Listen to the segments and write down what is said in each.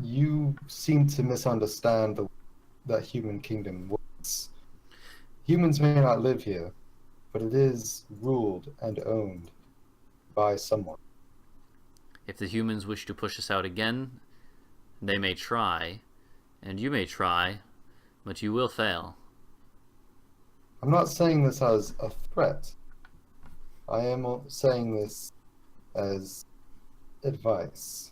You seem to misunderstand that human kingdom works. Humans may not live here, but it is ruled and owned by someone. If the humans wish to push us out again, they may try, and you may try, but you will fail. I'm not saying this as a threat. I am saying this as advice.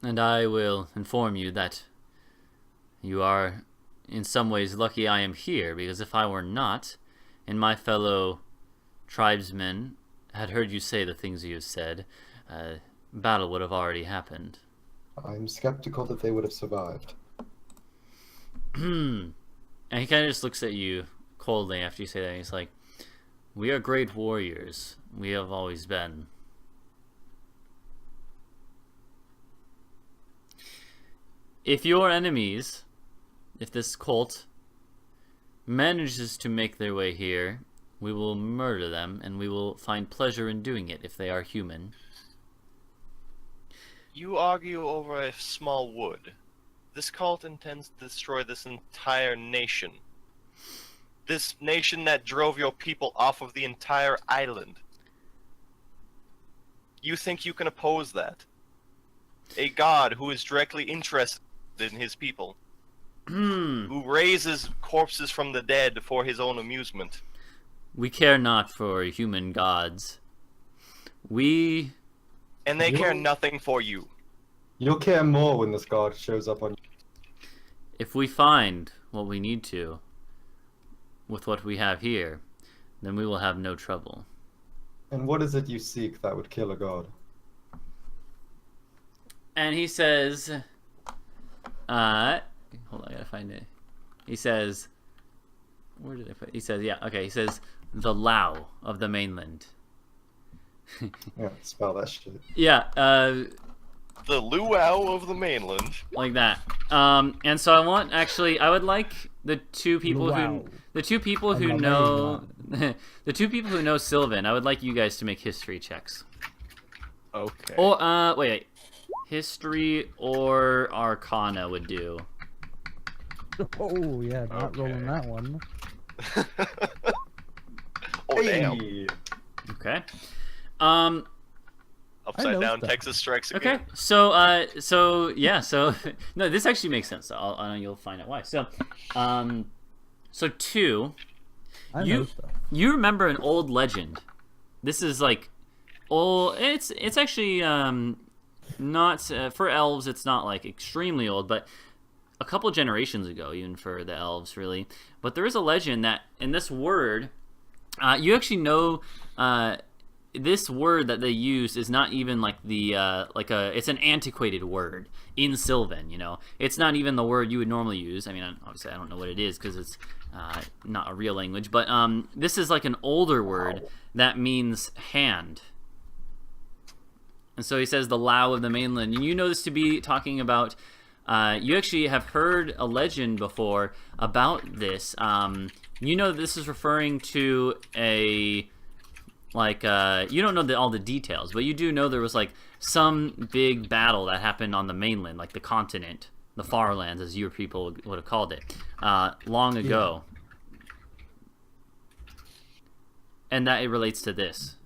And I will inform you that you are in some ways lucky I am here, because if I were not, and my fellow tribesmen had heard you say the things you have said, battle would have already happened. I'm skeptical that they would have survived. And he kind of just looks at you coldly after you say that. He's like, "We are great warriors. We have always been. If your enemies, if this cult manages to make their way here, we will murder them, and we will find pleasure in doing it if they are human." You argue over a small wood. This cult intends to destroy this entire nation. This nation that drove your people off of the entire island. You think you can oppose that? A god who is directly interested in his people. Who raises corpses from the dead for his own amusement. We care not for human gods. We... And they care nothing for you. You'll care more when this god shows up on... If we find what we need to with what we have here, then we will have no trouble. And what is it you seek that would kill a god? And he says, hold on, I gotta find it. He says, where did I put it? He says, yeah, okay, he says, the Lao of the mainland. Yeah, spell that shit. Yeah, The luau of the mainland. like that. And so I would like the two people Wow. the two people who know, the two people who know Sylvan, I would like you guys to make history checks. Okay. Or, wait. History or Arcana would do. Oh, yeah, not rolling that one. Oh, damn. Hey! Okay. Upside down stuff. Texas strikes again. Okay. So yeah. So no, this actually makes sense. You'll find out why. So, so two. I know stuff. You remember an old legend? This is like, old. It's actually not for elves. It's not like extremely old, but a couple generations ago, even for the elves, really. But there is a legend that in this word, you actually know. This word that they use is not even like it's an antiquated word in Sylvan, you know. It's not even the word you would normally use. I mean, obviously I don't know what it is because it's not a real language, but this is like an older word that means hand. And so he says the Lao of the mainland, and you know this to be talking about, you actually have heard a legend before about this. You know this is referring to a... Like, you don't know all the details, but you do know there was, like, some big battle that happened on the mainland, like the continent, the far lands, as your people would have called it, long ago. And that it relates to this.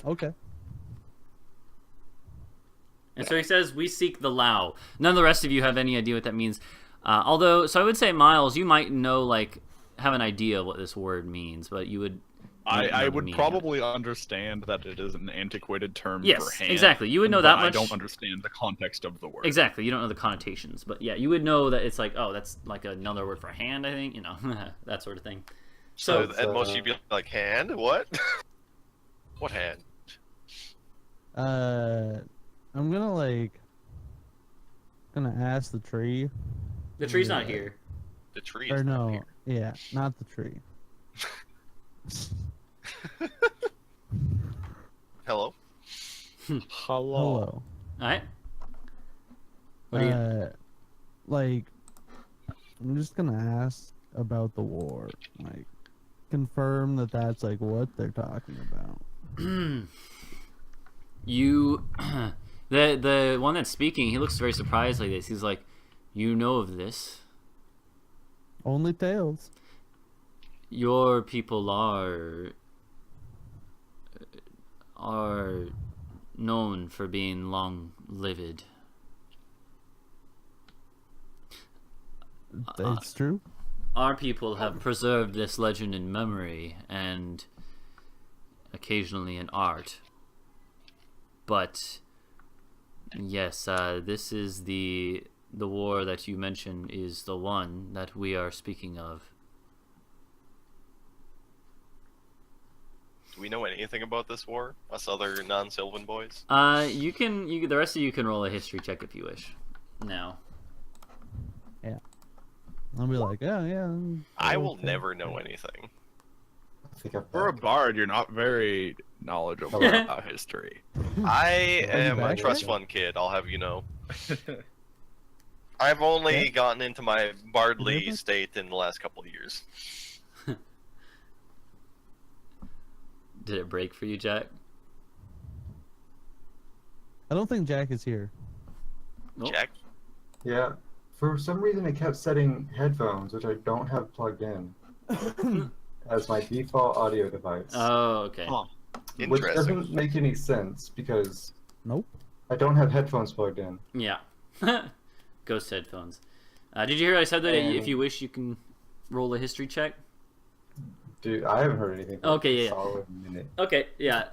Okay. And so he says, we seek the Lao. None of the rest of you have any idea what that means. Although, so I would say, Miles, you might know, like, have an idea of what this word means, but you would... I would probably understand that it is an antiquated term yes, for hand. exactly. You would know that much. I don't understand the context of the word. Exactly. You don't know the connotations, but yeah, you would know that it's like, oh, that's like another word for hand, I think, you know, that sort of thing. So at most you'd be like, hand? What? What hand? I'm gonna ask the tree. The tree's not here. The tree is Or not no, here. yeah, not the tree. Hello? Hello. Hello. Alright. What do you... Like, I'm just gonna ask about the war. Like, confirm that that's like what they're talking about. You, the one that's speaking, he looks very surprised like this. He's like, "You know of this? Only tales. Your people are known for being long-lived." It's true. Our people have preserved this legend in memory and occasionally in art. But yes, this is the war that you mentioned is the one that we are speaking of. Do we know anything about this war? Us other non-Sylvan boys? The rest of you can roll a history check if you wish. Now. I'll be like, yeah. I will never know anything. I think I've For a bard, you're not very knowledgeable Yeah. about history. I am a back trust yet? fund kid, I'll have you know. I've only gotten into my bardly back? state in the last couple of years. Did it break for you, Jack? I don't think Jack is here. Nope. Jack? Yeah. For some reason, it kept setting headphones, which I don't have plugged in, as my default audio device. Oh, okay. Huh. Which Interesting. doesn't make any sense because Nope. I don't have headphones plugged in. Yeah. Ghost headphones. Did you hear I said that if you wish you can roll a history check? Dude, I haven't heard anything. For Okay, a yeah. solid minute. Okay, yeah.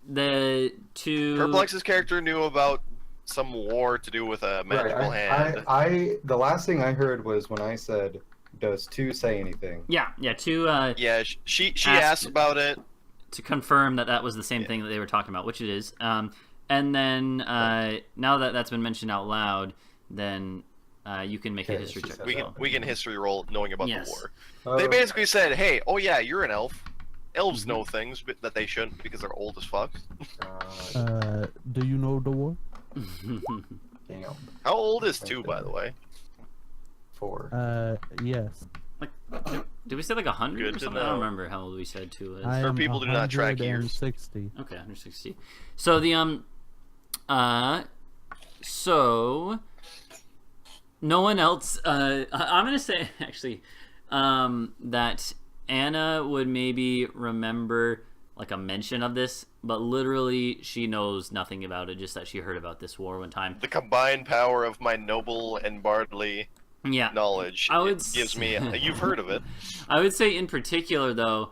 The two... Perplex's character knew about some war to do with a magical hand. The last thing I heard was when I said, "Does 2 say anything?" Yeah, two Yeah, she Asked- asked about it. to confirm that was the same thing that they were talking about, which it is. And then now that that's been mentioned out loud, then you can make a Okay, history she check. said as We well. can history roll knowing about Yes. the war. Oh, They basically said, "Hey, oh yeah, you're an elf. Elves know things that they shouldn't because they're old as fuck." Do you know the war? damn. How old is 2, by the way? 4. Yes. Did we say like 100 Good or to something? I don't know. remember how old we said 2 is. I Or am people do not track years. 160. Okay, 160. So the so no one else. I'm gonna say actually, that Anna would maybe remember like a mention of this, but literally she knows nothing about it. Just that she heard about this war one time. The combined power of my noble and bardly Yeah, knowledge I would gives me. You've heard of it. I would say in particular though,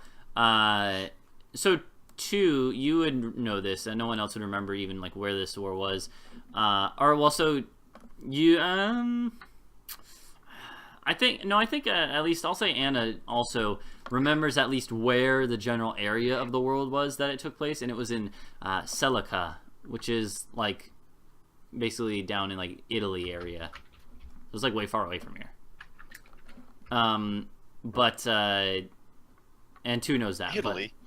so 2, you would know this, and no one else would remember even like where this war was, or well, so you I think at least I'll say Anna also remembers at least where the general area of the world was that it took place, and it was in Selthia, which is like basically down in like Italy area. It was like way far away from here. But and 2 knows that. Italy. But,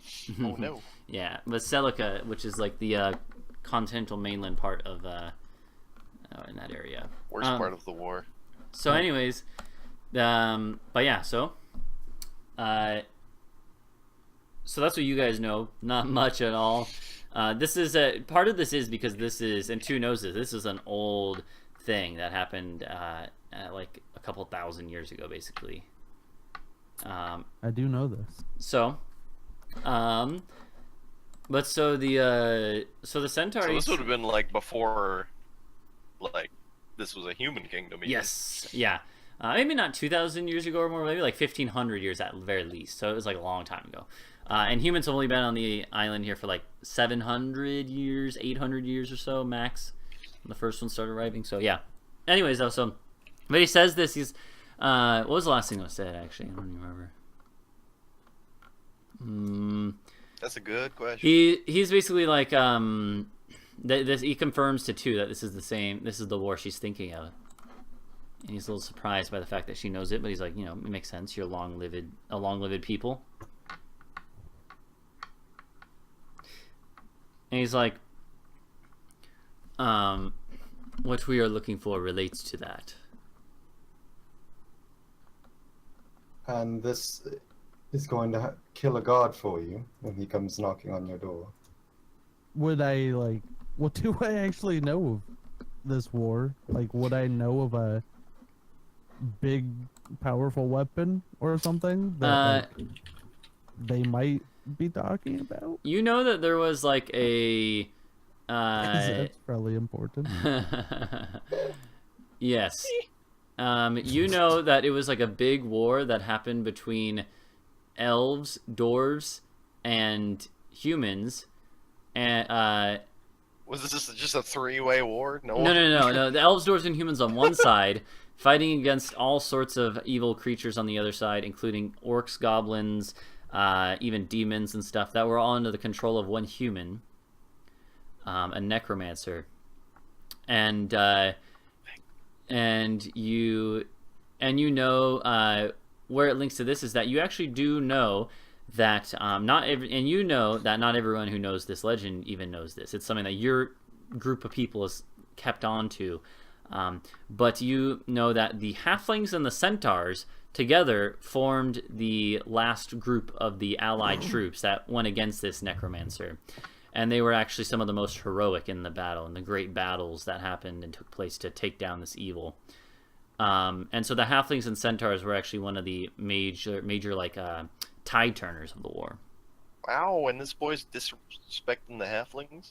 Oh no. yeah, but Selthia, which is like the continental mainland part of in that area. Worst part of the war. So, anyways, but yeah, so that's what you guys know. Not much at all. This is part of this is because this is, and 2 knows this. This is an old thing that happened like a couple thousand years ago, basically. I do know this. So, but so the Centauri. So this would have been like before, like this was a human kingdom. Even. Yes, yeah. Maybe not 2,000 years ago or more, maybe like 1,500 years at the very least. So it was like a long time ago. And humans have only been on the island here for like 700 years, 800 years or so max. When the first one started arriving. So yeah. Anyways, though, so but he says this. He's what was the last thing I said? Actually, I don't even remember. That's a good question. He's basically like he confirms to 2 that this is the war she's thinking of. And he's a little surprised by the fact that she knows it, but he's like, it makes sense. You're a long-lived people. And he's like, what we are looking for relates to that. And this is going to kill a god for you when he comes knocking on your door. Would I like What do I actually know of this war? Like, would I know of a big, powerful weapon or something that like, they might be talking about? You know that there was like a 'Cause that's probably important. yes. You know that it was like a big war that happened between elves, dwarves, and humans, and Was this just a three-way war? no. The elves, dwarves, and humans on one side, fighting against all sorts of evil creatures on the other side, including orcs, goblins, even demons and stuff that were all under the control of one human, a necromancer, and you know where it links to this is that you actually do know that not everyone who knows this legend even knows this. It's something that your group of people has kept on to, but you know that the halflings and the centaurs together formed the last group of the allied troops that went against this necromancer. And they were actually some of the most heroic in the battle, in the great battles that happened and took place to take down this evil. And so the halflings and centaurs were actually one of the major like tide turners of the war. Wow, and this boy's disrespecting the halflings?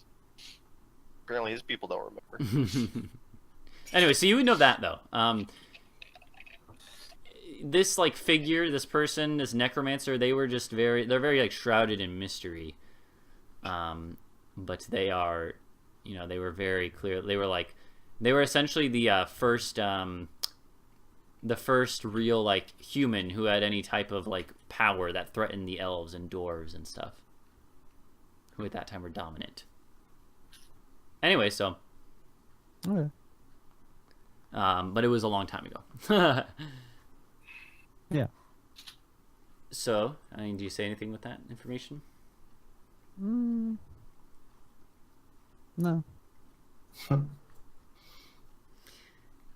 Apparently his people don't remember. Anyway, so you would know that, though. This like figure, this person, this necromancer, they're very like shrouded in mystery. But they are, they were very clear. They were essentially the first real like human who had any type of like power that threatened the elves and dwarves and stuff, who at that time were dominant. Anyway, so. Okay. But it was a long time ago. Yeah. So, do you say anything with that information? No.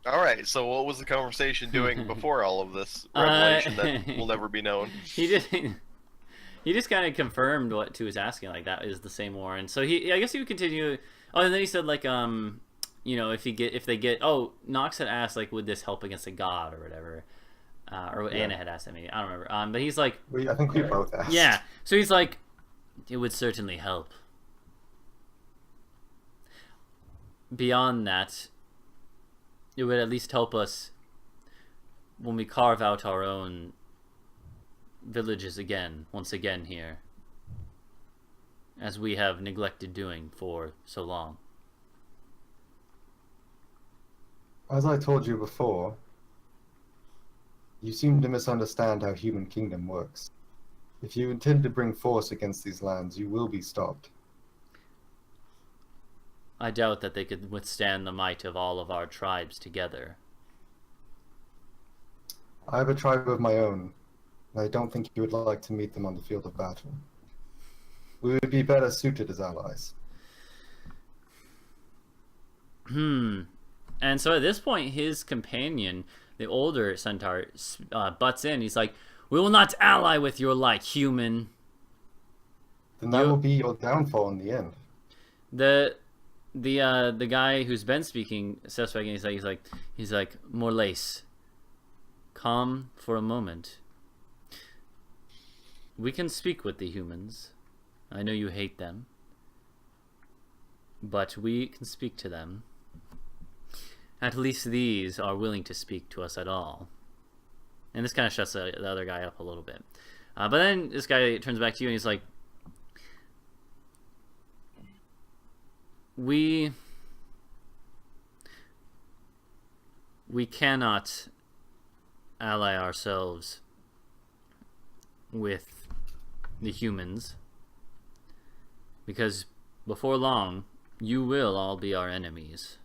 Alright, so what was the conversation doing before all of this revelation that will never be known? He just kind of confirmed what he was asking, like that is the same war, and so I guess he would continue. Oh, and then he said like if they get Nox had asked like would this help against a god or whatever, or what Anna had asked him, maybe I don't remember. But he's like, I think we both asked. Yeah, so he's like, it would certainly help. Beyond that, it would at least help us when we carve out our own villages once again here, as we have neglected doing for so long. As I told you before, you seem to misunderstand how human kingdom works. If you intend to bring force against these lands, you will be stopped. I doubt that they could withstand the might of all of our tribes together. I have a tribe of my own, and I don't think you would like to meet them on the field of battle. We would be better suited as allies. And so at this point, his companion, the older centaur, butts in. He's like, "We will not ally with your like human." Then that will be your downfall in the end. The guy who's been speaking, he's like, Morlace, calm for a moment. We can speak with the humans. I know you hate them, but we can speak to them. At least these are willing to speak to us at all. And this kind of shuts the other guy up a little bit. But then this guy turns back to you and he's like, We cannot ally ourselves with the humans, because before long, you will all be our enemies.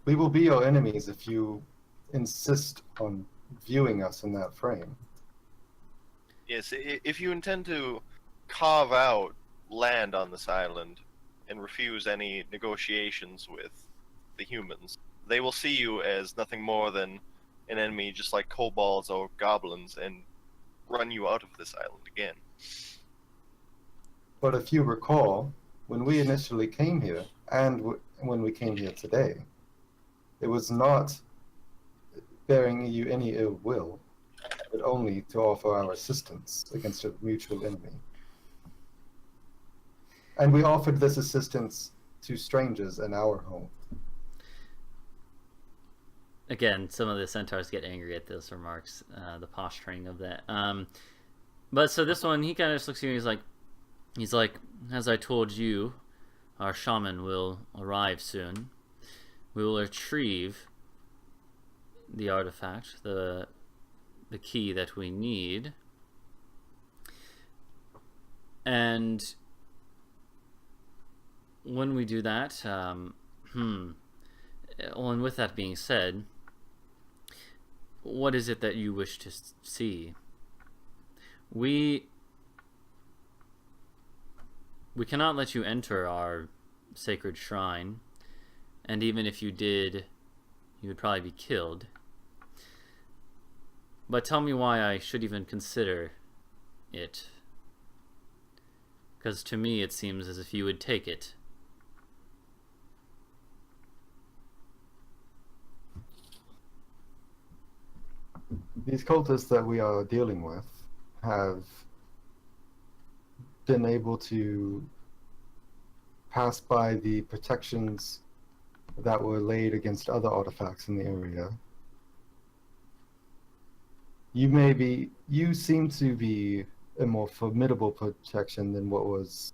We will be your enemies if you insist on viewing us in that frame. Yes, if you intend to carve out land on this island and refuse any negotiations with the humans, they will see you as nothing more than an enemy, just like kobolds or goblins, and run you out of this island again. But if you recall, when we initially came here, and when we came here today, it was not bearing you any ill will, but only to offer our assistance against a mutual enemy. And we offered this assistance to strangers in our home. Again, some of the centaurs get angry at those remarks, the posturing of that. But so this one, he kind of just looks at you and he's like, as I told you, our shaman will arrive soon. We will retrieve the artifact, the key that we need. And when we do that, well, and with that being said, what is it that you wish to see? We cannot let you enter our sacred shrine, and even if you did, you would probably be killed. But tell me why I should even consider it. Because to me it seems as if you would take it. These cultists that we are dealing with have been able to pass by the protections that were laid against other artifacts in the area. You seem to be a more formidable protection than what was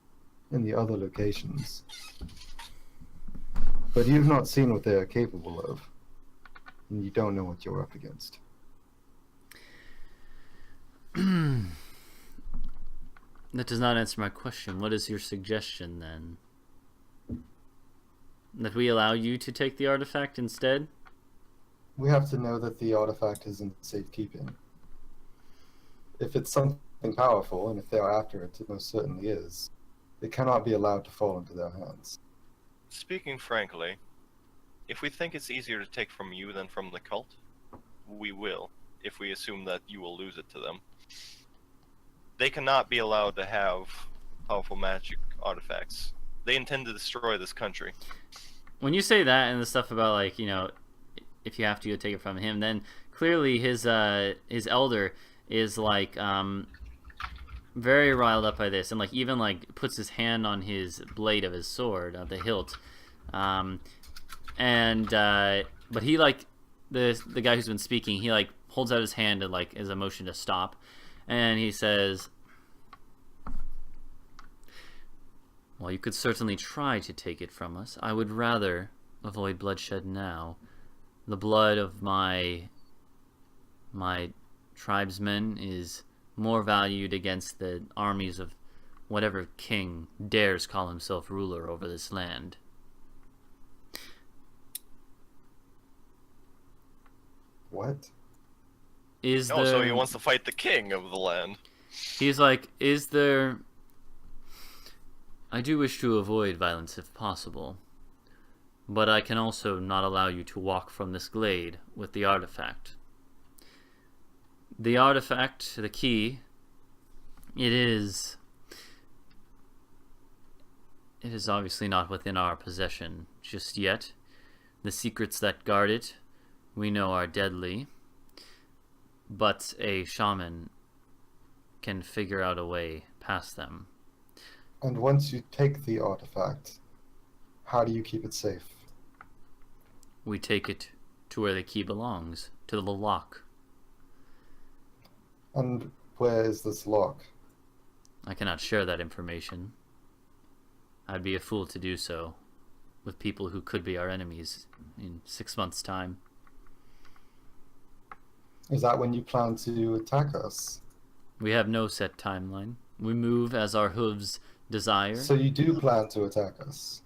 in the other locations. But you've not seen what they are capable of, and you don't know what you're up against. That does not answer my question. What is your suggestion then? That we allow you to take the artifact instead? We have to know that the artifact is in safekeeping. If it's something powerful, and if they're after it, it most certainly is, it cannot be allowed to fall into their hands. Speaking frankly, if we think it's easier to take from you than from the cult, we will, if we assume that you will lose it to them. They cannot be allowed to have powerful magic artifacts. They intend to destroy this country. When you say that and the stuff about, like, you know, if you have to, you take it from him, then clearly his elder is, like, very riled up by this, and, like, even, like, puts his hand on his blade of his sword, the hilt. But he, like, the guy who's been speaking, he, like, holds out his hand and, like, as a motion to stop. And he says, well, you could certainly try to take it from us. I would rather avoid bloodshed now. The blood of my tribesmen is more valued against the armies of whatever king dares call himself ruler over this land. What? So he wants to fight the king of the land. He's like, is there... I do wish to avoid violence if possible, but I can also not allow you to walk from this glade with the artifact. The artifact, the key, it is obviously not within our possession just yet. The secrets that guard it, we know, are deadly. But a shaman can figure out a way past them. And once you take the artifact, how do you keep it safe? We take it to where the key belongs, to the lock. And where is this lock? I cannot share that information. I'd be a fool to do so with people who could be our enemies in 6 months' time. Is that when you plan to attack us? We have no set timeline. We move as our hooves desire. So you do plan to attack us?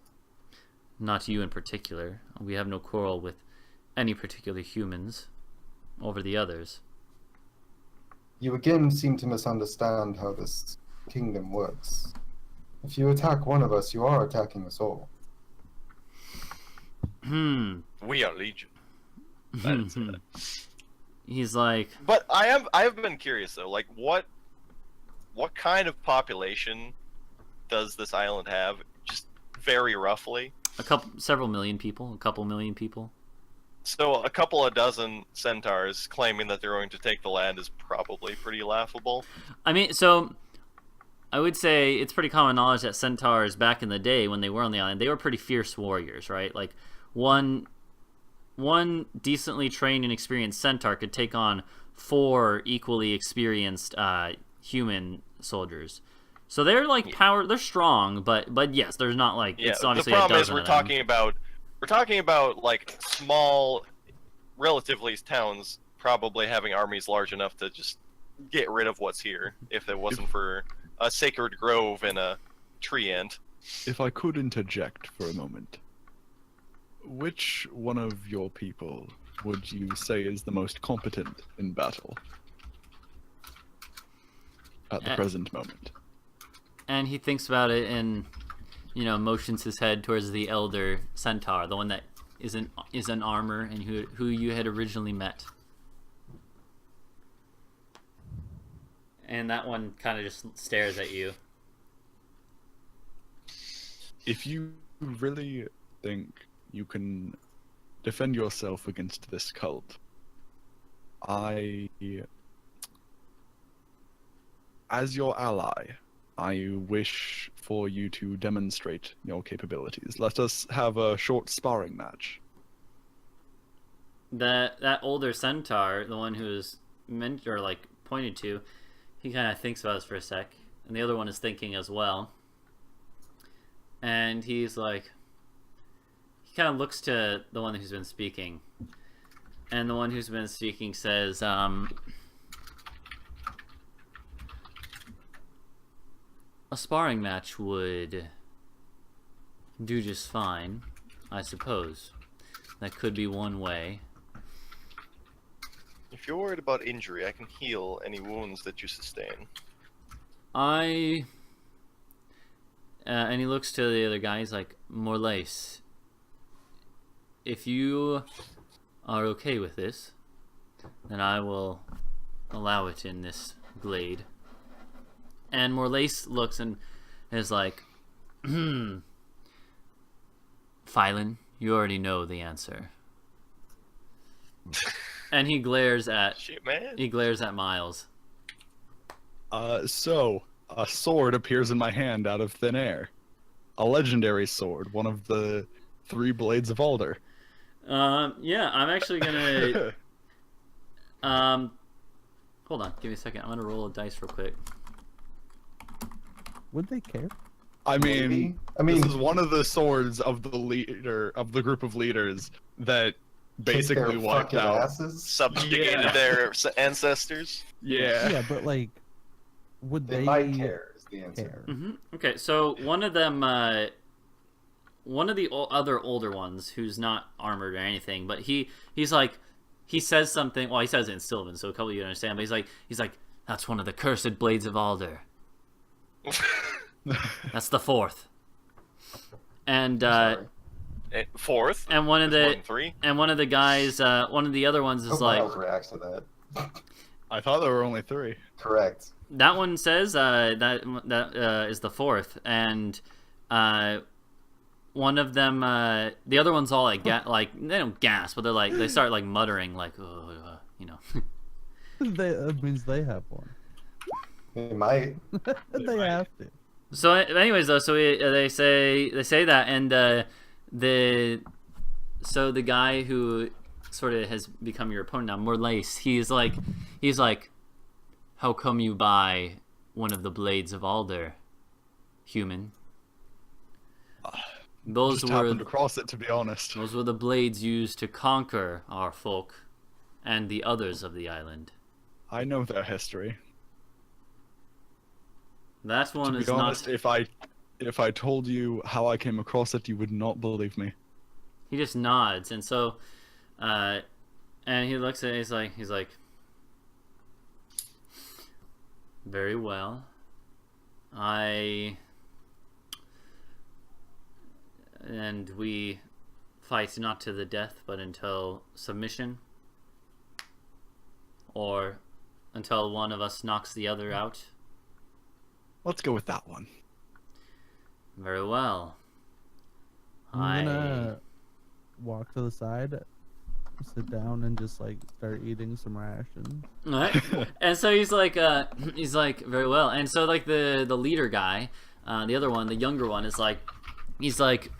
Not you in particular. We have no quarrel with any particular humans over the others. You again seem to misunderstand how this kingdom works. If you attack one of us, you are attacking us all. We are legion. I didn't say that. He's like... But I have been curious though, like what kind of population does this island have? Just very roughly. Several million people, a couple million people. So a couple of dozen centaurs claiming that they're going to take the land is probably pretty laughable. I mean, so I would say it's pretty common knowledge that centaurs back in the day when they were on the island, they were pretty fierce warriors, right? Like one decently trained and experienced centaur could take on 4 equally experienced human soldiers. So they're like they're strong, but yes, there's not like it's obviously the problem a is dozen we're of them. talking about like small, relatively towns probably having armies large enough to just get rid of what's here if it wasn't for a sacred grove and a tree ant. If I could interject for a moment, which one of your people would you say is the most competent in battle at the present moment? And he thinks about it and, motions his head towards the elder centaur, the one that is in armor and who you had originally met. And that one kind of just stares at you. If you really think you can defend yourself against this cult, as your ally, I wish for you to demonstrate your capabilities. Let us have a short sparring match. That older centaur, the one who was pointed to, he kind of thinks about this for a sec, and the other one is thinking as well. And he's like, he kind of looks to the one who's been speaking, and the one who's been speaking says, a sparring match would do just fine, I suppose. That could be one way. If you're worried about injury, I can heal any wounds that you sustain. And he looks to the other guy, he's like, Morlace, if you are okay with this, then I will allow it in this glade. And Morlace looks and is like, Phylon, you already know the answer. And he glares at Miles. So a sword appears in my hand out of thin air. A legendary sword, one of the 3 blades of Alder. Yeah, I'm actually gonna hold on, give me a second. I'm gonna roll a dice real quick. Would they care? I mean, Maybe. This is one of the swords of the leader of the group of leaders that basically wiped out. Asses. Subjugated their ancestors. Yeah. Yeah, but like, would They they might care is the answer. care? Mm-hmm. Okay, so one of them, one of the other older ones who's not armored or anything, but he's like, he says something. Well, he says it in Sylvan, so a couple of you understand. But he's like, that's one of the cursed blades of Alder. That's the 4th. And Fourth. and one of There's more the than 3. and one of the guys, one of the other ones is Hope like, Miles reacts to that. I thought there were only 3. Correct. that one says that is the 4th, and one of them, the other one's all like they don't gasp, but they start like muttering like, That means they have one. They might. They have to. So, anyways, though, so they say that, and the guy who sort of has become your opponent now, Morlace, he's like, how come you buy one of the blades of Alder, human? Those Just happened across it, to be honest. Those were the blades used to conquer our folk and the others of the island. I know their history. That one To is be honest, not. if I told you how I came across it, you would not believe me. He just nods, and so, and he looks at it. He's like, very well. And we fight not to the death, but until submission, or until one of us knocks the other out. Let's go with that one. Very well. I'm gonna walk to the side, sit down, and just like start eating some rations. Alright. And so he's like, very well. And so like the leader guy, the other one, the younger one, is like, he's like,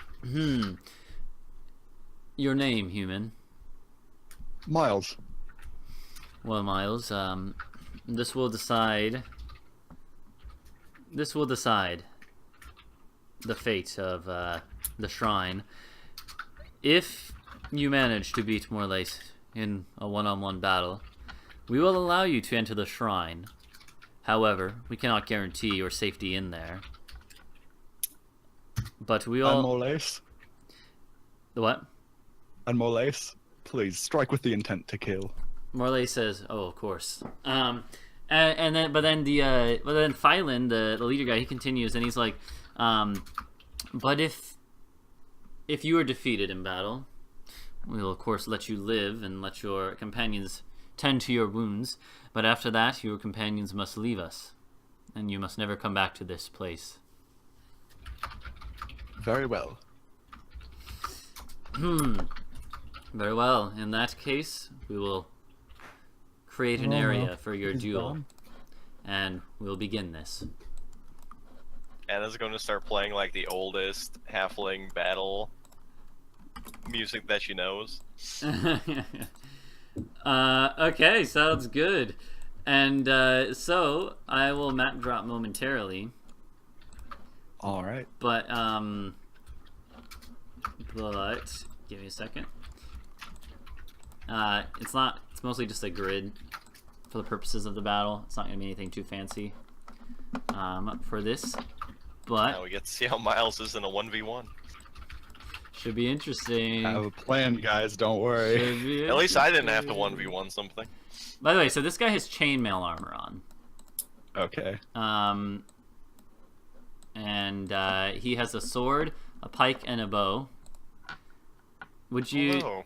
your name, human. Miles. Well, Miles, this will decide the fate of the shrine. If you manage to beat Morlace in a one-on-one battle, we will allow you to enter the shrine. However, we cannot guarantee your safety in there. But we all... And Morlace. The what? And Morlace, please strike with the intent to kill. Morlace says, "Oh, of course." But then Phylan, the leader guy, he continues and he's like, "But if you are defeated in battle, we will of course let you live and let your companions tend to your wounds. But after that, your companions must leave us, and you must never come back to this place." Very well. Very well. In that case, we will create an area for your He's duel, gone. and we'll begin this. Anna's going to start playing like the oldest halfling battle music that she knows. Okay, sounds good. And so I will map drop momentarily, All right. but give me a second. It's mostly just a grid for the purposes of the battle. It's not gonna be anything too fancy for this, but Now we get to see how Miles is in a 1v1. should be interesting. I have a plan, guys. Don't worry. Should be At least I didn't have to interesting. 1v1 something. By the way, so this guy has chainmail armor on. Okay. And he has a sword, a pike, and a bow. Would you Oh,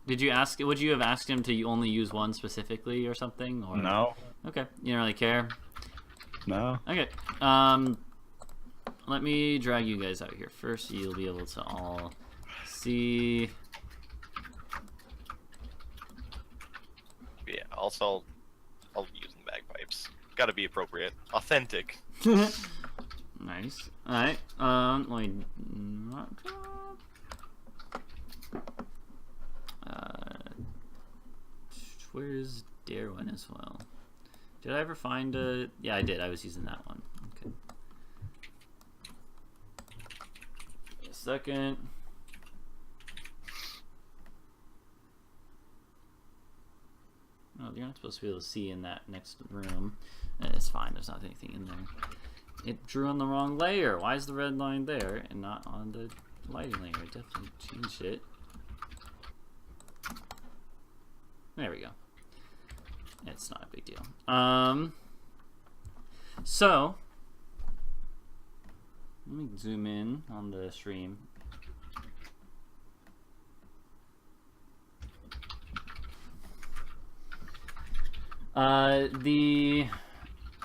would you have asked him to only use one specifically or something? Or No. Okay, you don't really care. No. Okay. Let me drag you guys out here first. So you'll be able to all see. yeah. Also, I'll be using bagpipes. Gotta be appropriate. Authentic. Nice. All right. Let me not drop. Where's Darwin as well? Did I ever find a... Yeah, I did. I was using that one. Okay. A second. Oh, you're not supposed to be able to see in that next room. It's fine. There's not anything in there. It drew on the wrong layer. Why is the red line there and not on the lighting layer? I definitely changed it. There we go. It's not a big deal. So let me zoom in on the stream.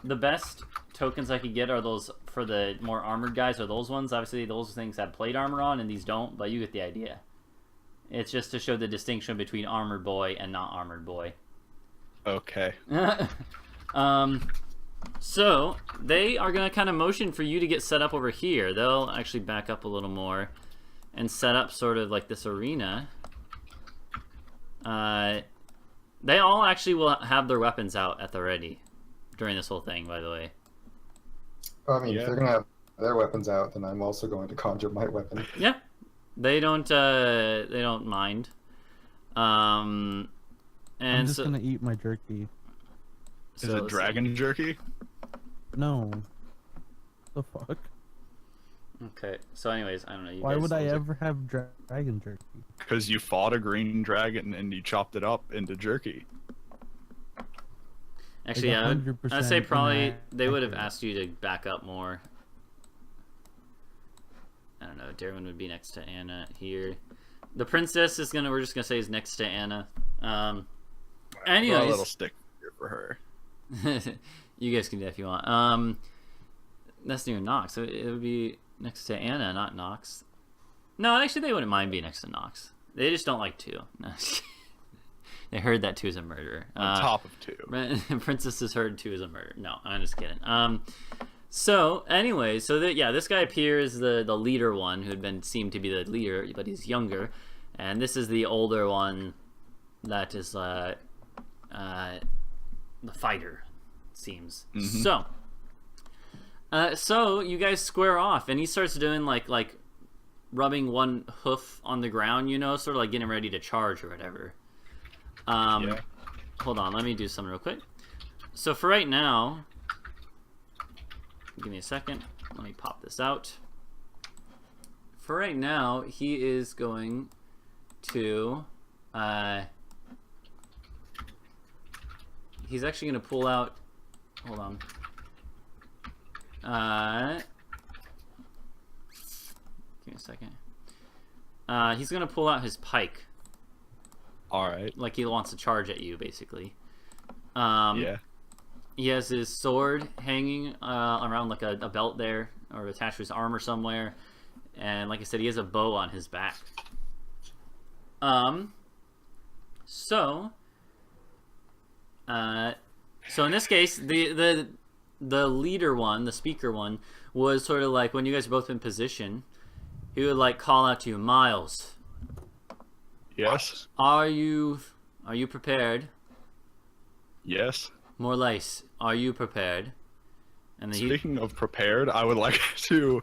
The best tokens I could get are those for the more armored guys, are those ones. Obviously those things have plate armor on and these don't, but you get the idea. It's just to show the distinction between armored boy and not armored boy. Okay. So they are gonna kind of motion for you to get set up over here. They'll actually back up a little more and set up sort of like this arena. They all actually will have their weapons out at the ready during this whole thing, by the way. I mean, Yeah. if they're gonna have their weapons out, then I'm also going to conjure my weapon. Yeah, they don't mind. And I'm just so, gonna eat my jerky. Is it dragon jerky? No. The fuck? Okay, so anyways, I don't know. You Why guys would I lose it. ever have dragon jerky? Because you fought a green dragon and you chopped it up into jerky. Actually, yeah, I'd say 100% probably they would have inaccurate. asked you to back up more. I don't know. Darwin would be next to Anna here. The princess is we're just gonna say is next to Anna. Draw a Anyways, little stick here for her. you guys can do that if you want. That's near Nox, so it would be next to Anna, not Nox. No, actually, they wouldn't mind being next to Nox. They just don't like 2. No. They heard that 2 is a murderer. On top of 2. Princess has heard 2 is a murderer. No, I'm just kidding. So anyway, this guy appears the leader one who seemed to be the leader, but he's younger, and this is the older one that is the fighter, it seems. Mm-hmm. So you guys square off, and he starts doing like rubbing one hoof on the ground, sort of like getting ready to charge or whatever. Yeah. Hold on, let me do something real quick. So for right now, give me a second. Let me pop this out. For right now, he is going to... he's actually going to pull out... Hold on. Give me a second. He's going to pull out his pike. Alright. Like he wants to charge at you, basically. Yeah. He has his sword hanging around like a belt there, or attached to his armor somewhere. And like I said, he has a bow on his back. So in this case, the leader one, the speaker one, was sort of like when you guys are both in position, he would like call out to you, Miles. Yes. Are you prepared? Yes. Morlace, are you prepared? And then Speaking of prepared, I would like to...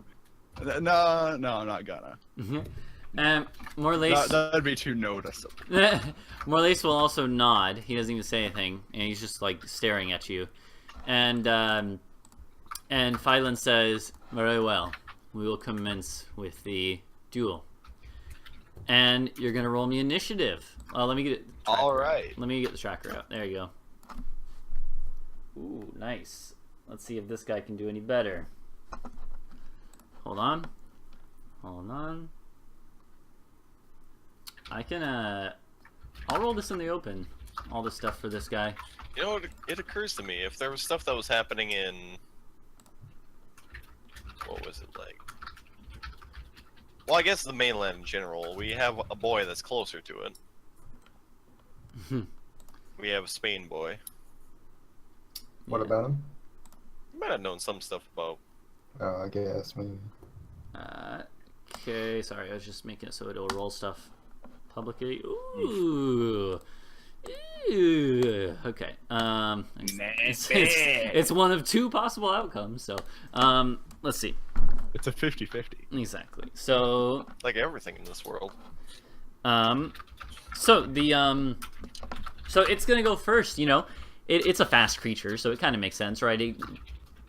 No, I'm not gonna. Morlace... That'd be too noticeable. Morlace will also nod. He doesn't even say anything, and he's just like staring at you. And Phylan says, very well. We will commence with the duel. And you're gonna roll me initiative. Let me get it. All right. Let me get the tracker out. There you go. Ooh, nice. Let's see if this guy can do any better. Hold on. I can, I'll roll this in the open. All this stuff for this guy. You know, it occurs to me, if there was stuff that was happening in... What was it like? Well, I guess the mainland in general, we have a boy that's closer to it. We have a Spain boy. What about him? You might have known some stuff about... Oh, I guess maybe. Okay, sorry, I was just making it so it'll roll stuff publicly. Ooh. Ooh. Okay. It's one of 2 possible outcomes, so let's see. It's a 50-50. Exactly. So Like everything in this world. so it's gonna go first, it's a fast creature, so it kind of makes sense, right?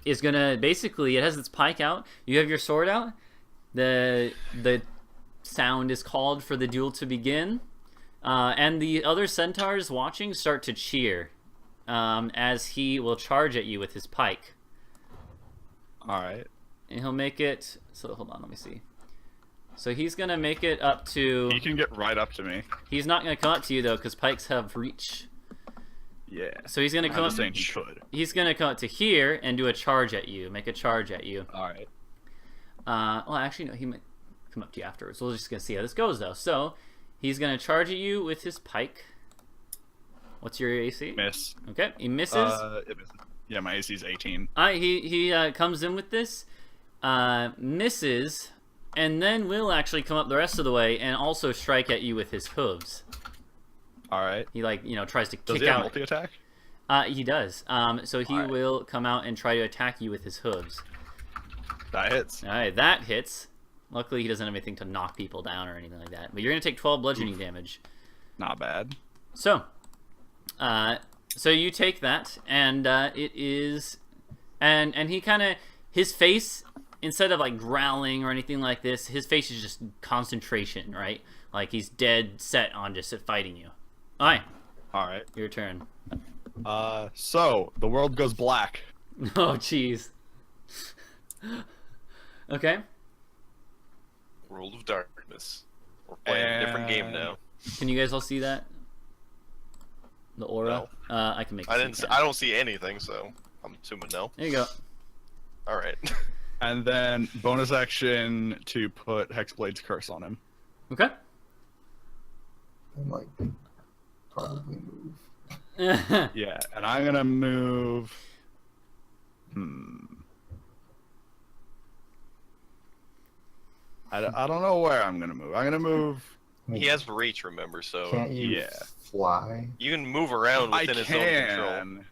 It's gonna basically, it has its pike out, you have your sword out, the sound is called for the duel to begin, and the other centaurs watching start to cheer as he will charge at you with his pike. Alright. And he'll make it, so hold on, let me see. So he's gonna make it up to... He can get right up to me. He's not gonna come up to you though, because pikes have reach. Yeah. So he's gonna come up. Saying he should. He's gonna come up to here and do a charge at you. Make a charge at you. Alright. Well, actually, no. He might come up to you afterwards. We're just gonna see how this goes, though. So he's gonna charge at you with his pike. What's your AC? Miss. Okay, he misses. It misses. Yeah, my AC is 18. He comes in with this, misses, and then will actually come up the rest of the way and also strike at you with his hooves. Alright. He tries to Does kick he have out. multi-attack? He does. So he Alright. will come out and try to attack you with his hooves. That hits. Alright, that hits. Luckily, he doesn't have anything to knock people down or anything like that. But you're gonna take 12 bludgeoning damage. Not bad. So you take that, and it is, and he kind of, his face, instead of like growling or anything like this, his face is just concentration, right? Like he's dead set on just fighting you. Alright, Alright. your turn. So, the world goes black. Oh, jeez. Okay. World of Darkness. We're playing a different game now. Can you guys all see that? The aura? No. I can make it. I don't see anything, so I'm assuming no. There you go. All right. And then bonus action to put Hexblade's Curse on him. Okay. I might probably move. Yeah, and I'm gonna move. I don't know where I'm gonna move. I'm gonna move. I mean, He has reach, remember, so Can't you yeah. fly? you can move around within his own control.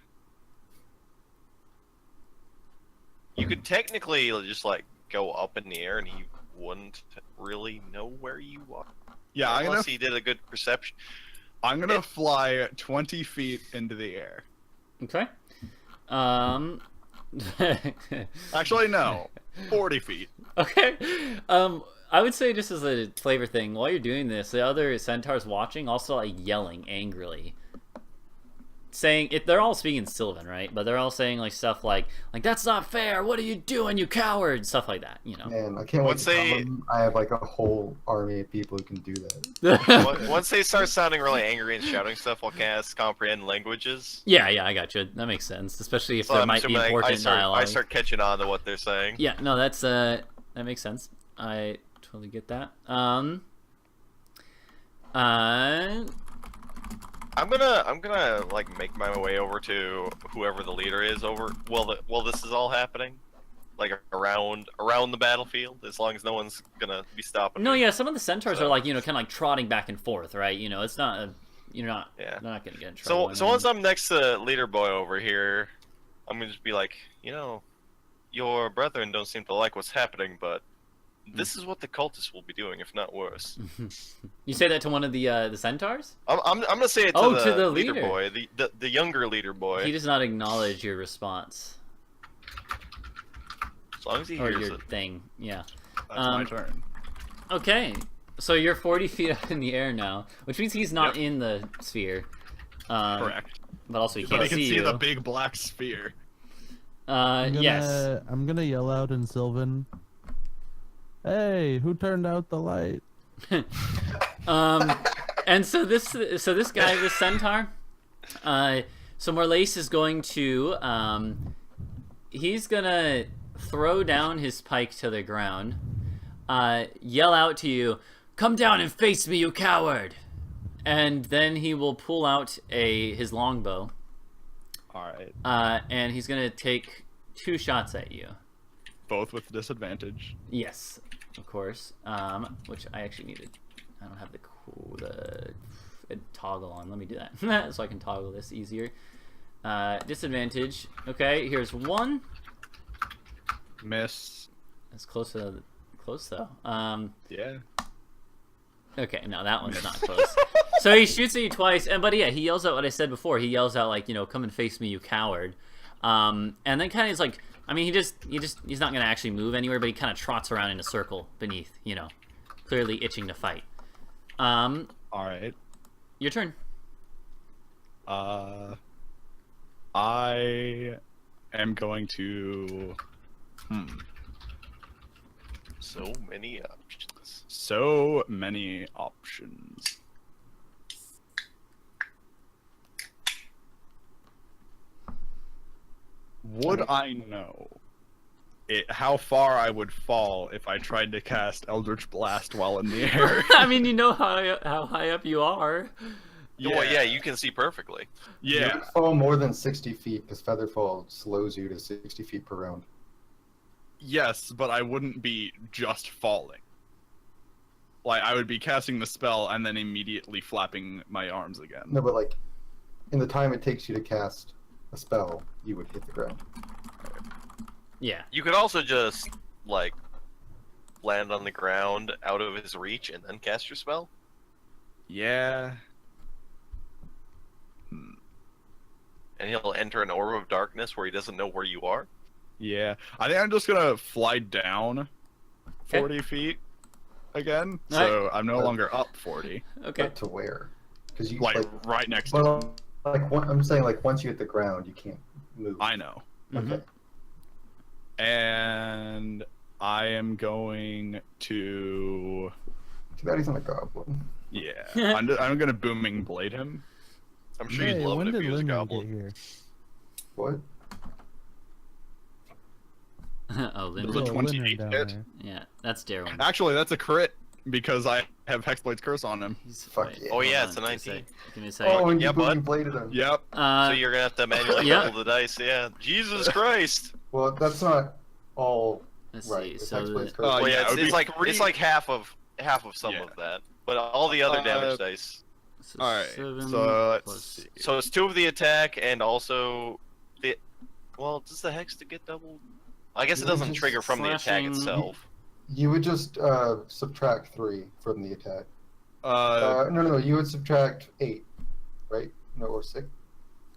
You could technically just like go up in the air and he wouldn't really know where you are. Yeah, Unless he did a good perception. I'm gonna fly 20 feet into the air. Okay. Actually, no, 40 feet. Okay. I would say just as a flavor thing, while you're doing this, the other centaurs watching also like yelling angrily, saying they're all speaking Sylvan, right? But they're all saying like stuff like that's not fair. What are you doing, you coward? Stuff like that, you know. Man, I can't wait Once to tell they- them I have like a whole army of people who can do that. Once they start sounding really angry and shouting stuff, while Kass comprehend languages. Yeah, I got you. That makes sense, especially if So there I'm might be assuming important dialogue. I start catching on to what they're saying. Yeah, no, that's that makes sense. I totally get that. I'm gonna like make my way over to whoever the leader is over. While this is all happening, like around the battlefield, as long as no one's gonna be stopping. No, me. yeah, some of the centaurs So- are like, you know, kind of like trotting back and forth, right? You know, it's not you're not Yeah. they're not gonna get in trouble. So once I'm next to leader boy over here, I'm gonna just be like, your brethren don't seem to like what's happening, but this is what the cultists will be doing, if not worse. You say that to one of the centaurs? I'm gonna say it to, Oh, the, to the leader leader. boy, the younger leader boy. He does not acknowledge your response As long as he or hears your it. thing. Yeah. That's my turn. Okay. So you're 40 feet up in the air now, which means he's not Yep. in the sphere. Correct. But also he But can't he can see see you. the big black sphere. Yes. I'm gonna yell out in Sylvan. Hey, who turned out the light? And so this guy, this centaur, so Morlace is going to, he's gonna throw down his pike to the ground, yell out to you, "Come down and face me, you coward!" And then he will pull out his longbow, Alright. and he's gonna take 2 shots at you. Both with disadvantage. Yes, of course. Which I actually needed. I don't have the toggle on. Let me do that so I can toggle this easier. Disadvantage. Okay, here's 1. Miss. That's close though. Yeah. Okay, no, that one's not close. So he shoots at you twice, but yeah, he yells out what I said before. He yells out like, "Come and face me, you coward." And then kind of is like, I mean, he's not gonna actually move anywhere, but he kind of trots around in a circle beneath, clearly itching to fight. Alright. Your turn. I am going to. So many options. So many options. Would I know how far I would fall if I tried to cast Eldritch Blast while in the air? I mean, you know how high up you are. Well, yeah, you can see perfectly. You Yeah. don't fall more than 60 feet because Featherfall slows you to 60 feet per round. Yes, but I wouldn't be just falling. Like, I would be casting the spell and then immediately flapping my arms again. No, but like, in the time it takes you to cast a spell, you would hit the ground. Yeah. You could also just like land on the ground out of his reach and then cast your spell. Yeah. And he'll enter an orb of darkness where he doesn't know where you are. Yeah. I think I'm just gonna fly down 40 feet again. So I'm no longer up 40. Okay. But to where? Because you Like, right next to him. I'm saying like once you hit the ground, you can't move. I know. Okay. And I am going to. Too bad he's not a goblin. Yeah. I'm gonna booming blade him. I'm sure Hey, you'd love when it if did he was a Layna get goblin. here? What? Oh, There's Linda. a 28 down hit. there. Yeah, that's Darren. Actually, that's a crit because I have Hexblade's Curse on him. Fuck yeah. Oh yeah, hold it's a on, 19. Give me a second. Oh, and Yeah, you bud. booming bladed him. Yep. So you're gonna have to manually yeah. roll the dice. Yeah. Jesus Christ. Well, that's not all Let's right. see. It's So Hexblade's the- curse. Well, yeah, yeah, it would it's be like three- it's like half of some Yeah. of that, but all the other damage dice. so Alright, 7 so let's plus- see. So it's 2 of the attack and also the. Well, does the hex to get doubled? I guess it Yeah, doesn't just trigger from the attack slashing- itself. You would just subtract 3 from the attack. Uh, No, you would subtract 8, right? No, or 6,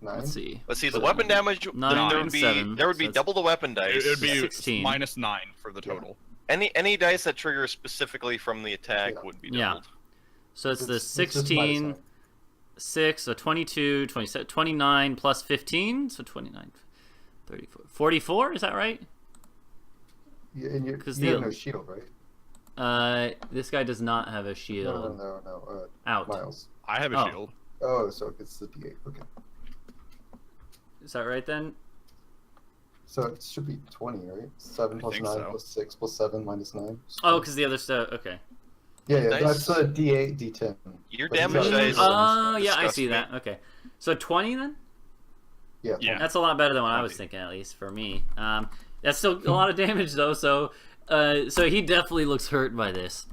9. Let's see. Let's see the weapon damage. Nine there and would be 7, there would so be it's- double the weapon dice. it would be 16. -9 for the total. Any dice that trigger specifically from the attack Yeah. would be Yeah. doubled. So it's the It's just 16, minus 6, so 22, 27, 29 plus 15, so 29, 34. 44, is that right? 9. And you 'Cause have the- no shield, right? This guy does not have a shield. No. Out. Miles. I have a Oh. shield. Oh, so it's the D8. Okay. Is that right then? So it should be 20, right? 7 plus think 9 so. plus 6 plus 7 minus 9. Oh, because the other stuff. Okay. Yeah, Dice. that's a D8, D10. Your But he's damage got dice. Oh, yeah, I disgust see me. that. Okay. So 20 then? Yeah. Yeah. That's a lot better than what I was 20. thinking, at least for me. That's still a lot of damage though. So he definitely looks hurt by this,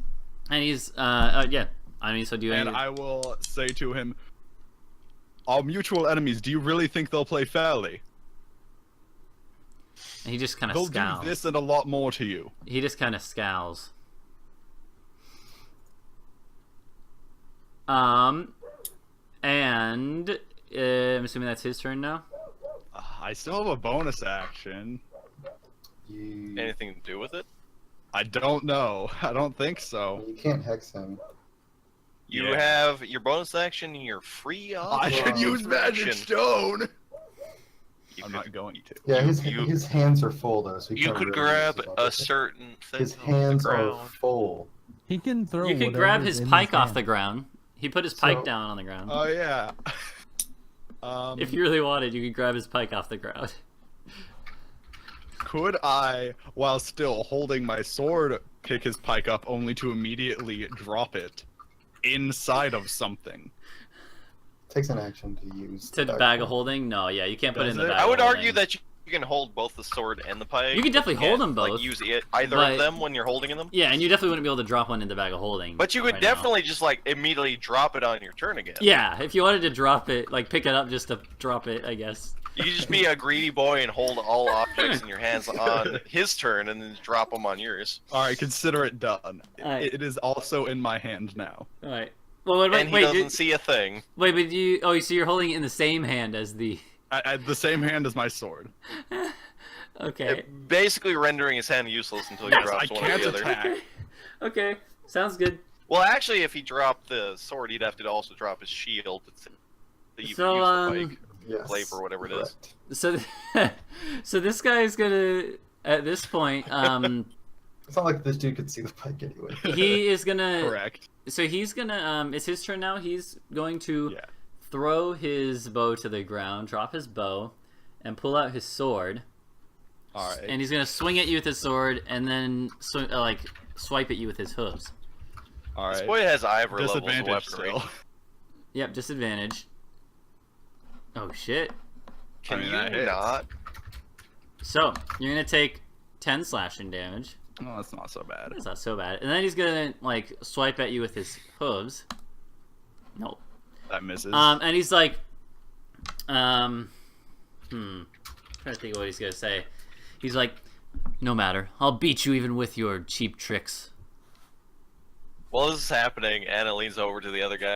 and he's yeah. I mean, so do you? And I will say to him, our mutual enemies, do you really think they'll play fairly? And he just kind of They'll scowls. do this and a lot more to you. He just kind of scowls. And I'm assuming that's his turn now. I still have a bonus action. You, Anything to do with it? I don't know. I don't think so. you can't hex him. You Yeah. have your bonus action and you're free off. I could Oh. use magic stone. You I'm could, not going to. Yeah, You- his hands are full though, so he you can't could really grab use his a other- certain thing His off hands the are ground. full. He can throw. You could grab whatever's his in pike off hand. the ground. He put his pike So- down on the ground. Oh yeah. If you really wanted, you could grab his pike off the ground. Could I, while still holding my sword, pick his pike up only to immediately drop it inside of something? Takes an action to use. To the bag of holding? No, yeah, you can't put it in the Does it? bag I of would holding. argue that you can hold both the sword and the pike. You could definitely but hold can't, them both, Like use either but- of them when you're holding them. Yeah, and you definitely wouldn't be able to drop one in the bag of holding. But you could right now. definitely just like immediately drop it on your turn again. Yeah, if you wanted to drop it, like pick it up just to drop it, I guess. You could just be a greedy boy and hold all objects in your hands on his turn and then drop them on yours. All right, consider it done. Alright. It is also in my hand now. All right. Well, what about, And he wait, doesn't see a thing. wait, but you? Oh, so you're holding it in the same hand as the? At the same hand as my sword. Okay. Basically rendering his hand useless until he Yes, drops I one or can't the other. attack. Okay. Sounds good. Well, actually, if he dropped the sword, he'd have to also drop his shield to use So, the pike, Yes. blade or whatever it is. correct. So, so this guy's gonna at this point, It's not like this dude could see the pike anyway. he is gonna. Correct. So he's gonna. It's his turn now. He's going to Yeah. throw his bow to the ground, drop his bow, and pull out his sword. All right. And he's gonna swing at you with his sword, and then like swipe at you with his hooves. All This right. boy has Ivor levels of Disadvantage weaponry. still. Yep, disadvantage. Oh shit. Can I mean, you that hits. not? So you're gonna take 10 slashing damage. Oh, that's not so bad. That's not so bad. And then he's gonna like swipe at you with his hooves. Nope. That misses. And he's like, trying to think of what he's gonna say. He's like, no matter, I'll beat you even with your cheap tricks. While this is happening, Anna leans over to the other guy.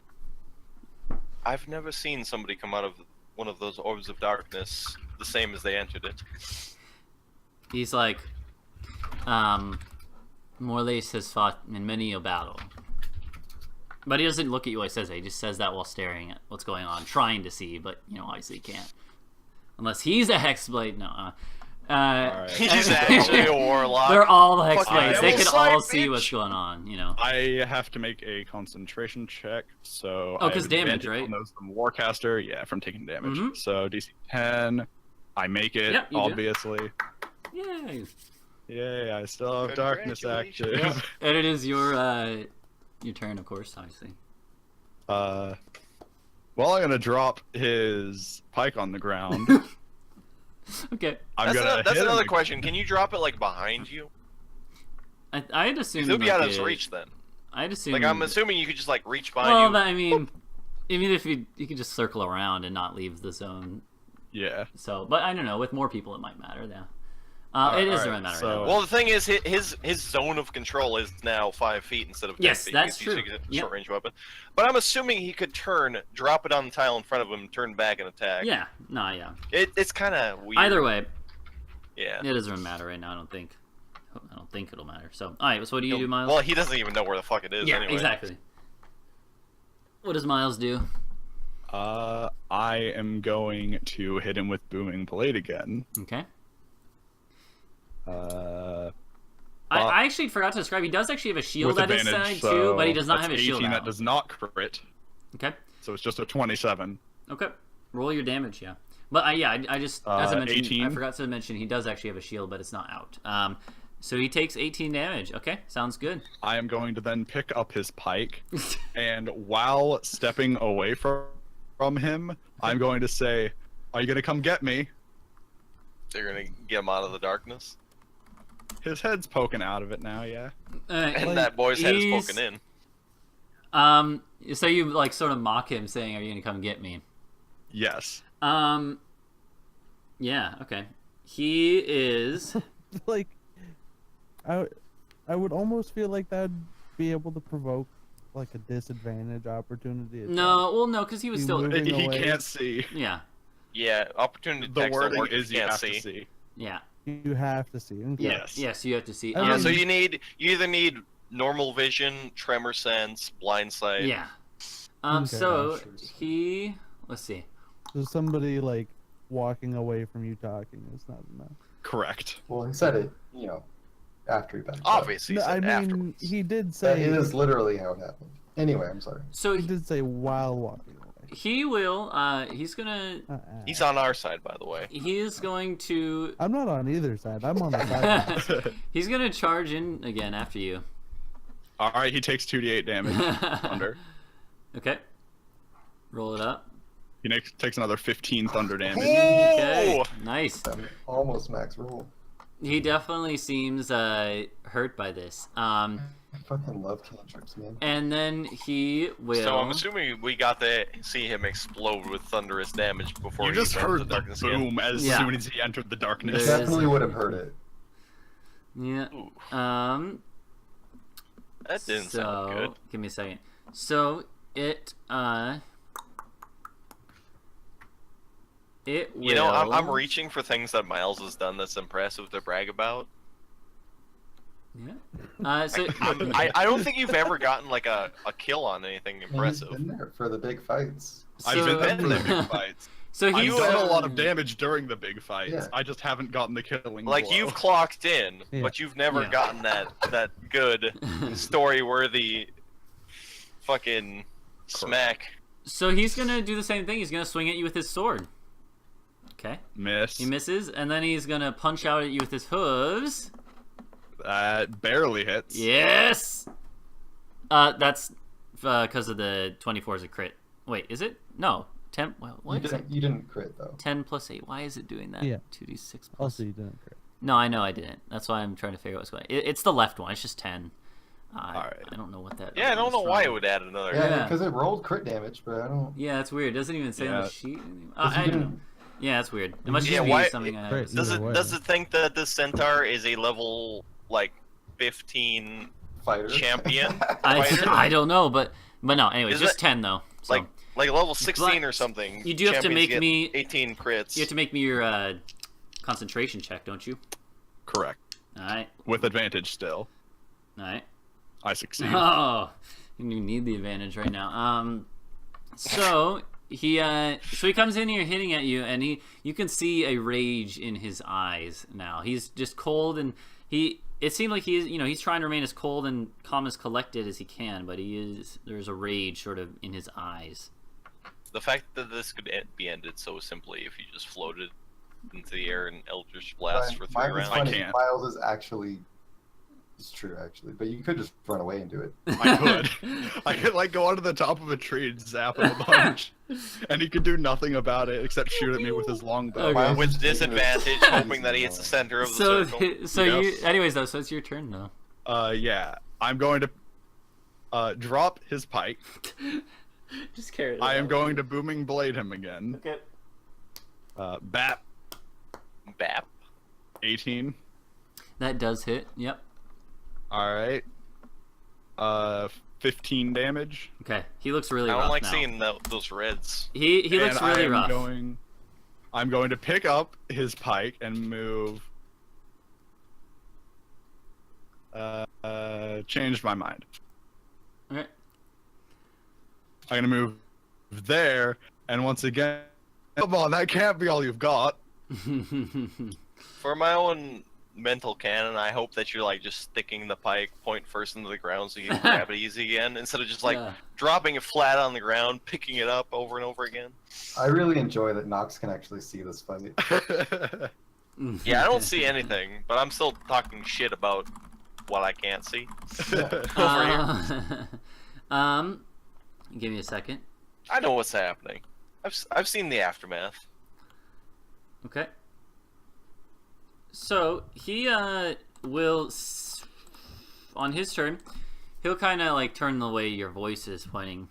I've never seen somebody come out of one of those orbs of darkness the same as they entered it. He's like, Morlace has fought in many a battle. But he doesn't look at you while he says that. He just says that while staring at what's going on, trying to see, but, you know, obviously he can't. Unless he's a Hexblade. No. Alright. He's actually a warlock. They're all the Fucking Hexblades. They devil can all sight, see bitch. what's going on, you know. I have to make a concentration check, so Oh, I 'cause have damage, advantage right? on those from Warcaster, yeah, from taking damage. Mhm. So DC 10, I make it, Yep, you do. obviously. Yay. Yay, I still have darkness active. Congratulations. And it is your turn, of course, obviously. Well, I'm gonna drop his pike on the ground. Okay. I'm gonna That's hit another him question. Can you drop it like behind you? I'd assume He'll be out of like, his reach then. I'd assume. Like I'm assuming you could just like reach behind Well, you. but, I mean, even if you could just circle around and not leave the zone. Yeah. So, but I don't know. With more people, it might matter. Yeah. It Alright, doesn't really matter. so- right now. Well, the thing is, his zone of control is now 5 feet instead of 10 Yes, feet. that's He's true. using a Yep. short range weapon. But I'm assuming he could turn, drop it on the tile in front of him, turn back and attack. Yeah. No. Yeah. It's kind of weird. Either way, Yeah. it doesn't really matter right now. I don't think it'll matter. So, all right. So, what do you do, Miles? Well, he doesn't even know where the fuck it is yeah. anyway. Exactly. What does Miles do? I am going to hit him with booming blade again. Okay. With I actually forgot to describe. He does actually have a shield at his advantage, side too, but he does not that's have his 18, shield that out. does not crit, Okay. so it's just a 27. Okay. Roll your damage, yeah. But I just as I mentioned, 18. I forgot to mention he does actually have a shield, but it's not out. So he takes 18 damage. Okay, sounds good. I am going to then pick up his pike, and while stepping away from him, I'm going to say, "Are you gonna come get me?" They're gonna get him out of the darkness. His head's poking out of it now, yeah. And Like, that boy's head is he's- poking in. So you like sort of mock him, saying, "Are you gonna come get me?" Yes. Yeah. Okay. He is. Like, I would almost feel like that'd be able to provoke like a disadvantage opportunity. No, well, no, because he was You still. move- He Moving away. can't see. Yeah. Yeah, opportunity The attacks don't wording work if is you can't have see. to see. Yeah. You have to see. Okay. Yes. Yes, you have to see. I Yeah, mean- so you either need normal vision, tremor sense, blind sight. Yeah. Okay, So sure. he. Let's see. So somebody like walking away from you talking is not enough. Correct. Well, he said it, after he backed up. Obviously, No, I said mean, afterwards. he did That say is literally how it happened. Anyway, I'm sorry. So he did say while walking away. he will. He's gonna. He's on our side, by the way. He is going to. I'm not on either side. I'm on the side. He's gonna charge in again after you. All right, he takes 2d8 damage. Thunder. Okay. Roll it up. He takes another 15 thunder damage. Okay. Oh! Nice. Almost max roll. He definitely seems hurt by this. I fucking love cantrips, man. And then he will. So I'm assuming we got to see him explode with thunderous damage before You he just went into heard the darkness again. boom as Yeah. soon as he entered the darkness. There is- Definitely would have heard it. Yeah. Ooh, that didn't so, sound good. Give me a second. So it it will. You know, I'm reaching for things that Miles has done that's impressive to brag about. Yeah. So I don't think you've ever gotten like a kill on anything I mean, impressive. He's been there for the big fights. I've been there for the so, big fights. so I've he's done a lot of damage during the big fights. Yeah. I just haven't gotten the killing Like blow. you've clocked in, Yeah. but you've never Yeah. gotten that good story-worthy fucking smack. So he's gonna do the same thing. He's gonna swing at you with his sword. Okay. Miss. He misses, and then he's gonna punch out at you with his hooves. That barely hits. Yes. That's because of the 24 is a crit. Wait, is it? No. 10. Well, what is it? You didn't crit though. 10 plus 8. Why is it doing that? Yeah. 2d6 plus. Also, you didn't crit. No, I know I didn't. That's why I'm trying to figure out what's going on. It's the left one. It's just 10. Alright. I don't know what that. Yeah, I don't is know why from. it would add another. Yeah, Yeah. because it rolled crit damage, but I don't. Yeah, it's weird. It doesn't even say on Yeah. the sheet. 'cause you I don't know. didn't- Yeah, it's weird. It must Yeah, just be why- something I Right. have. Does Either way. it think that this centaur is a level like 15 Fighter. champion? I, fighter? I don't know, but no. Anyway, Is just it- 10 though. So. like level 16 But or something? you do have to Champions make get me- 18 crits. You have to make me your concentration check, don't you? Correct. All right. With advantage still. All right. I succeed. Oh, you need the advantage right now. So he comes in here hitting at you, and you can see a rage in his eyes now. He's just cold, and it seemed like he's trying to remain as cold and calm as collected as he can, but there's a rage sort of in his eyes. The fact that this could be ended so simply if you just floated into the air and Eldritch Blast for 3 Mine is rounds. funny. can't. Miles is actually. It's true, actually, but you could just run away and do it. I could. I could like go onto the top of a tree and zap him a bunch, and he could do nothing about it except shoot at me with his longbow. Okay. Miles With is taking disadvantage, it hoping that he hits the center of the circle. So Yep. you. Anyways, though, so it's your turn now. Yeah, I'm going to drop his pike. Just carry it. I am going to booming blade him again. Okay. Bap Bap. 18. That does hit. Yep. All right. 15 damage. Okay. He looks really I rough don't like now. seeing those reds. He looks And really I am rough. I'm going to pick up his pike and move. Changed my mind. Okay. I'm gonna move there, and once again, come on, that can't be all you've got. For my own mental canon, I hope that you're like just sticking the pike point first into the ground so you can grab it easy again, instead of just like Yeah. dropping it flat on the ground, picking it up over and over again. I really enjoy that Nox can actually see this fight. Yeah, I don't see anything, but I'm still talking shit about what I can't see. Give me a second. I know what's happening. I've seen the aftermath. Okay. So he will on his turn, he'll kind of like turn the way your voice is pointing,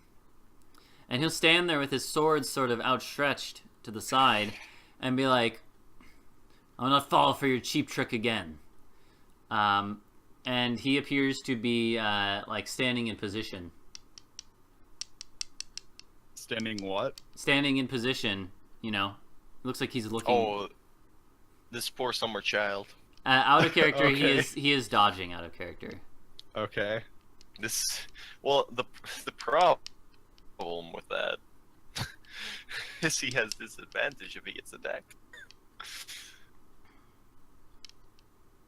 and he'll stand there with his sword sort of outstretched to the side, and be like, "I'll not fall for your cheap trick again." And he appears to be like standing in position. Standing what? Standing in position, you know. Looks like he's looking. Oh, this poor summer child. Out of character, Okay. he is dodging out of character. Okay. Well, the problem with that is he has disadvantage if he gets attacked.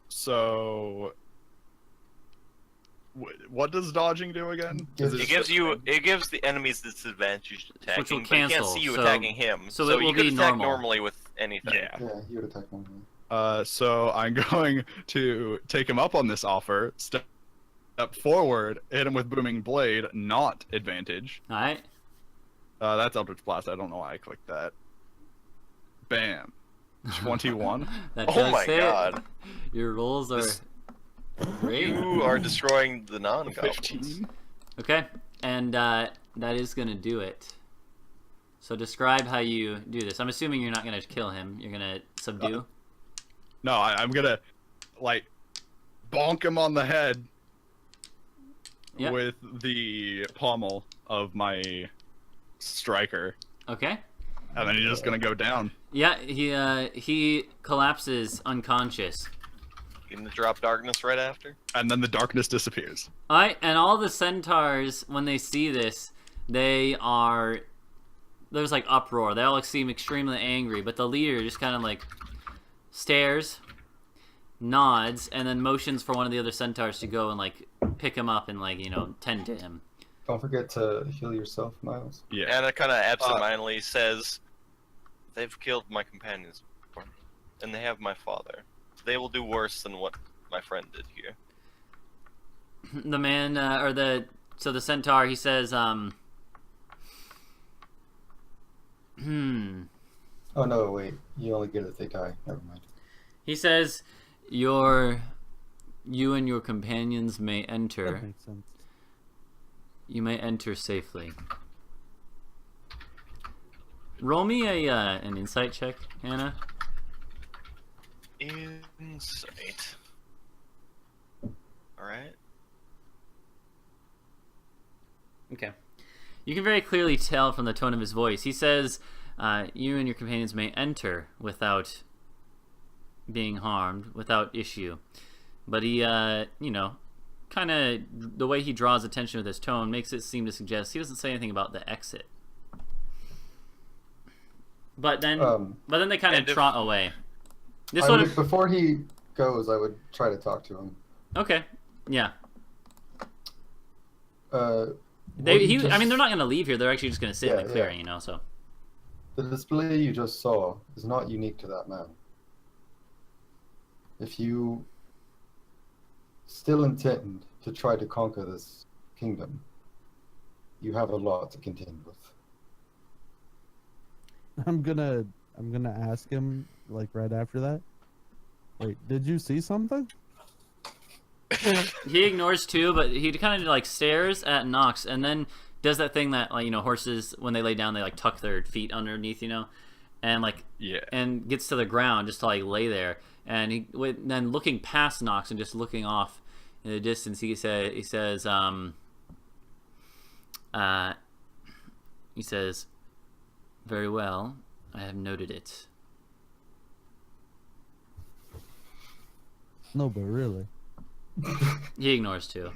So, what does dodging do again? Is It gives the enemies disadvantage attacking, Which will but he can't cancel, see you so- attacking him. so So it will you could be attack normal. normally with anything. Yeah. Yeah, he would attack normally. So I'm going to take him up on this offer, step forward, hit him with booming blade, not advantage. All right. That's Eldritch Blast. I don't know why I clicked that. Bam. 21. That Oh does my hit. god. Your rolls are This- great. You are destroying the non-goblins. 15. Okay, and that is gonna do it. So describe how you do this. I'm assuming you're not gonna kill him. You're gonna subdue. No, I'm gonna like bonk him on the head Yep. with the pommel of my striker, Okay. and then he's just gonna go down. Yeah, he collapses unconscious. You gonna drop darkness right after? And then the darkness disappears. All right, and all the centaurs, when they see this, there's like uproar. They all like, seem extremely angry, but the leader just kind of like stares, nods, and then motions for one of the other centaurs to go and like pick him up and like, you know, tend to him. Don't forget to heal yourself, Miles. Yeah. And it kind of absentmindedly says, "They've killed my companions before, and they have my father. They will do worse than what my friend did here." The man, so the centaur, he says, Oh no, wait. You only get it if they die. Never mind. he says, you and your companions may enter. That makes sense. You may enter safely. Roll me an insight check, Hannah. Insight. Alright. Okay. You can very clearly tell from the tone of his voice. He says, you and your companions may enter without being harmed, without issue. But he, you know, kind of, the way he draws attention with his tone makes it seem to suggest he doesn't say anything about the exit. But then they kind of and if- trot away. This sort of, Before he goes, I would try to talk to him. okay, yeah. Will I you mean, just- they're not going to leave here. They're actually just going to sit in Yeah, the yeah. clearing, you know. So The display you just saw is not unique to that man. If you still intend to try to conquer this kingdom, you have a lot to contend with. I'm gonna ask him like right after that. Wait, did you see something? He ignores too, but he kind of like stares at Nox and then does that thing that, like, you know, horses when they lay down they like tuck their feet underneath, you know, and like and gets to the ground just to like lay there. And then looking past Nox and just looking off in the distance, he says, "Very well, I have noted it." No, but really. He ignores too.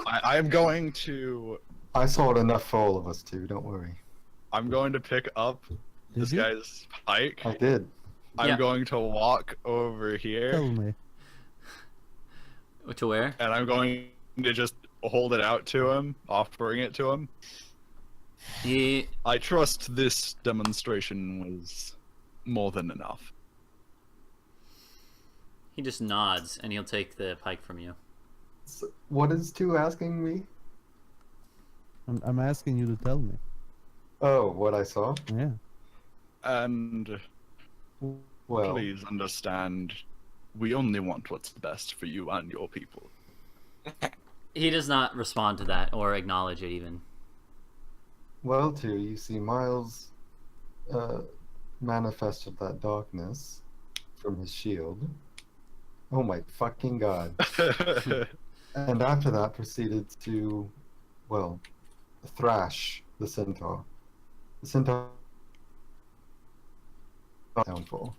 I am going to. I saw it enough for all of us too, don't worry. I'm going to pick up this you? guy's pike. I did. I'm going to walk over here. Tell me. To where? And I'm going to just hold it out to him, offering it to him. I trust this demonstration was more than enough. He just nods and he'll take the pike from you. So, what is two asking me? I'm asking you to tell me. Oh, what I saw? Yeah. And Well, please understand, we only want what's best for you and your people. He does not respond to that or acknowledge it even. well, too, you see Miles manifested that darkness from his shield. Oh my fucking god. And after that proceeded to, well, thrash the centaur. The centaur downfall.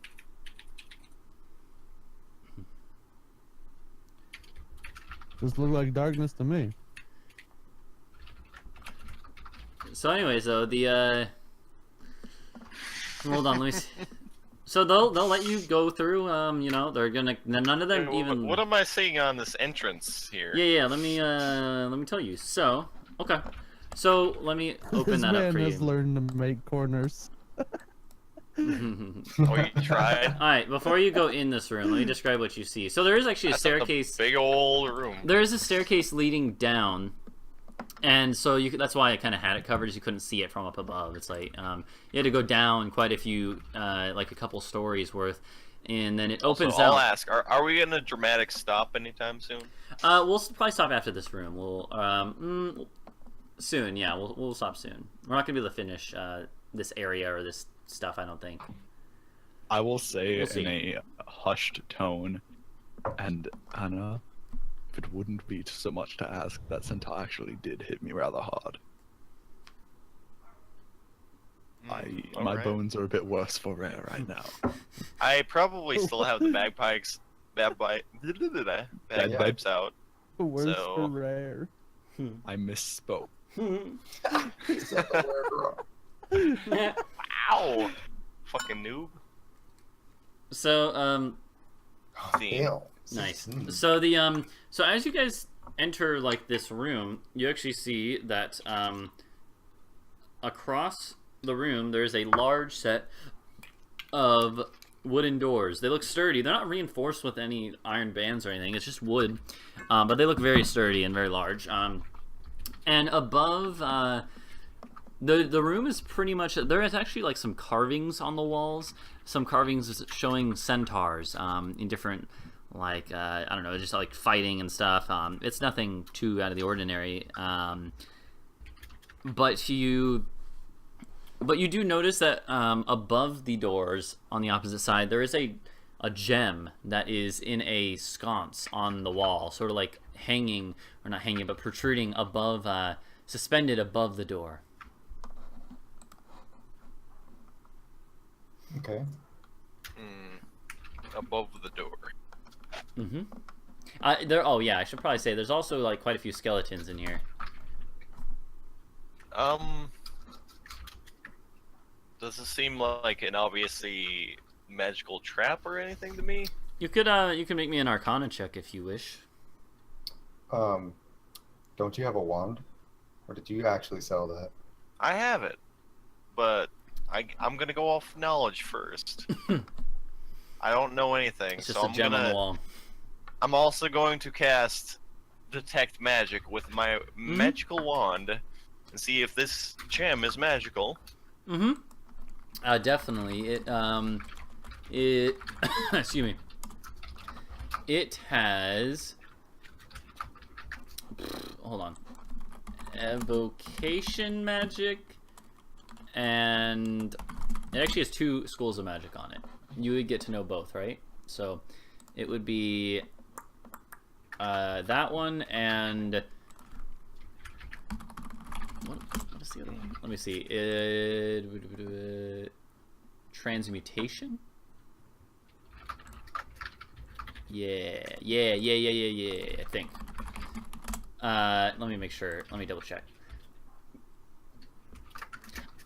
Just look like darkness to me. So anyways, though, the hold on, let me see. So they'll let you go through. You know, they're gonna none of them even. What am I seeing on this entrance here? Yeah. Let me tell you. So okay, so let me open This that up man for has you. learned to make corners. Oh, you tried? All right, before you go in this room, let me describe what you see. So there is actually a That's a staircase. big old room. There is a staircase leading down, and so that's why I kind of had it covered, as you couldn't see it from up above. It's like you had to go down quite a few, like a couple stories worth, and then it opens So I'll out. ask: Are we in a dramatic stop anytime soon? We'll probably stop after this room. We'll soon. Yeah, we'll stop soon. We're not gonna be able to finish this area or this stuff, I don't think. I will say We'll see. in a hushed tone, and Anna, if it wouldn't be so much to ask, that centaur actually did hit me rather hard. My Alright. bones are a bit worse for wear right now. I probably still have the bagpipes out. Worse So- for rare. I misspoke. Ow! Fucking noob. So Theme. Hell. nice. So the so as you guys enter like this room, you actually see that across the room there's a large set of wooden doors. They look sturdy. They're not reinforced with any iron bands or anything. It's just wood, but they look very sturdy and very large. And above the room is pretty much, there is actually like some carvings on the walls, some carvings showing centaurs in different, like I don't know, just like fighting and stuff. It's nothing too out of the ordinary, but you do notice that above the doors on the opposite side there is a gem that is in a sconce on the wall, sort of like hanging, or not hanging, but protruding above, suspended above the door. Okay. Above the door. Mm-hmm. Oh yeah, I should probably say there's also like quite a few skeletons in here. Does this seem like an obviously magical trap or anything to me? You can make me an Arcana check if you wish. Don't you have a wand? Or did you actually sell that? I have it, but I'm gonna go off knowledge first. I don't know anything, It's just so a gem on the wall. I'm also going to cast Detect Magic with my magical wand and see if this gem is magical. Definitely. It excuse me. It has. Hold on. Evocation magic, and it actually has 2 schools of magic on it. You would get to know both, right? So it would be that one and what is the other one? Let me see. Transmutation. Yeah. I think. Let me make sure. Let me double check.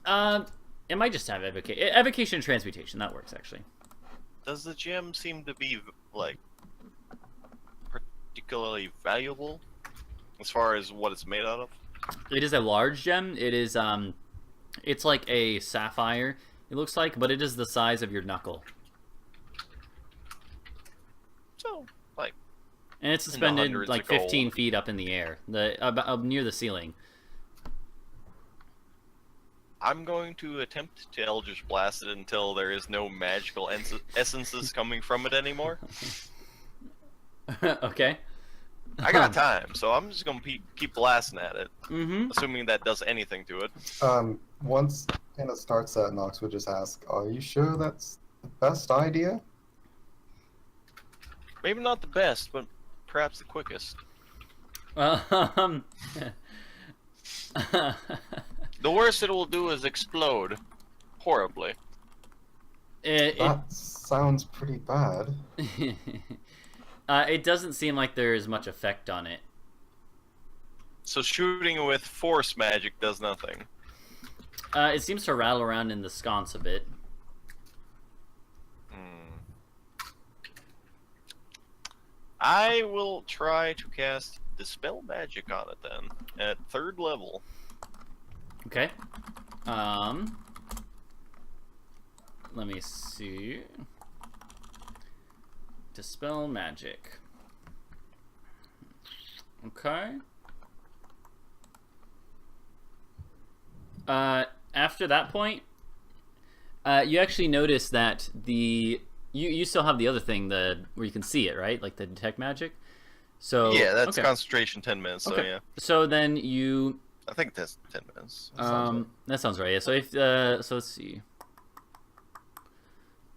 It might just have evocation and transmutation. That works actually. Does the gem seem to be like particularly valuable as far as what it's made out of? It is a large gem. It is it's like a sapphire. It looks like, but it is the size of your knuckle. So, like, and it's suspended like 15 feet up in the air, about near the ceiling. I'm going to attempt to Eldritch Blast it until there is no magical essences coming from it anymore. Okay. I got time, so I'm just gonna keep blasting at it, assuming that does anything to it. Once Anna starts that, Nox would just ask, "Are you sure that's the best idea?" Maybe not the best, but perhaps the quickest. The worst it will do is explode horribly. That sounds pretty bad. It doesn't seem like there's much effect on it. So shooting with force magic does nothing. It seems to rattle around in the sconce a bit. I will try to cast Dispel Magic on it then, at 3rd level. Okay. Let me see. Dispel Magic. Okay. After that point, you actually notice that you still have the other thing, where you can see it, right? Like the Detect Magic. So yeah, that's okay. concentration 10 minutes. So yeah. So then you. I think that's 10 minutes. That sounds right. Yeah. So if so, let's see.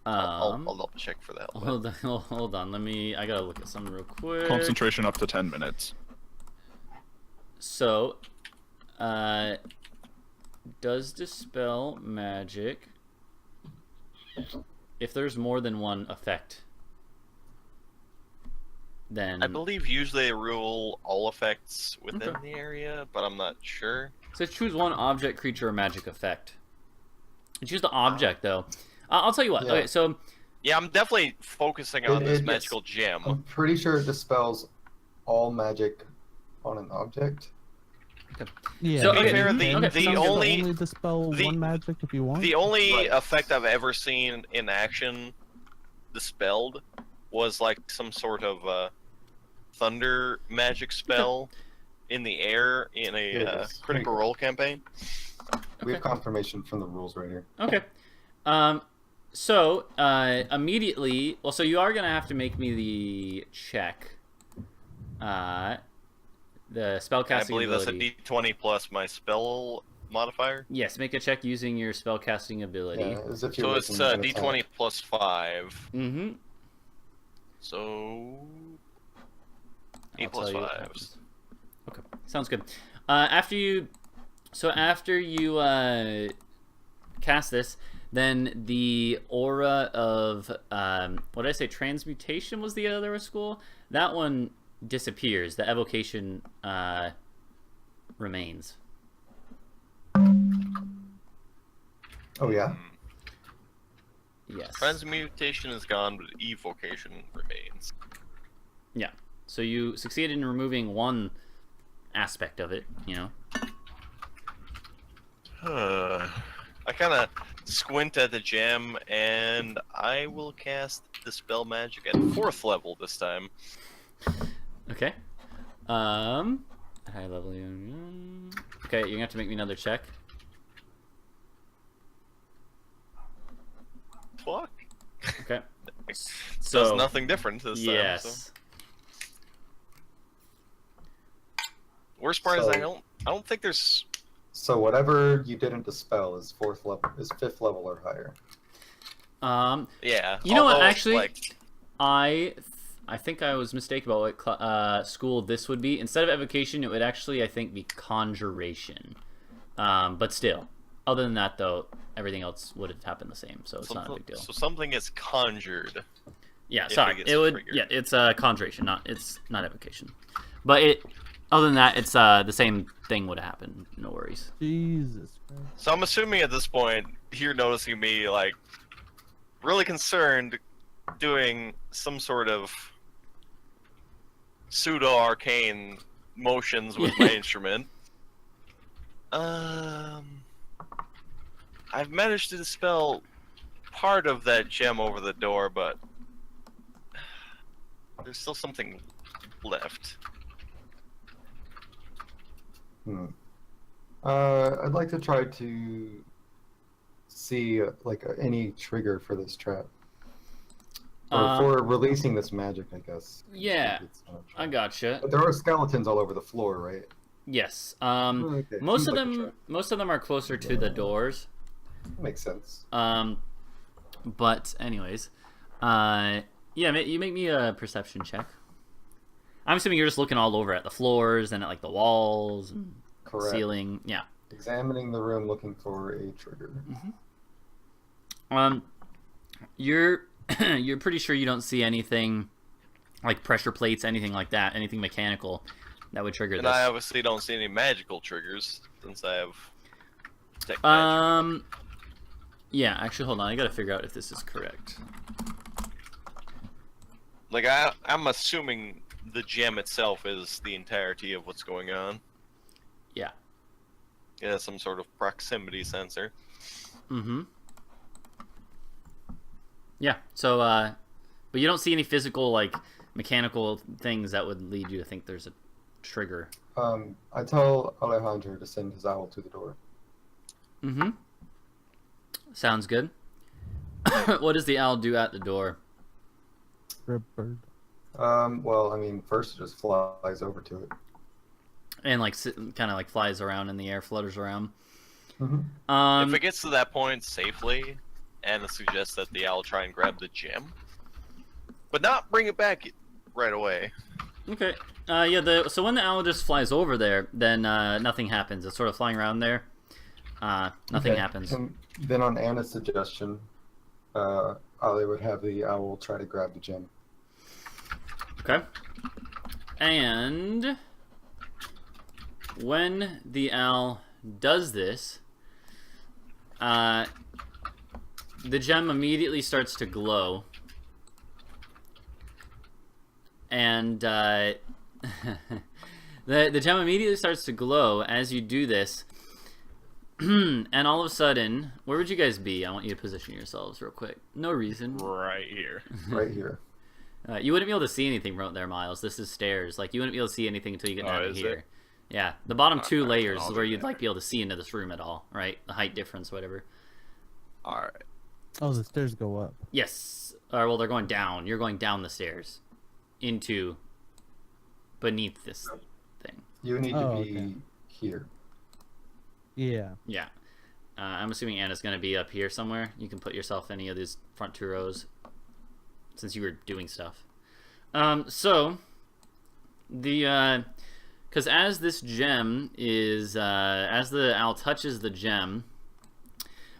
I'll double check for that one. Hold on. I gotta look at something real quick. Concentration up to 10 minutes. So, does Dispel Magic if there's more than one effect? Then I believe usually they rule all effects within the area, but I'm not sure. So choose one object, creature, or magic effect. Choose the object though. I'll tell you what. Yeah. Okay, so yeah, I'm definitely focusing on this magical gem. I'm pretty sure it dispels all magic on an object. Okay. Yeah. To be fair, the only dispel one magic if you want. The only effect I've ever seen in action dispelled was like some sort of thunder magic spell in the air in a Critical Role campaign. We have confirmation from the rules right here. Okay. So immediately, well, so you are gonna have to make me the check. The spellcasting. I believe ability. that's a D20 plus my spell modifier. Yes, make a check using your spellcasting ability. Yeah, as if So you're it's making an D20 attack. plus 5. Mm-hmm. So 8 I'll plus tell you what 5s. happens. Okay, sounds good. After you cast this, then the aura of what did I say? Transmutation was the other school. That one disappears. The evocation remains. Oh yeah. Yes. Transmutation is gone, but evocation remains. Yeah. So you succeeded in removing one aspect of it, you know. I kind of squint at the gem, and I will cast Dispel Magic at 4th level this time. Okay. High level. Okay, you're gonna have to make me another check. Fuck. Okay. Does So nothing different this time. yes. So. Worst part is I don't think there's. So whatever you didn't dispel is 4th level, is 5th level or higher. Yeah. You know what? although, Actually, like, I think I was mistaken about what school this would be. Instead of evocation, it would actually, I think, be conjuration. But still, other than that, though, everything else would have happened the same, so it's not a big deal. So something is conjured. Yeah, if sorry, gets it would. triggered. Yeah, it's conjuration, it's not evocation. But it, other than that, it's the same thing would have happened. No worries. Jesus Christ. So I'm assuming at this point you're noticing me like really concerned, doing some sort of pseudo arcane motions with my instrument. I've managed to dispel part of that gem over the door, but there's still something left. I'd like to try to see like any trigger for this trap. Or for releasing this magic, I guess. Yeah, I gotcha. But there are skeletons all over the floor, right? Yes. Okay. Most of Seems like a them, trap. most of them are closer to the doors. Makes sense. But anyways, yeah, you make me a perception check. I'm assuming you're just looking all over at the floors and at like the walls, and Correct. ceiling. Yeah. Examining the room, looking for a trigger. You're you're pretty sure you don't see anything like pressure plates, anything like that, anything mechanical that would trigger And this. I obviously don't see any magical triggers since I have detect magic. Yeah, actually, hold on. I gotta figure out if this is correct. Like I'm assuming the gem itself is the entirety of what's going on. Yeah. It has some sort of proximity sensor. Yeah. So, but you don't see any physical, like, mechanical things that would lead you to think there's a trigger. I tell Alejandro to send his owl to the door. Sounds good. What does the owl do at the door? Rip bird. Well, I mean, first it just flies over to it. And, like, kind of, like, flies around in the air, flutters around. If it gets to that point safely, Anna suggests that the owl try and grab the gem, but not bring it back right away. Okay. Yeah, so when the owl just flies over there, then nothing happens. It's sort of flying around there. Nothing happens. And then on Anna's suggestion, Ali would have the owl try to grab the gem. Okay. And when the owl does this, the gem immediately starts to glow. And the gem immediately starts to glow as you do this. And all of a sudden, where would you guys be? I want you to position yourselves real quick. No reason. Right here. Right here. You wouldn't be able to see anything right there, Miles. This is stairs. Like, you wouldn't be able to see anything until you get down to is here. it? Yeah, the bottom two Alright, layers I'll is where do you'd that. like be able to see into this room at all, right? The height difference, whatever. Alright. Oh, the stairs go up. Yes. Or well, they're going down. You're going down the stairs into beneath this thing. You need to Oh, be okay. here. Yeah. Yeah. I'm assuming Anna's going to be up here somewhere. You can put yourself in any of these front two rows since you were doing stuff. So the because as this gem is as the owl touches the gem,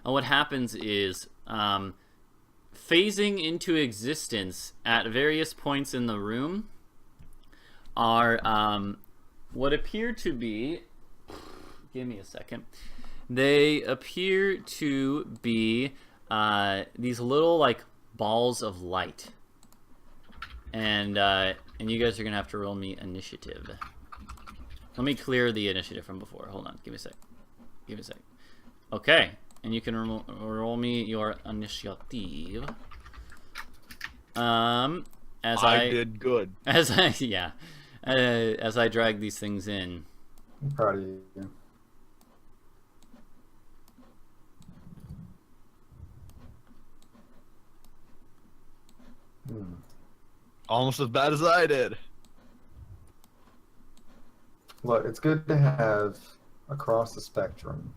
what happens is phasing into existence at various points in the room are what appear to be, give me a second, they appear to be these little like balls of light. And you guys are gonna have to roll me initiative. Let me clear the initiative from before. Hold on, give me a sec. Okay, and you can roll me your initiative. As I did good. As I drag these things in. I'm proud of you. Almost as bad as I did. Look, it's good to have across the spectrum.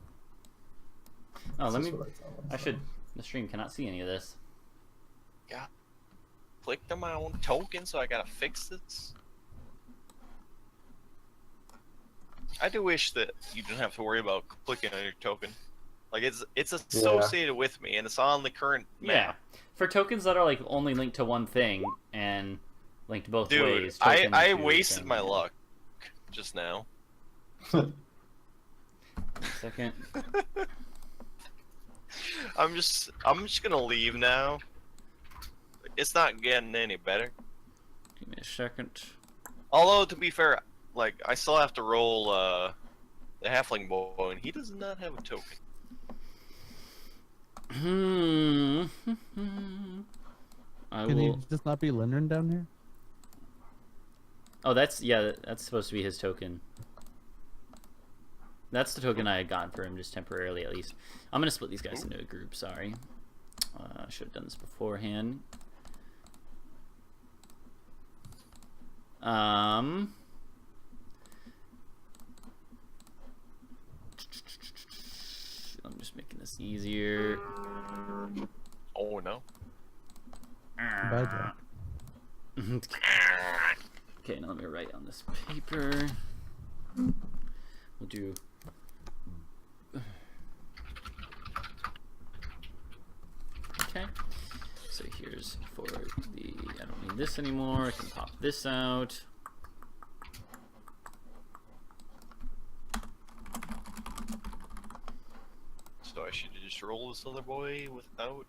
Oh, That's what I tell myself. The stream cannot see any of this. Yeah. Clicked on my own token, so I gotta fix this. I do wish that you didn't have to worry about clicking on your token. Like it's associated with me, and it's on the current map. Yeah. For tokens that are like only linked to one thing and linked both Dude, ways. I wasted my luck just now. Second. I'm just gonna leave now. It's not getting any better. Give me a second. Although to be fair, like I still have to roll the halfling boy, and he does not have a token. Can he just not be Lindren down here? Oh, that's supposed to be his token. That's the token I had gotten for him, just temporarily at least. I'm gonna split these guys into a group. Sorry, I should have done this beforehand. I'm just making this easier. Oh no. Bad job. Okay, now let me write on this paper. We'll do. Okay. So here's for the. I don't need this anymore. I can pop this out. So I should just roll this other boy without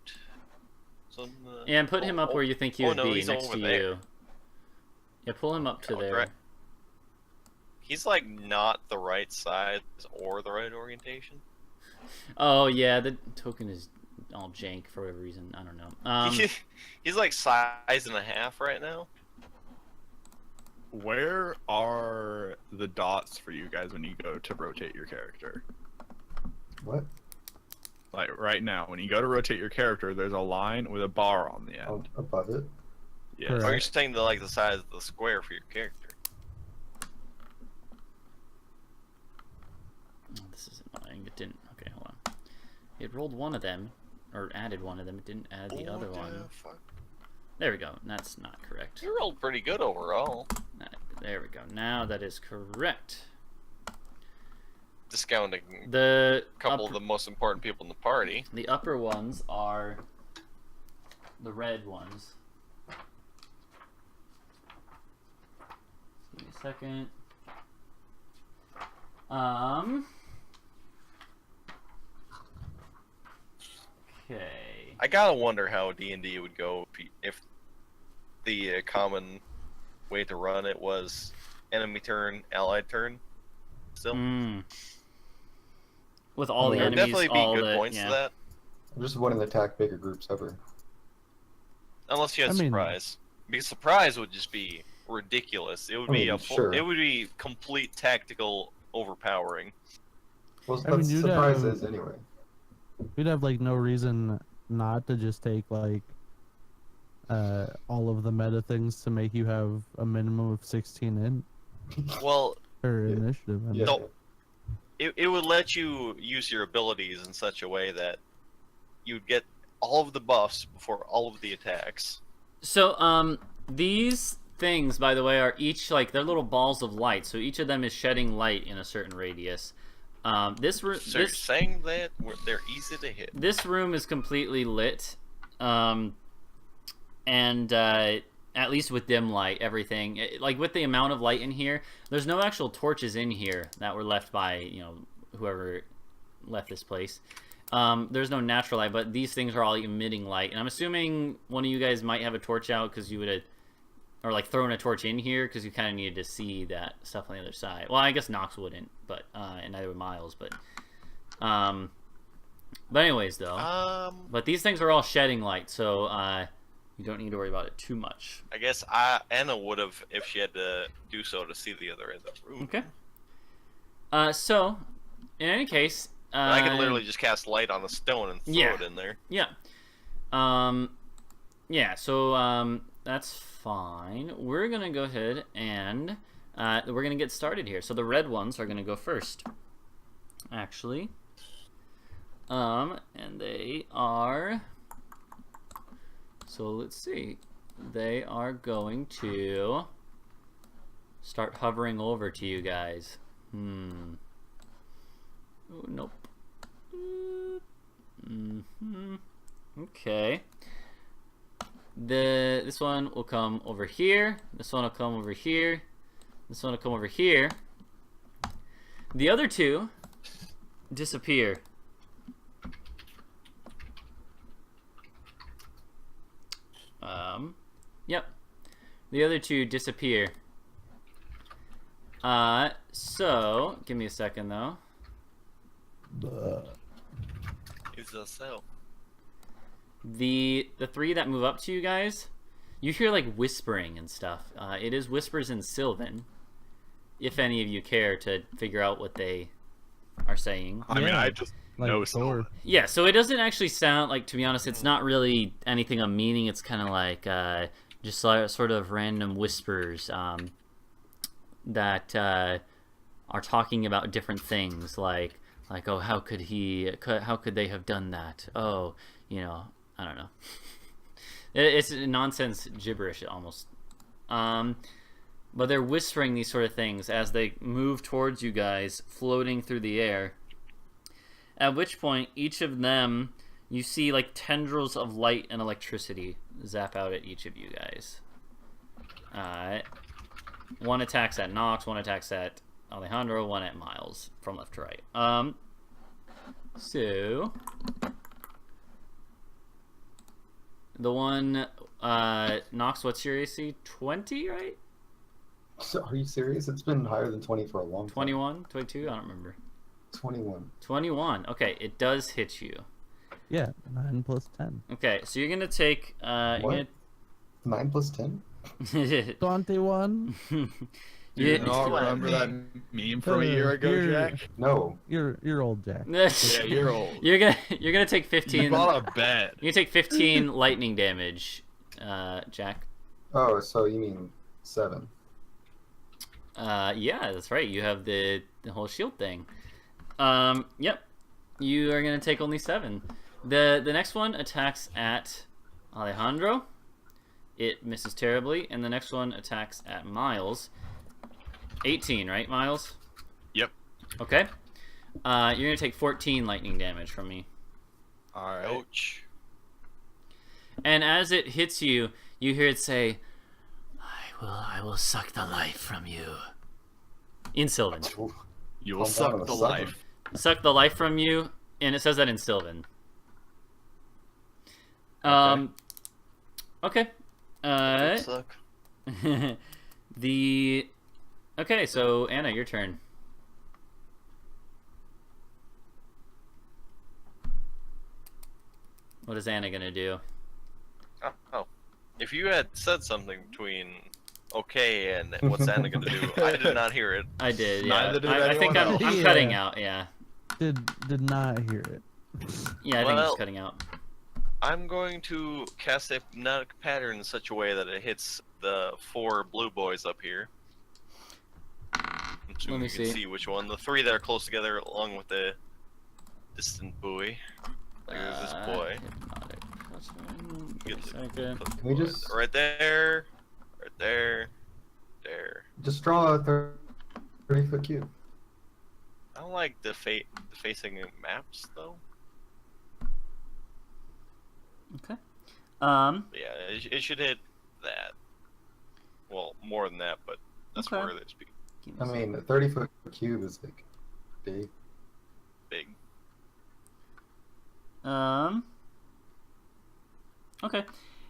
some. Yeah, and put him up where you think he would be he's next over to there. you. Yeah, pull him up to there. Right. He's like not the right size or the right orientation. Oh yeah, the token is all jank for whatever reason. I don't know. He's like size and a half right now. Where are the dots for you guys when you go to rotate your character? What? Like right now, when you go to rotate your character, there's a line with a bar on the end. Oh, above it? Yes. Correct. Or you're saying the size of the square for your character. Oh, this is annoying. It didn't. Okay, hold on. It rolled one of them, or added one of them. It didn't add the other one. Fuck? There we go. That's not correct. You rolled pretty good overall. There we go. Now that is correct. Discounting The a couple of the most important people in the party. The upper ones are the red ones. Give me a second. Okay. I gotta wonder how D&D would go if the common way to run it was enemy turn, allied turn. Still, With all the there would enemies, definitely all be good the, points yeah. to that. I just wouldn't attack bigger groups ever. Unless you had I mean- surprise, because surprise would just be ridiculous. It would be sure. it would be complete tactical overpowering. Well, I mean, that's you'd surprises anyway. You'd have like no reason not to just take like all of the meta things to make you have a minimum of 16 in Well, or initiative. I mean. Yeah. No. It would let you use your abilities in such a way that you'd get all of the buffs before all of the attacks. So, these things, by the way, are each like they're little balls of light. So each of them is shedding light in a certain radius. So you're saying that they're easy to hit. This room is completely lit, and at least with dim light, everything like with the amount of light in here, there's no actual torches in here that were left by whoever left this place. There's no natural light, but these things are all emitting light, and I'm assuming one of you guys might have a torch out because you would have, or like thrown a torch in here because you kind of needed to see that stuff on the other side. Well, I guess Nox wouldn't, but and neither would Miles, but But anyways, though, but these things are all shedding light, so you don't need to worry about it too much. I guess Anna would have if she had to do so to see the other end of the room. Okay. So, in any case, I could literally just cast light on the stone and throw it in there. Yeah. Yeah. So that's fine. We're gonna go ahead and we're gonna get started here. So the red ones are gonna go first, actually. And they are. So let's see. They are going to start hovering over to you guys. Oh, nope. Okay. This one will come over here. This one will come over here. This one will come over here. The other two disappear. Yep. The other two disappear. So give me a second though. It's a cell. The three that move up to you guys, you hear like whispering and stuff. It is whispers in Sylvan. If any of you care to figure out what they are saying. I mean, I just know Thor. Yeah, so it doesn't actually sound like, to be honest, it's not really anything of meaning. It's kind of like just sort of random whispers that are talking about different things, like oh, how could they have done that? Oh, you know, I don't know. It's nonsense gibberish almost. But they're whispering these sort of things as they move towards you guys, floating through the air. At which point, each of them, you see like tendrils of light and electricity zap out at each of you guys. One attacks at Nox, one attacks at Alejandro, one at Miles, from left to right. So the one Nox, what's your AC? 20, right? So, are you serious? It's been higher than 20 for a long time. 21, 22, I don't remember. 21. 21. Okay, it does hit you. Yeah, 9 plus 10. Okay, so you're gonna take What? 9 plus 10? 21. Do you not remember that meme from a year ago, Jack? No. You're old, Jack. Yeah, you're old. You're gonna take 15. You bought a bed. You take 15 lightning damage, Jack. Oh, so you mean 7. Yeah, that's right. You have the whole shield thing. Yep. You are gonna take only 7. The next one attacks at Alejandro. It misses terribly, and the next one attacks at Miles. 18, right, Miles? Yep. Okay. You're gonna take 14 lightning damage from me. Alright. Ouch. And as it hits you, you hear it say, I will suck the life from you. In Sylvan. You will Calm suck down, the suck 'em. life. Suck the life from you, and it says that in Sylvan. Okay. Suck. Okay, so Anna, your turn. What is Anna gonna do? Oh. If you had said something between okay and what's Anna gonna do, I did not hear it. I did, yeah. Neither did I think anyone I'm else. cutting out, yeah. Did not hear it. Yeah, I think Well, it's cutting out. I'm going to cast a hypnotic pattern in such a way that it hits the 4 blue boys up here. I'm assuming me you can see. see which one. The 3 that are close together, along with the distant buoy. There's this boy. Get the- Okay. Can we just Right there. Right there. There. just draw a 30-foot cube? I don't like the facing maps though. Okay. But yeah, it should hit that. Well, more than that, but that's Okay. where it's I mean, a 30-foot cube is like big. big. Okay.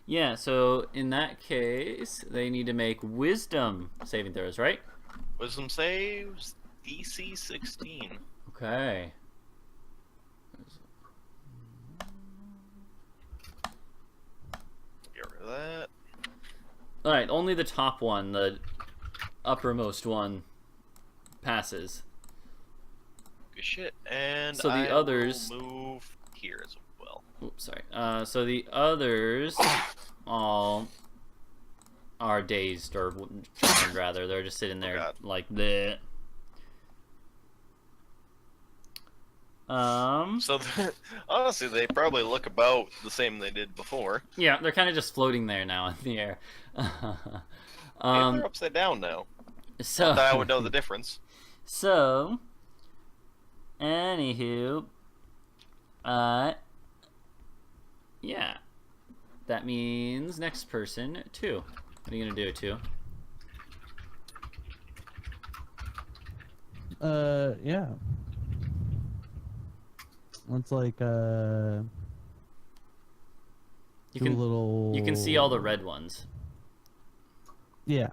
Yeah, so in that case, they need to make wisdom saving throws, right? Wisdom saves DC 16. Okay. that. Alright, only the top one, the uppermost one, passes. Good shit. And So the I others- will move here as well. Oops, sorry. So the others all are dazed, or charmed, rather. They're just sitting there God. like that. So honestly, they probably look about the same they did before. Yeah, they're kind of just floating there now in the air. Maybe they're upside down now. So Not that I would know the difference. So, anywho, yeah, that means next person 2. What are you gonna do, 2? Yeah. It's like You do can a little. you can see all the red ones. Yeah,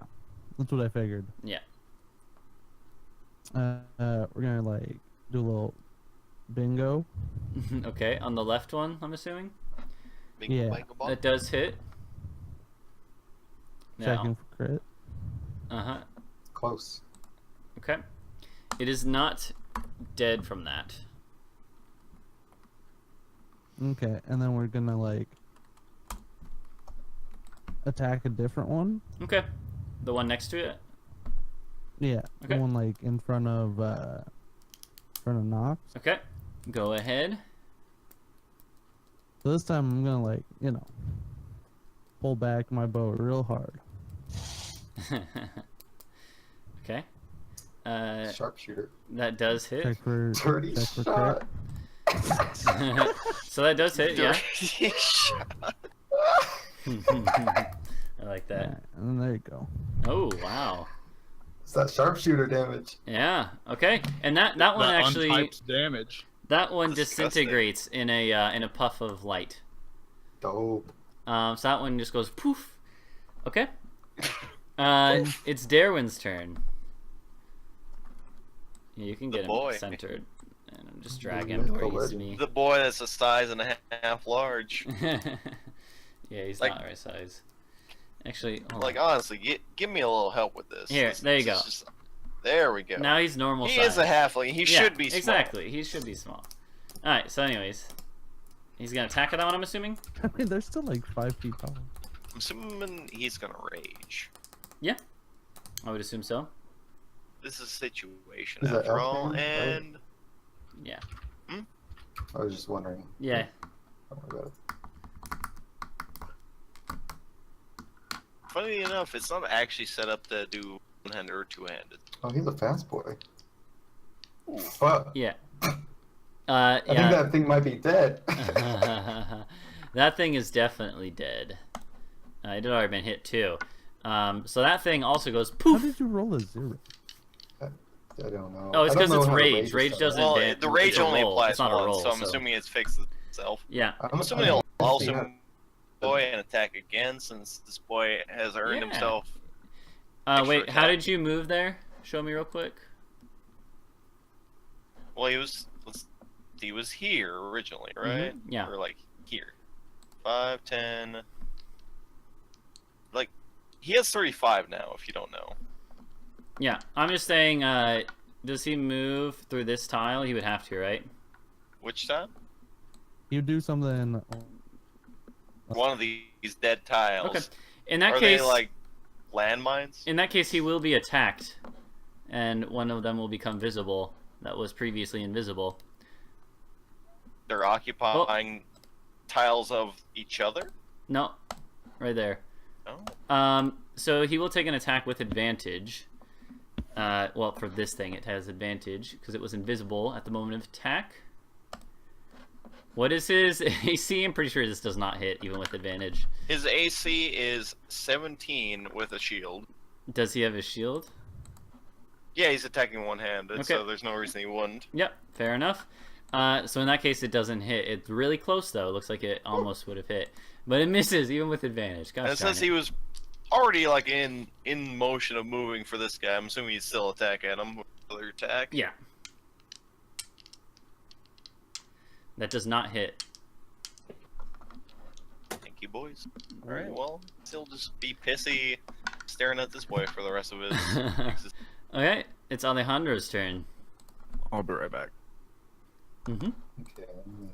that's what I figured. Yeah. We're gonna like do a little bingo. Okay, on the left one, I'm assuming Bingo, Yeah. bango, bong. that does hit. Checking for crit. Uh-huh. Close. Okay. It is not dead from that. Okay, and then we're gonna like attack a different one. Okay. The one next to it. Yeah, Okay. the one like in front of Nox. Okay. Go ahead. So this time I'm gonna like pull back my bow real hard. Okay. Sharpshooter. That does hit. Check for Dirty check for shot. crit. So that does hit, yeah. Dirty shot. I like that. Yeah, and then there you go. Oh, wow. It's that sharpshooter damage. Yeah. Okay. And that one That actually untyped damage. that one Disgusting. disintegrates in a puff of light. Dope. So that one just goes poof. Okay. It's Darwin's turn. Yeah, you can The get him boy. centered. And I'm just drag him to where he's me. The boy that's a size and a half large. Yeah, he's Like- not right size. Actually, hold Like, on. honestly, give me a little help with this. Here, there you go. There we go. Now he's normal He size. is a halfling. He Yeah, should be small. exactly. He should be small. Alright, so anyways. He's gonna attack at that one, I'm assuming? I mean, they're still like 5 feet tall. I'm assuming he's gonna rage. I would assume so. This is a situation Is that after all, elfman? and Yeah. I was just wondering. Yeah. Oh my god. funny enough, it's not actually set up to do one-handed or two-handed. Oh, he's a fast boy. Fuck. Yeah. I think Yeah. that thing might be dead. That thing is definitely dead. It had already been hit too. So that thing also goes How poof. did you roll a 0? I don't know. Oh, it's I don't 'cause know it's how the rage. Rage stuff- doesn't- Well, da- the rage it's a only roll. applies It's not a once, roll, so I'm so- assuming it fixes itself. Yeah. I'm assuming I he'll also see how- move boy and attack again, since this boy has earned Yeah. himself. Wait, extra how attack. did you move there? Show me real quick. Well, he was here originally, right? Yeah. Or like here. 5, 10. Like, he has 35 now, if you don't know. Yeah. I'm just saying, does he move through this tile? He would have to, right? Which time? You do something. One of these dead tiles. Okay. In that Are case, they like landmines? in that case, he will be attacked, and one of them will become visible. That was previously invisible. They're occupying tiles of each other? No, right there. Oh. So he will take an attack with advantage. Well, for this thing, it has advantage because it was invisible at the moment of attack. What is his AC? I'm pretty sure this does not hit, even with advantage. His AC is 17 with a shield. Does he have a shield? Yeah, he's attacking one-handed, Okay. so there's no reason he wouldn't. Yep, fair enough. So in that case, it doesn't hit. It's really close, though. It looks like it almost would have hit. But it misses, even with advantage. Gosh, And darn since it. he was already like in motion of moving for this guy, I'm assuming he'd still attack at him with another attack. Yeah. That does not hit. Thank you. lucky boys. Alright, well, he'll just be pissy staring at this boy for the rest of his existence. Okay, it's Alejandro's turn. I'll be right back. Mm-hmm. Okay, let me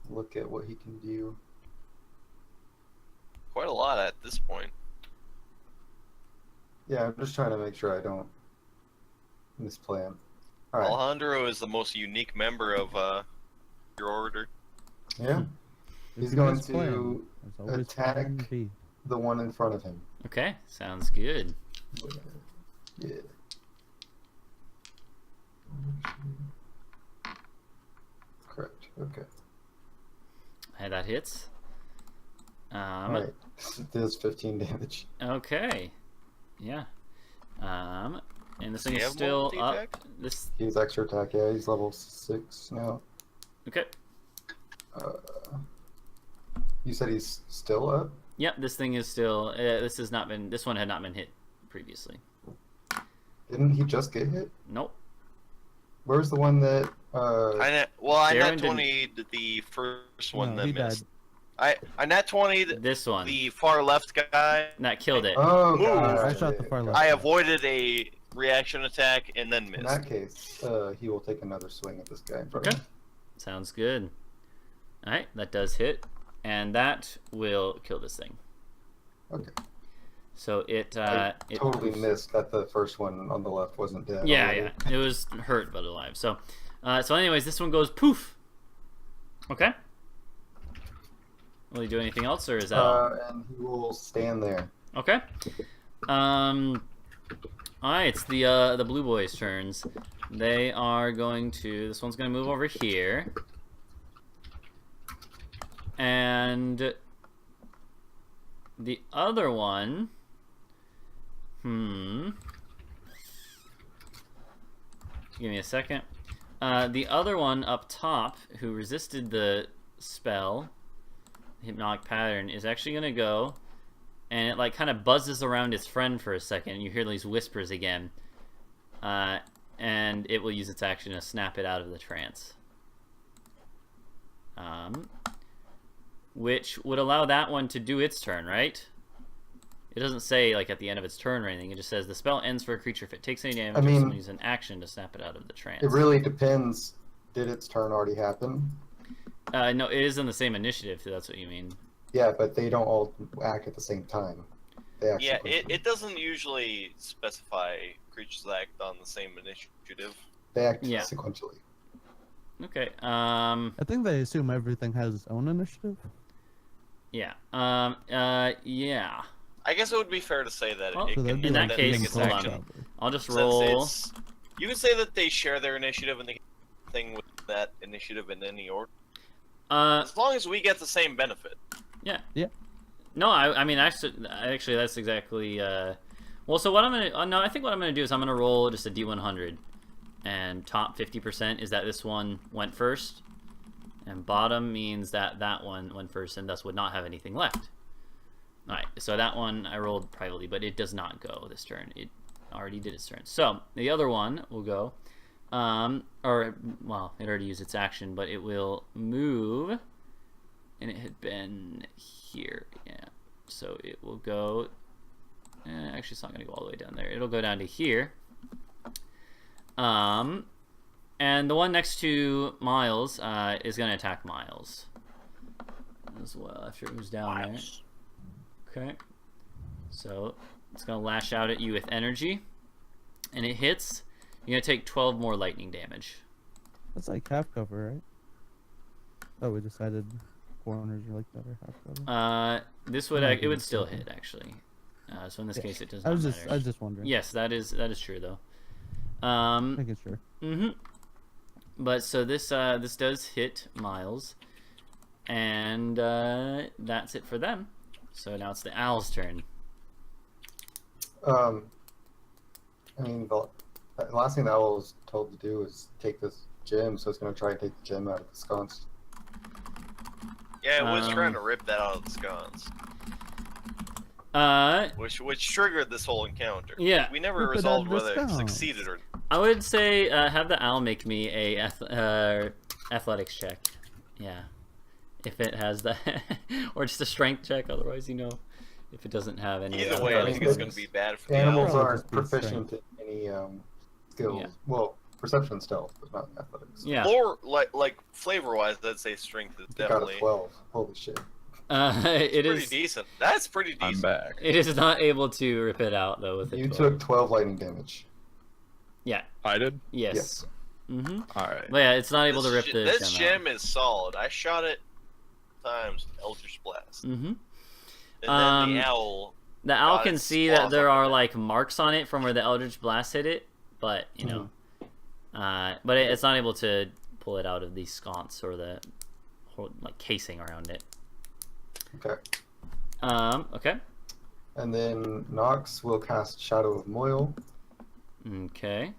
look at what he can do. Quite a lot at this point. Yeah, I'm just trying to make sure I don't misplay him. Alright, Alejandro is the most unique member of your order. yeah. He's It's a going nice plan. to There's always attack plan B. the one in front of him. Okay, sounds good. Yeah. Correct. Okay. Hey, that hits. Alright. It does 15 damage. Okay. Yeah. And this Does thing he is have still up. multi-attack? This. He's extra attack. Yeah, he's level 6 now. Okay. You said he's still up? Yep. This thing is still. This has not been. This one had not been hit previously. Didn't he just get hit? Nope. Where's the one that? I Darren nat didn't- 20'd the first one No, that he missed. died. I nat 20'd This one. the far left guy. That killed it. Oh, Move. God. I shot the far left. I avoided a reaction attack and then In missed. that case, he will take another swing at this guy in front Okay. of him. Sounds good. All right, that does hit, and that will kill this thing. Okay. So it I it totally missed that the first one on the left wasn't dead. Yeah, already. yeah, it was hurt but alive. So, so anyways, this one goes poof. Okay. Will he do anything else, or is that all? And he will stand there. Okay. All right, it's the blue boys' turns. They are going to. This one's going to move over here, and the other one. Give me a second. The other one up top, who resisted the spell, hypnotic pattern, is actually gonna go, and it like kind of buzzes around its friend for a second, and you hear these whispers again, and it will use its action to snap it out of the trance, which would allow that one to do its turn, right? It doesn't say like at the end of its turn or anything. It just says the spell ends for a creature if it takes any damage. I mean, someone uses an action to snap it out of the trance. It really depends. Did its turn already happen? No, it is in the same initiative. If that's what you mean. Yeah, but they don't all act at the same time. They act Yeah, sequentially. it doesn't usually specify creatures that act on the same initiative. They act Yeah. sequentially. Okay. I think they assume everything has its own initiative. Yeah. Yeah. I guess it would be fair to say that Well, it So can that'd be in that like case, being its hold close on. action. probably. I'll just Since roll. you can say that they share their initiative and they thing with that initiative in any order. As long as we get the same benefit. Yeah. Yeah. No, I mean, actually, that's exactly. Well, so what I'm gonna. No, I think what I'm gonna do is I'm gonna roll just a D100, and top 50% is that this one went first, and bottom means that that one went first and thus would not have anything left. All right, so that one I rolled privately, but it does not go this turn. It already did its turn. So the other one will go, or well, it already used its action, but it will move, and it had been here, yeah. So it will go. Actually, it's not going to go all the way down there. It'll go down to here. And the one next to Miles is going to attack Miles as well after it moves down there. Okay. So it's going to lash out at you with energy. And it hits. You're going to take 12 more lightning damage. That's like half cover, right? Oh, we decided corners are like better half cover. This would Yeah, it would it's still okay. hit actually. So in this Yeah. case, it does I not was matter. just wondering. Yes, that is true though. Making sure. But so this this does hit Miles, and that's it for them. So now it's the owl's turn. I mean, the last thing the owl was told to do is take this gem, so it's going to try and take the gem out of the sconce. Yeah, it was trying to rip that out of the scones. Which triggered this whole encounter. Yeah. We never Rip it resolved out of the whether it scones. succeeded or I would say have the owl make me a athletics check. Yeah, if it has that, or just a strength check. Otherwise, you know, if it doesn't have any. Either way, I think it's going to be bad for the Animals Probably aren't just be proficient in any skills. Yeah. Well, perception and stealth, but not athletics. Yeah. Or like flavor-wise, I'd say strength is They got definitely a 12. Holy shit. It pretty is. decent. That's pretty I'm decent. back. It is not able to rip it out though with a You 12. took 12 lightning damage. Yeah. I did? Yes. Yes. Mm-hmm. Alright. But yeah, it's not able to rip the This gem gem is solid. I shot it times with Eldritch Blast, out. Mm-hmm. and then the owl. The owl got can its see that claws there up are in it. like marks on it from where the Eldritch Blast hit it, but you know, but it's not able to pull it out of the sconce or the whole, like casing around it. Okay. Okay. And then Nox will cast Shadow of Moil. Okay.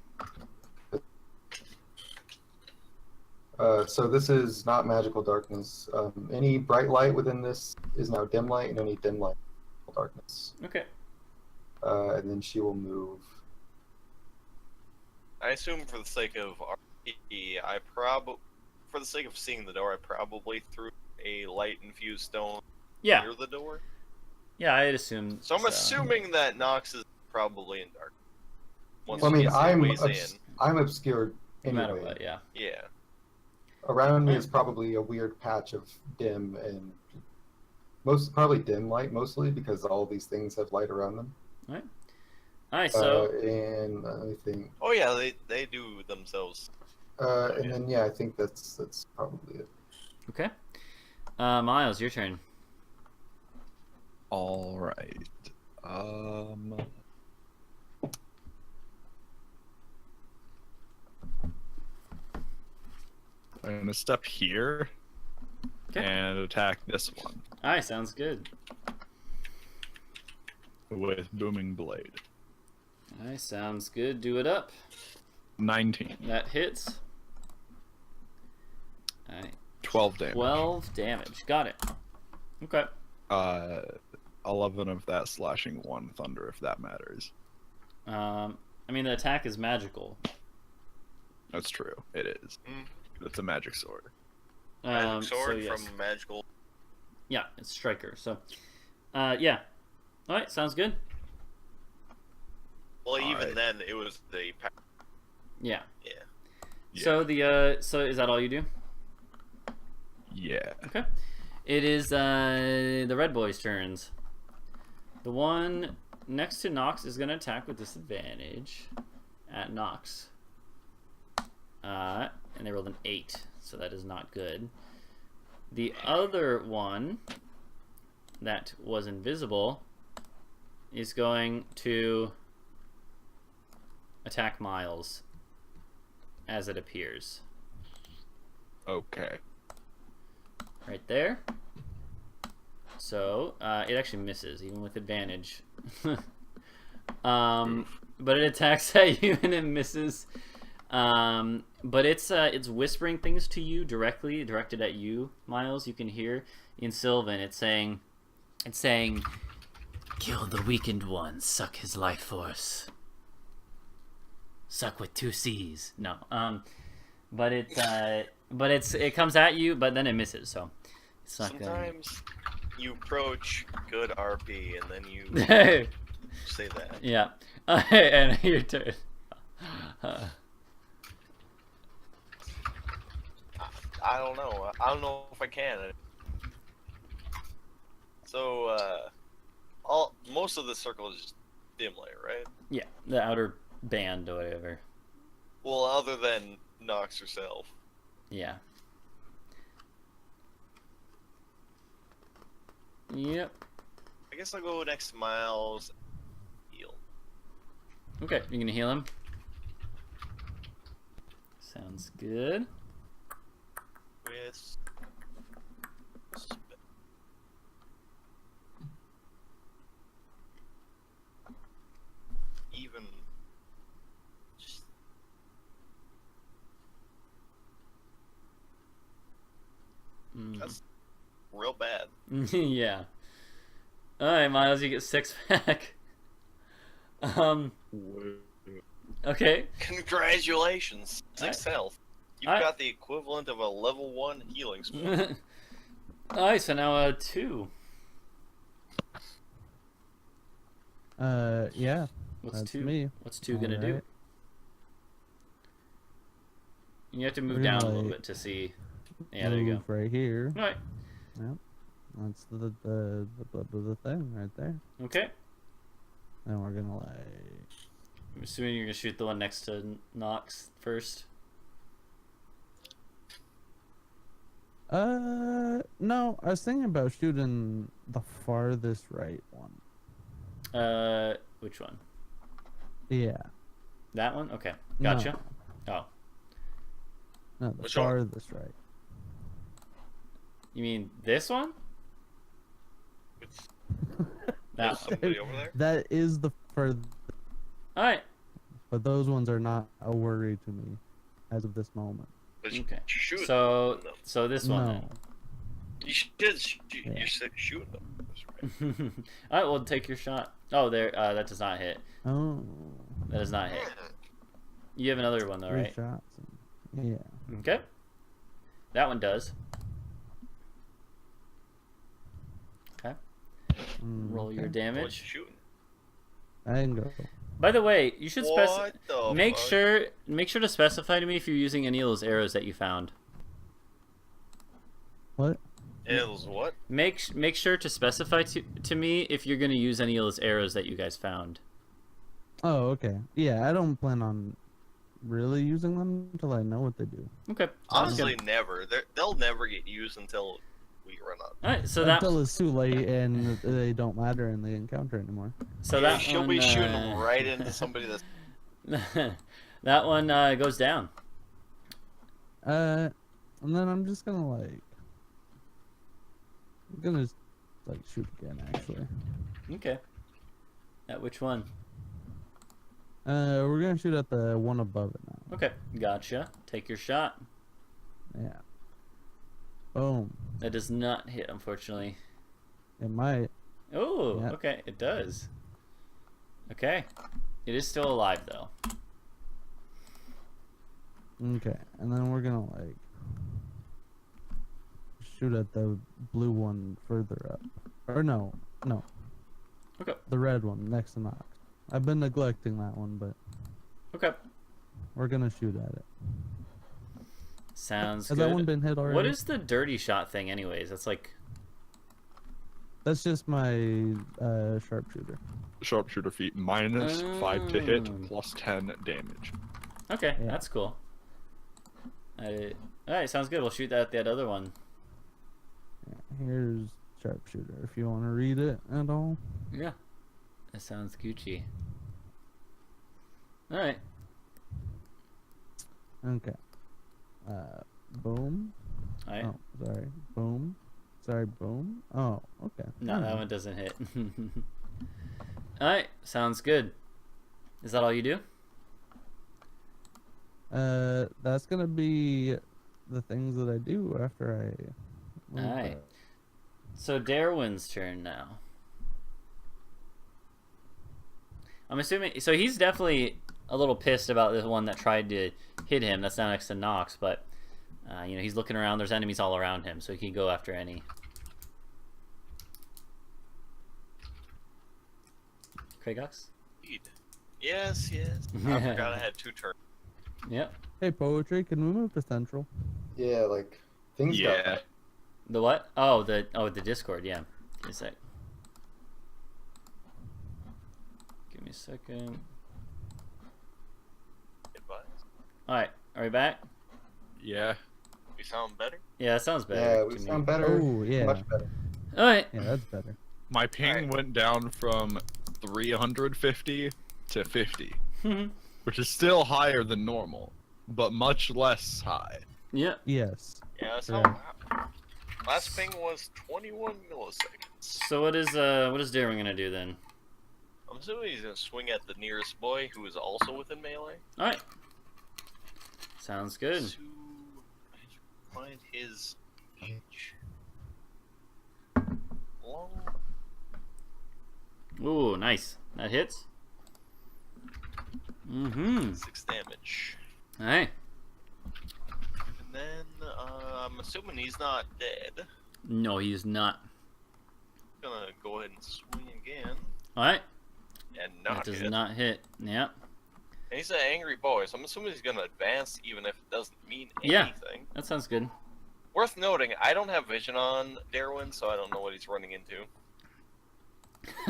So this is not magical darkness. Any bright light within this is now dim light, and any dim light is darkness. Okay. And then she will move. I assume for the sake of RP, for the sake of seeing the door, I probably threw a light-infused stone Yeah. near the door. Yeah, I'd assume. So I'm assuming that Nox is probably in dark. Once Well, I she mean, gets a ways I'm obscured no matter anyway. what, yeah. in. Yeah. Around me is probably a weird patch of dim and probably dim light mostly because all these things have light around them. All right. So And let me think. Oh yeah, they do themselves. And then yeah, I think that's probably it. okay. Miles, your turn. Alright. I'm gonna step here Okay. and attack this one All right. Sounds good. with Booming Blade. All right. Sounds good. Do it up. 19. That hits. All right. 12 damage. 12 damage. Got it. Okay. 11 of that slashing, 1 thunder, if that matters. I mean, the attack is magical. That's true. It is. Mm. It's a magic sword. Magic sword so yes. from magical. Yeah, it's striker. So, yeah. All right, sounds good. Well, even Alright. then, it was the. Yeah. Yeah. Yeah. So is that all you do? Yeah. Okay. It is the red boys' turns. The one next to Nox is gonna attack with disadvantage at Nox. And they rolled an 8, so that is not good. The other one that was invisible is going to attack Miles as it appears. Okay. Right there. So, it actually misses, even with advantage. But it attacks at you and it misses. But it's whispering things to you directly, directed at you, Miles. You can hear in Sylvan. It's saying, "Kill the weakened one. Suck his life force. Suck with 2 C's." No. But it comes at you, but then it misses. So it's not good. Sometimes you approach good RP and then you say that. Yeah. And your turn. I don't know. I don't know if I can. So, most of the circle is just dim light, right? Yeah, the outer band or whatever. Well, other than Nox herself. Yeah. Yep. I guess I'll go next to Miles. Heal. Okay, you're gonna heal him. Sounds good. With. Even. Just. That's real bad. Yeah. Alright, Miles, you get 6 back. Okay. Congratulations. 6 health. You've I- got the equivalent of a level 1 healing spell. Alright, so now 2. Yeah. What's That's 2? me. What's 2 gonna do? Alright. You have to move We're down gonna, a little like, bit to see. Yeah, there you Move right here. go. Alright. Yep. That's the thing right there. Okay. And we're gonna like. I'm assuming you're gonna shoot the one next to Nox first. No, I was thinking about shooting the farthest right one. Which one? Yeah. That one? Okay. Gotcha. No, Oh. no the Which one? farthest right. You mean this one? It's, That there's one. somebody over there. That is the furthest, Alright. but those ones are not a worry to me as of this moment. But Okay. shoot So them. so this one No. You should Yeah. you're shooting them. That's right. then. Alright, well take your shot. Oh there that does not hit. Oh. That does not hit. You have another one though, 3 right? shots. Yeah. Okay. That one does. Okay. Roll your Okay. What damage. you shooting? I can go. By the way, you should What the make fuck? sure to specify to me if you're using any of those arrows that you found. What? It was what? Make sure to specify to me if you're gonna use any of those arrows that you guys found. Oh, okay. Yeah, I don't plan on really using them until I know what they do. Okay. Honestly, never. They'll never get used until we run out. All right. So that Until it's too late and they don't matter in the encounter anymore. that she'll one, be shooting right into somebody that's. that one goes down. And then I'm just gonna like. I'm gonna like shoot again actually. Okay. At which one? We're gonna shoot at the one above it now. Okay. Gotcha. Take your shot. Yeah. Boom. That does not hit, unfortunately. It might. Oh, Yeah. okay, it does. Okay. It is still alive, though. Okay, and then we're gonna like shoot at the blue one further up. Or no. Okay. The red one next to Nox. I've been neglecting that one, but Okay. we're gonna shoot at it. Sounds Has good. that one been hit already? What is the dirty shot thing, anyways? That's like... That's just my sharpshooter. Sharpshooter feat minus 5 to hit, plus 10 damage. Okay, Yeah. that's cool. Alright, sounds good. We'll shoot that at that other one. Yeah, here's sharpshooter if you want to read it at all. Yeah. That sounds Gucci. Alright. Okay. Boom. Alright. Oh, sorry. Boom. Sorry, boom. Oh, okay. No, that one doesn't hit. Alright, sounds good. Is that all you do? That's gonna be the things that I do after I. move Alright. it. So Darwin's turn now. I'm assuming... So he's definitely a little pissed about the one that tried to hit him. That's down next to Nox, but... you know, he's looking around. There's enemies all around him, so he can go after any. Kragox? Yes. I forgot I had 2 turns. Yep. Hey, poetry. Can we move to central? Yeah, like things Yeah. got The what? Oh, the Discord. Yeah. Give me a sec. Give me a second. Advice. All right. Are we back? Yeah. We sound better. Yeah, that sounds better. yeah, we to sound me. better. Oh, yeah. Much better. All right. Yeah, that's better. My ping Alright. went down from 350 to 50, which is still higher than normal, but much less high. Yep. Yes. Yeah, that's Yeah. how last ping was 21 milliseconds. So what is Darwin gonna do then? I'm assuming he's gonna swing at the nearest boy who is also within melee. All right. Sounds good. To find his edge. Long. Ooh, nice. That hits. 6 damage. All right. And then I'm assuming he's not dead. No, he's not. Gonna go ahead and swing again. Alright. And That not does hit. not hit. Yep. And he's an angry boy, so I'm assuming he's gonna advance even if it doesn't mean Yeah. anything. That sounds good. Worth noting, I don't have vision on Darwin, so I don't know what he's running into.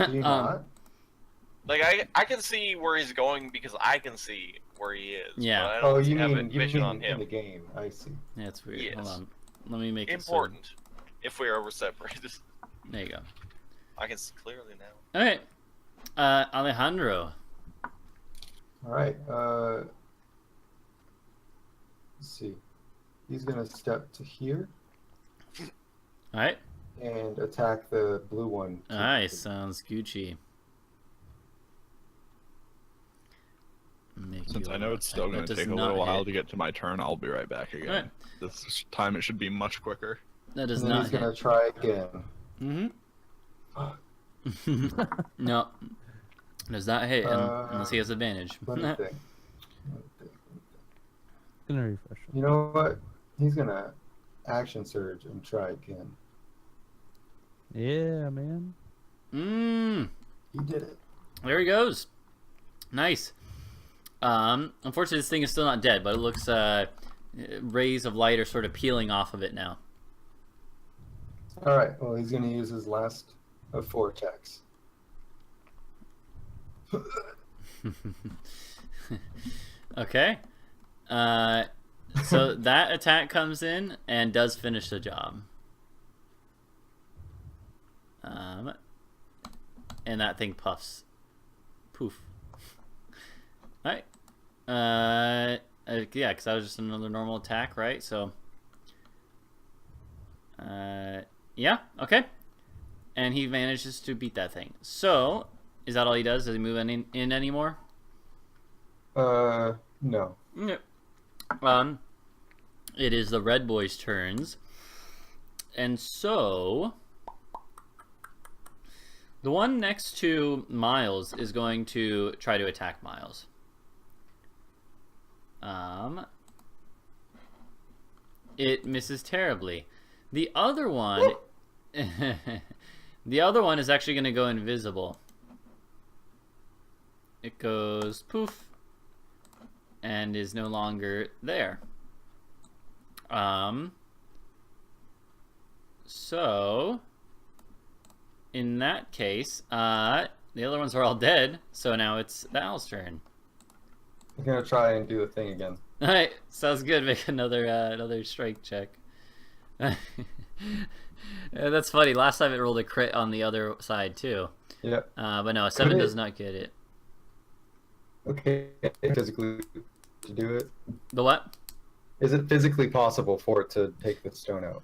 Do you not? Like, I can see where he's going because I can see where he is. Yeah. But I Oh, don't you have mean vision on in him. the game? I see. Yeah, it's weird. Yes. Hold on. Let me make it so... Important. If we are separated. There you go. I can see clearly now. Okay. Alejandro. All right. Let's see. He's gonna step to here Alright. and attack the blue one. Nice. Sounds Gucci. Make Since you I know it's still that going to does take a not little while hit. to get to my turn, I'll be right back again. Alright. This time it should be much quicker. That does And then not he's hit. gonna try again. Mm-hmm. No. Does not hit unless he has advantage. Let me think. Gonna refresh. You know what? He's gonna action surge and try again. Yeah, man. He did it. There he goes. Nice. Unfortunately, this thing is still not dead, but it looks rays of light are sort of peeling off of it now. All right. Well, he's gonna use his last of 4 attacks. Okay. So that attack comes in and does finish the job. And that thing puffs. Poof. Alright. Yeah, because that was just another normal attack, right? So, yeah, okay. And he manages to beat that thing. So, is that all he does? Does he move in anymore? No. Yeah. It is the red boys' turns. And so, the one next to Miles is going to try to attack Miles. It misses terribly. The other one, the other one is actually going to go invisible. It goes poof, and is no longer there. So, in that case, the other ones are all dead, so now it's Val's turn. He's gonna try and do the thing again. Alright, sounds good. Make another strike check. Yeah, that's funny. Last time it rolled a crit on the other side too. Yep. But no, a 7 does not get it. Okay. Physically to do it. The what? Is it physically possible for it to take the stone out?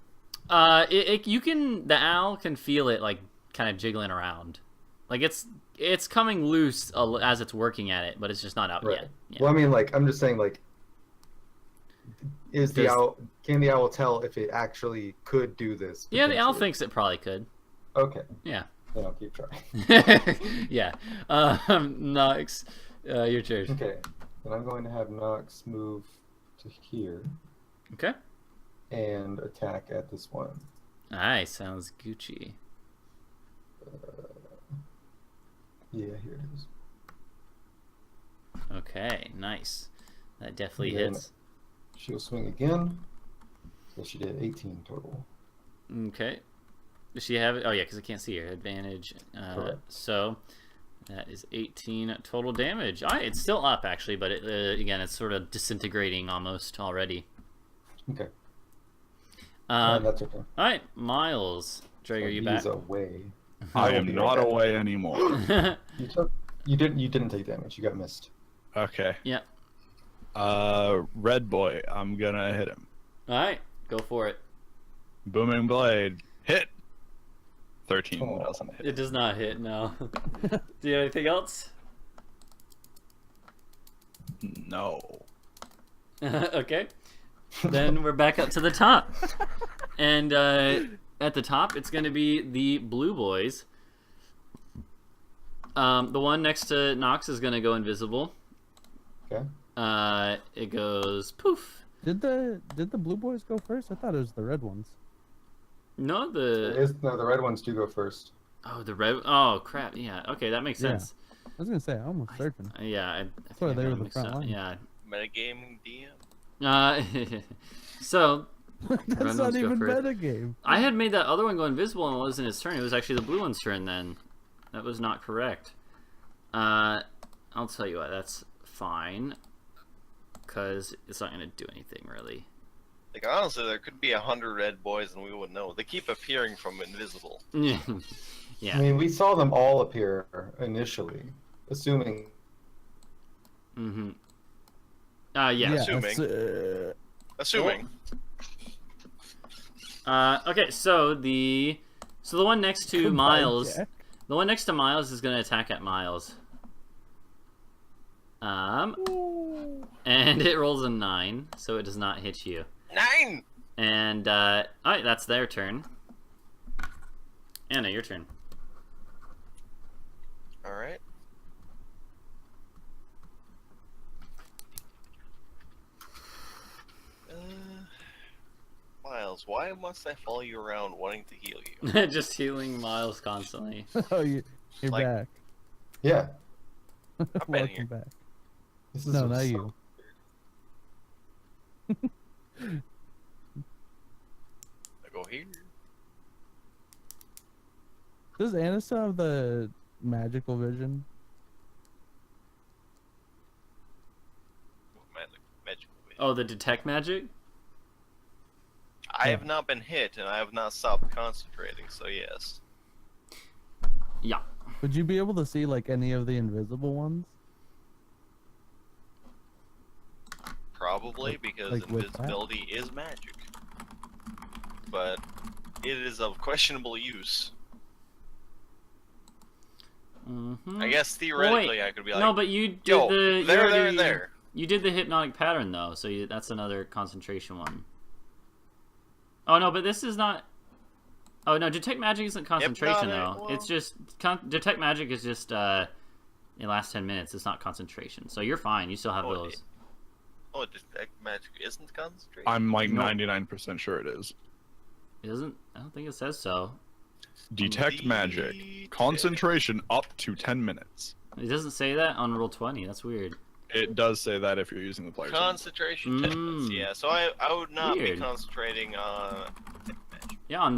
The owl can feel it like kind of jiggling around, like it's coming loose as it's working at it, but it's just not out Right. yet. Yeah. Well, I mean, like, I'm just saying, like, can the owl tell if it actually could do this? Yeah, the owl potentially? thinks it probably could. Okay. Yeah. Then I'll keep trying. Yeah. Nox, your turn. Okay. Then I'm going to have Nox move to here Okay. and attack at this one. Nice. Sounds Gucci. Yeah, here it is. Okay. Nice. That definitely And then hits. She'll swing again. So she did 18 total. Okay. Does she have it? Oh, yeah, because I can't see her. Advantage. Correct. So that is 18 total damage. All right, it's still up, actually, but again, it's sort of disintegrating almost already. Okay. Uh, That's okay. all right, Miles. Drake, are you back? He's away. I will am be not right back. away anymore. You didn't take damage. You got missed. Okay. Yeah. Red boy, I'm gonna hit him. All right, go for it. Booming blade, hit. 13 Oh. doesn't hit. It does not hit, no. Do you have anything else? No. Okay. Then we're back up to the top. And at the top, it's going to be the blue boys. The one next to Nox is going to go invisible. Okay. It goes poof. Did the blue boys go first? I thought it was the red ones. No, The red ones do go first. Oh, the red. Oh, crap. Yeah. Okay, that makes Yeah. sense. I was gonna say, I'm almost certain. Yeah. I That's why think I they got were it the mixed front up. line. Yeah. Metagaming DM. So That's red not ones go even first. metagame. I had made that other one go invisible and it wasn't his turn. It was actually the blue one's turn then. That was not correct. I'll tell you what, that's fine. Because it's not going to do anything, really. Like, honestly, there could be 100 red boys and we wouldn't know. They keep appearing from invisible. Yeah. I mean, we saw them all appear initially, assuming. Mm-hmm. Yeah. Assuming. Okay, so the one next to Goodbye, Miles, Jack. the one next to Miles is going to attack at Miles. And it rolls a 9, so it does not hit you. 9! And alright, that's their turn. Anna, your turn. Alright. Miles, why must I follow you around wanting to heal you? Just healing Miles constantly. Oh, you're Like- back. Yeah. been Welcome here. back. This is No, not so- you. I go here. Does Anna still have the magical vision? Magical vision. Oh, the detect magic? I have not been hit and I have not stopped concentrating, so yes. Yeah. Would you be able to see like any of the invisible ones? Probably, because like with that? invisibility is magic. But it is of questionable use. Mm-hmm. I guess theoretically I could be like, no, but you did yo, the there, and there. You did the hypnotic pattern though, so that's another concentration one. Oh no, but this is not. Oh no, detect magic isn't concentration Hypnotic, though. well- It's just detect magic is just it lasts 10 minutes. It's not concentration, so you're fine. You still have Oh, those. Oh, detect magic isn't concentration? I'm like No. 99% sure it is. It isn't. I don't think it says so. Detect magic. Detect. Concentration up to 10 minutes. It doesn't say that on roll 20. That's weird. It does say that if you're using the player's handbook. Concentration 10 minutes, yeah. So I would not Weird. be concentrating on detect magic. Yeah, on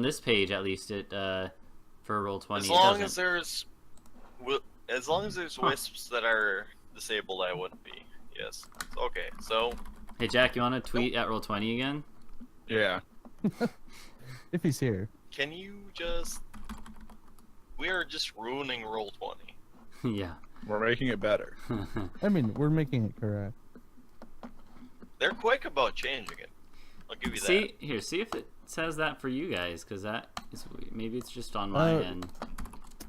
this page at least it for roll 20. As it long doesn't. as there's Huh. wisps that are disabled, I wouldn't be. Yes. Okay, so Hey Jack, you want to tweet at roll 20 again? Yeah. If he's here. can you just... We are just ruining roll 20. Yeah. We're making it better. I mean, we're making it correct. They're quick about changing it. I'll give you that. See if it says that for you guys, because that is maybe it's just on my end.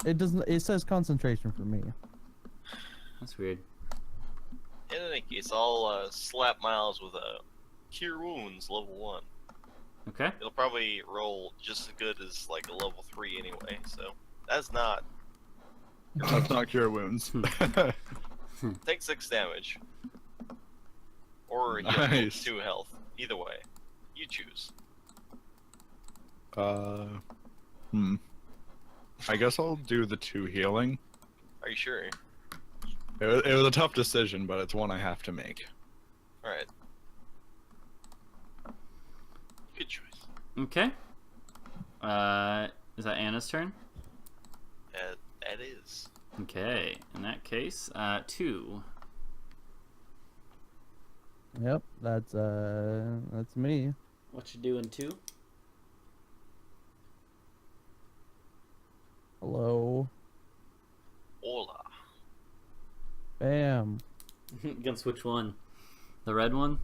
It doesn't. It says concentration for me. That's weird. In any case, I'll slap Miles with a Cure Wounds level 1. Okay. It'll probably roll just as good as like a level 3 anyway, so that's not... That's not cure wounds. Take 6 damage. Or you Nice. 2 health. Either way. You choose. I guess I'll do the 2 healing. Are you sure? It was a tough decision, but it's one I have to make. Alright. Good choice. Okay. Is that Anna's turn? That is. Okay. In that case, 2. Yep, that's me. What you doing, 2? Hello. Hola. Bam. Against which one? The red one?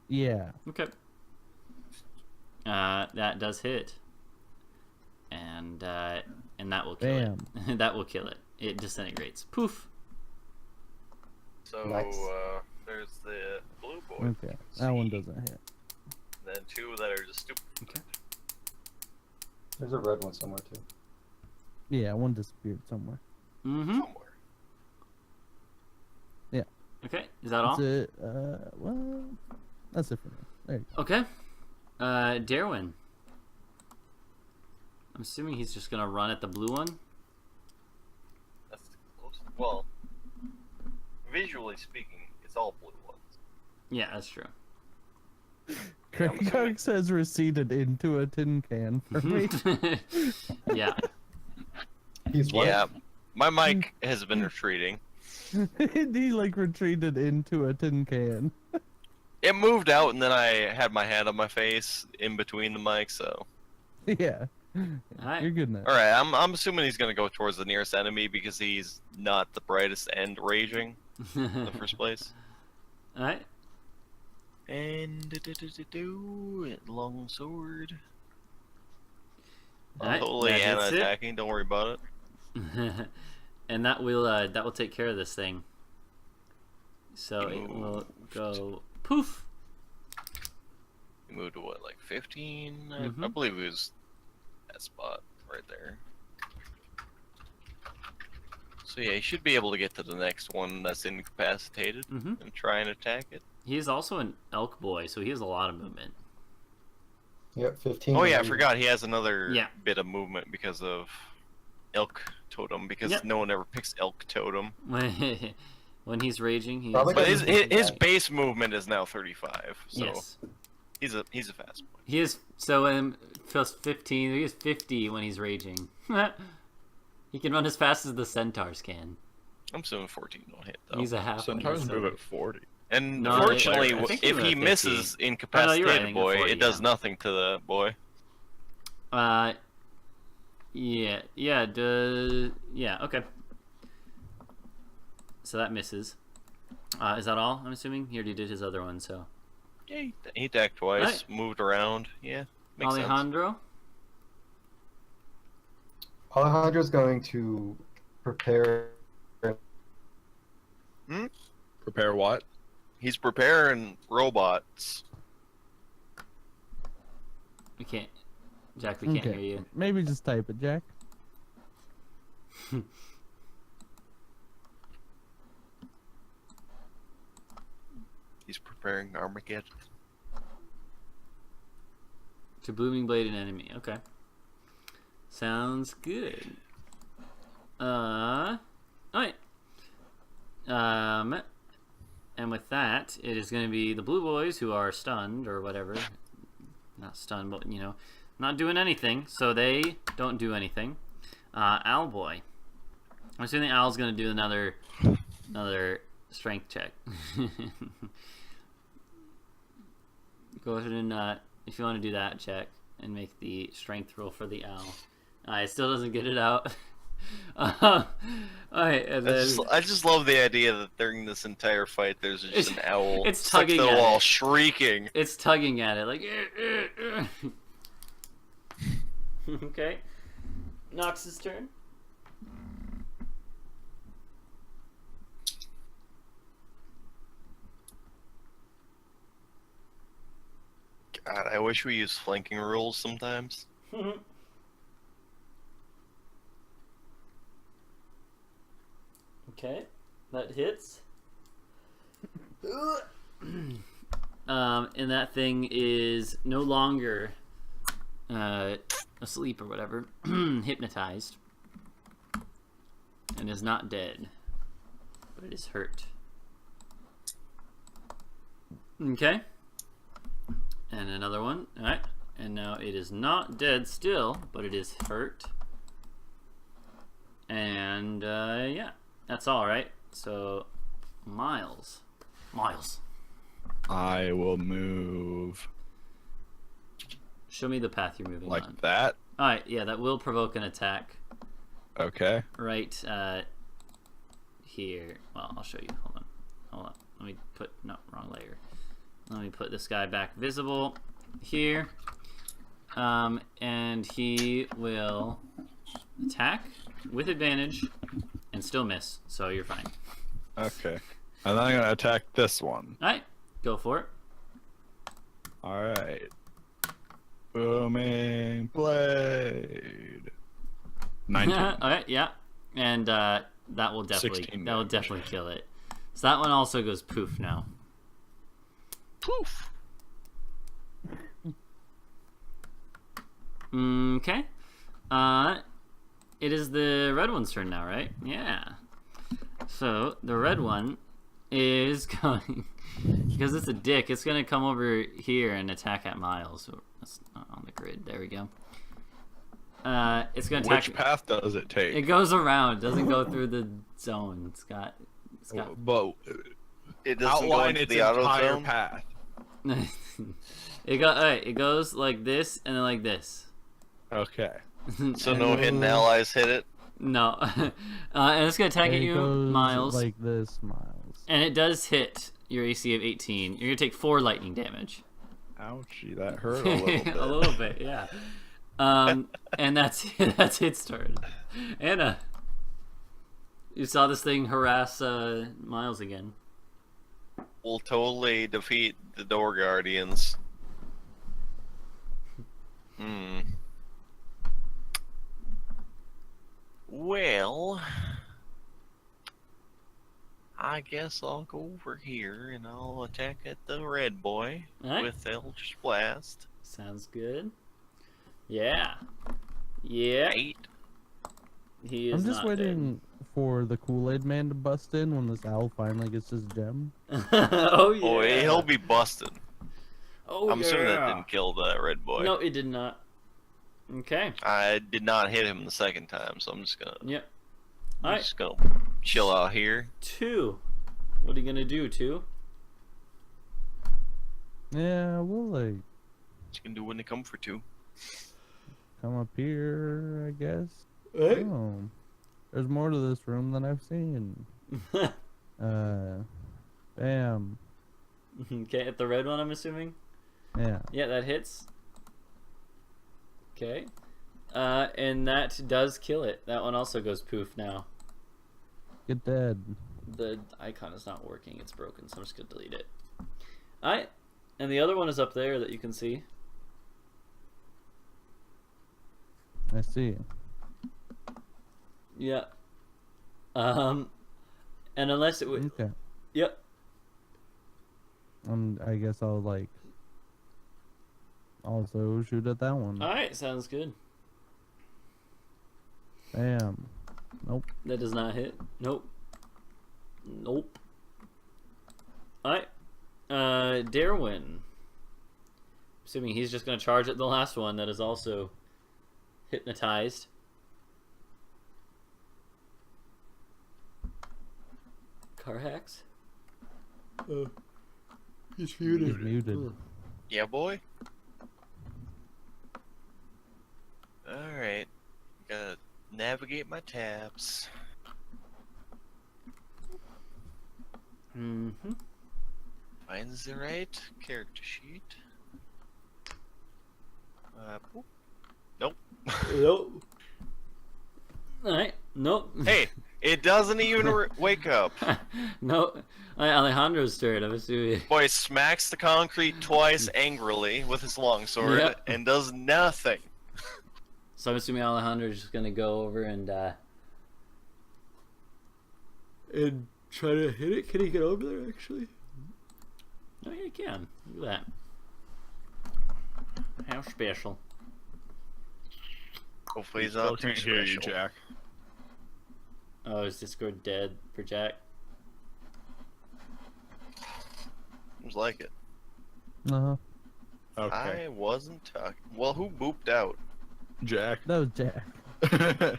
Yeah. Okay. That does hit. And that will kill Bam. it. That will kill it. It disintegrates. Poof. So, Nice. there's the blue boy. Okay, that one doesn't hit. Then 2 that are just stupid. Okay. There's a red one somewhere too. Yeah, one disappeared somewhere. Mm-hmm. Somewhere. Okay. Is that all? That's it. Well, that's it for me. Okay. Darwin. I'm assuming he's just gonna run at the blue one. That's the closest. Well, visually speaking, it's all blue ones. Yeah, that's true. Craig says receded into a tin can for me. Yeah. He's what? Yeah, my mic has been retreating. He like retreated into a tin can. It moved out, and then I had my hand on my face in between the mics. So, Yeah. Alright. You're good now. all right, I'm assuming he's gonna go towards the nearest enemy because he's not the brightest and raging in the first place. Alright. And long sword. Alright, Totally that hits it. anti-attacking. Don't worry about it. And that will take care of this thing. So it will go poof. He moved to what, like 15? Mhm. I believe it was that spot right there. So yeah, he should be able to get to the next one that's incapacitated Mhm. and try and attack it. He is also an elk boy, so he has a lot of movement. Yep, 15. Oh yeah, I forgot he has another Yeah. bit of movement because of elk totem, because Yep. no one ever picks elk totem. When he's raging, he's Probably But his doesn't his die. base movement is now 35, so yes. he's a fast boy. He is plus 15. He is 50 when he's raging. He can run as fast as the centaurs can. I'm assuming 14 will hit though. He's a half. Sometimes move at 40. And No, fortunately, I think if he he went at 50. misses Oh, no, incapacitated you're right, I think boy, 40, it does yeah. nothing to the boy. Yeah, okay. So that misses. Is that all? I'm assuming he already did his other one. So Yeah, he attacked twice, Right. moved around. Yeah, makes sense. Alejandro. Alejandro's going to prepare. Prepare what? He's preparing robots. We can't. Jack, we can't hear you. Maybe just type it, Jack. He's preparing Armageddon. To Blooming Blade an enemy. Okay. Sounds good. Alright. And with that, it is going to be the blue boys who are stunned or whatever. Not stunned, but not doing anything. So they don't do anything. Owl boy. I'm assuming Owl's going to do another strength check. Go ahead and if you want to do that check and make the strength roll for the owl. It still doesn't get it out. Alright, and then I just love the idea that during this entire fight, there's just an owl it's stuck to tugging the at wall, it. shrieking. it's tugging at it like. Okay. Nox's turn. God, I wish we used flanking rules sometimes. Okay, that hits. And that thing is no longer asleep or whatever, hypnotized, and is not dead, but it is hurt. Okay, and another one. All right, and now it is not dead still, but it is hurt. And yeah. That's all right. So, Miles. I will move Show me the path you're moving like on. that. All right. Yeah, that will provoke an attack. Okay. Right here. Well, I'll show you. Hold on. Let me put wrong layer. Let me put this guy back visible here. And he will attack with advantage and still miss, so you're fine. Okay. And then I'm gonna attack this one. Alright, go for it. Alright. Booming blade. 19. Alright, yeah. And that will definitely 16 definitely kill it. So that one also goes poof now. Poof! Okay. It is the red one's turn now, right? Yeah. So the red one is going, because it's a dick, it's going to come over here and attack at Miles. So that's not on the grid. There we go. It's going to attack. Which path does it take? It goes around. It doesn't go through the zone. It's got. But It doesn't go outline into its the auto entire zone. path. It goes like this and then like this. Okay. So And- no hidden allies hit it. No. And it's gonna attack at It you, goes Miles. like this, Miles. And it does hit your AC of 18. You're gonna take 4 lightning damage. Ouchie, that hurt a little bit. A little bit, yeah. And that's its turn. Anna, you saw this thing harass Miles again. We'll totally defeat the door guardians. Well, I guess I'll go over here and I'll attack at the red boy Alright. with Eldritch Blast. Sounds good. Yeah. Yeah. 8. He is I'm just not waiting for the Kool-Aid man to bust in when this owl finally gets his gem. dead. Oh yeah. Oh, he'll be busted. Oh I'm assuming that yeah. didn't kill that red boy. No, it did not. Okay. I did not hit him the second time, so I'm just gonna Yep. I'm Alright. just gonna chill out here. 2. What are you gonna do, 2? Yeah, we'll like What you can do when they come for 2. come up here, I guess. Right. Oh, there's more to this room than I've seen. Bam. Okay, at the red one, I'm assuming. Yeah. Yeah, that hits. Okay. And that does kill it. That one also goes poof now. Get dead. The icon is not working. It's broken, so I'm just going to delete it. Alright. And the other one is up there that you can see. I see. Yeah. And unless it would... Okay. Yep. I guess I'll like also shoot at that one. Alright, sounds good. Bam. Nope. That does not hit. Nope. Nope. Alright. Darwin. Assuming he's just going to charge at the last one that is also hypnotized. Car hacks? He's He's muted. Yeah, boy. Alright. Gotta navigate my tabs. Mm-hmm. Finds the right character sheet. Boop. Nope. Nope. Alright. Nope. Hey, it doesn't even wake up. No. Alejandro's turn, I'm assuming. Boy smacks the concrete twice angrily with his longsword Yep. and does nothing. So I'm assuming Alejandro's just gonna go over and try to hit it. Can he get over there actually? Oh yeah, he can. Look at that. How special. Hopefully he's Still not too can't hear you, special. Jack. Oh, is Discord dead for Jack? Seems like it. Uh-huh. Okay. I wasn't talking. Well, who booped out? Jack. That was Jack.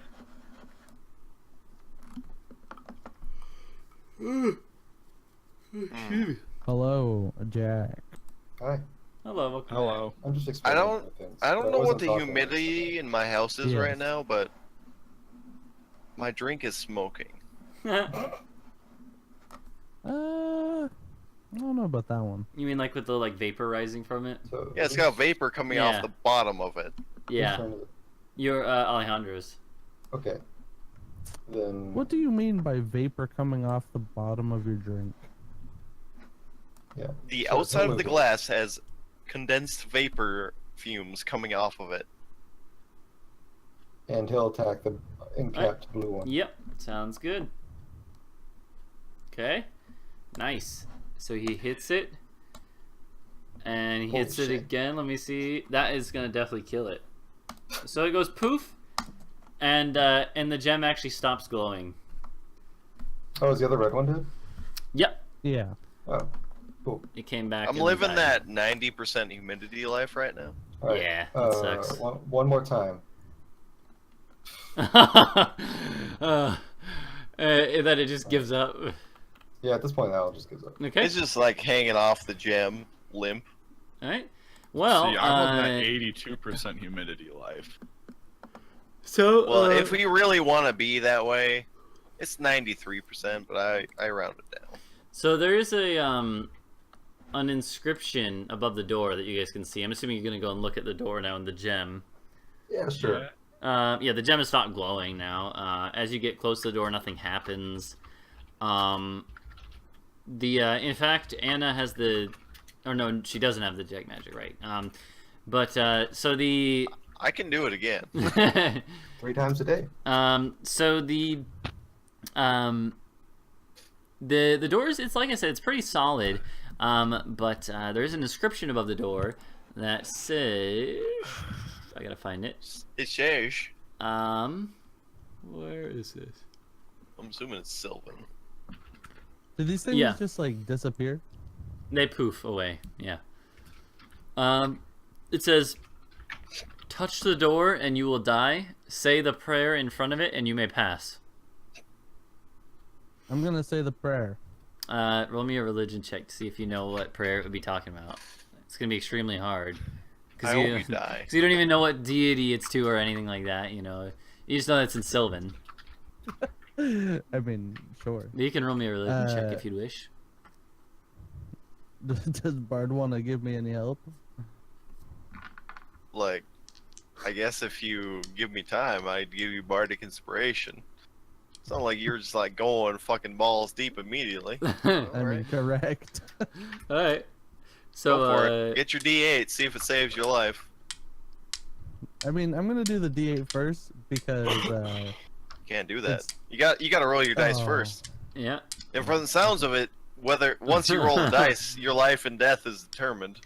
Hello, Jack. Hi. Hello, welcome. Hello. I'm just I explaining don't. things, I but don't know what wasn't the talking humidity in my house is Yes. right now, but my drink is smoking. I don't know about that one. You mean like with the vapor rising from it? So Yeah, it's got vapor coming Yeah. off the bottom of it. Yeah. turn it- You're Alejandro's. Okay. Then What do you mean by vapor coming off the bottom of your drink? yeah. The So outside of the tell me- glass has condensed vapor fumes coming off of it. And he'll attack the encapped blue one. Yep, sounds good. Okay, nice. So he hits it, and he Holy hits it shit. again. Let me see. That is gonna definitely kill it. So it goes poof, and the gem actually stops glowing. Oh, is the other red one dead? Yep. Yeah. Oh, cool. It came back. I'm and living died. that 90% humidity life right now. All right. Yeah, that sucks. One more time. That it just gives up. Yeah, at this point, Al just gives up. Okay. It's just like hanging off the gem, limp. All right. Well, See, I'm on that 82% humidity life. so Well, if we really want to be that way, it's 93%, but I round it down. so there is a an inscription above the door that you guys can see. I'm assuming you're gonna go and look at the door now in the gem. Yeah, sure. Yeah, the gem has stopped glowing now. As you get close to the door, nothing happens. In fact, Anna has the, or no, she doesn't have the detect magic, right? So the, I can do it again. 3 times a day. so the doors, it's like I said, it's pretty solid. But there's an inscription above the door that says, I gotta find it. It's says. Where is this? I'm assuming it's Sylvan. Did these things Yeah. just like disappear? They poof away. Yeah. It says, "Touch the door and you will die. Say the prayer in front of it and you may pass." I'm gonna say the prayer. Roll me a religion check to see if you know what prayer it would be talking about. It's gonna be extremely hard. I hope you die. Because you don't even know what deity it's to or anything like that. You know, you just know it's in Sylvan. I mean, sure. You can roll me a religion check if you wish. Does Bard want to give me any help? Like, I guess if you give me time, I'd give you bardic inspiration. It's not like you're just like going fucking balls deep immediately. I mean, correct. All right. So Go for it. Get your D8, see if it saves your life. I mean, I'm gonna do the D8 first because You can't do that. It's- You gotta roll your dice Oh. first. yeah. And from the sounds of it, once you roll the dice, your life and death is determined.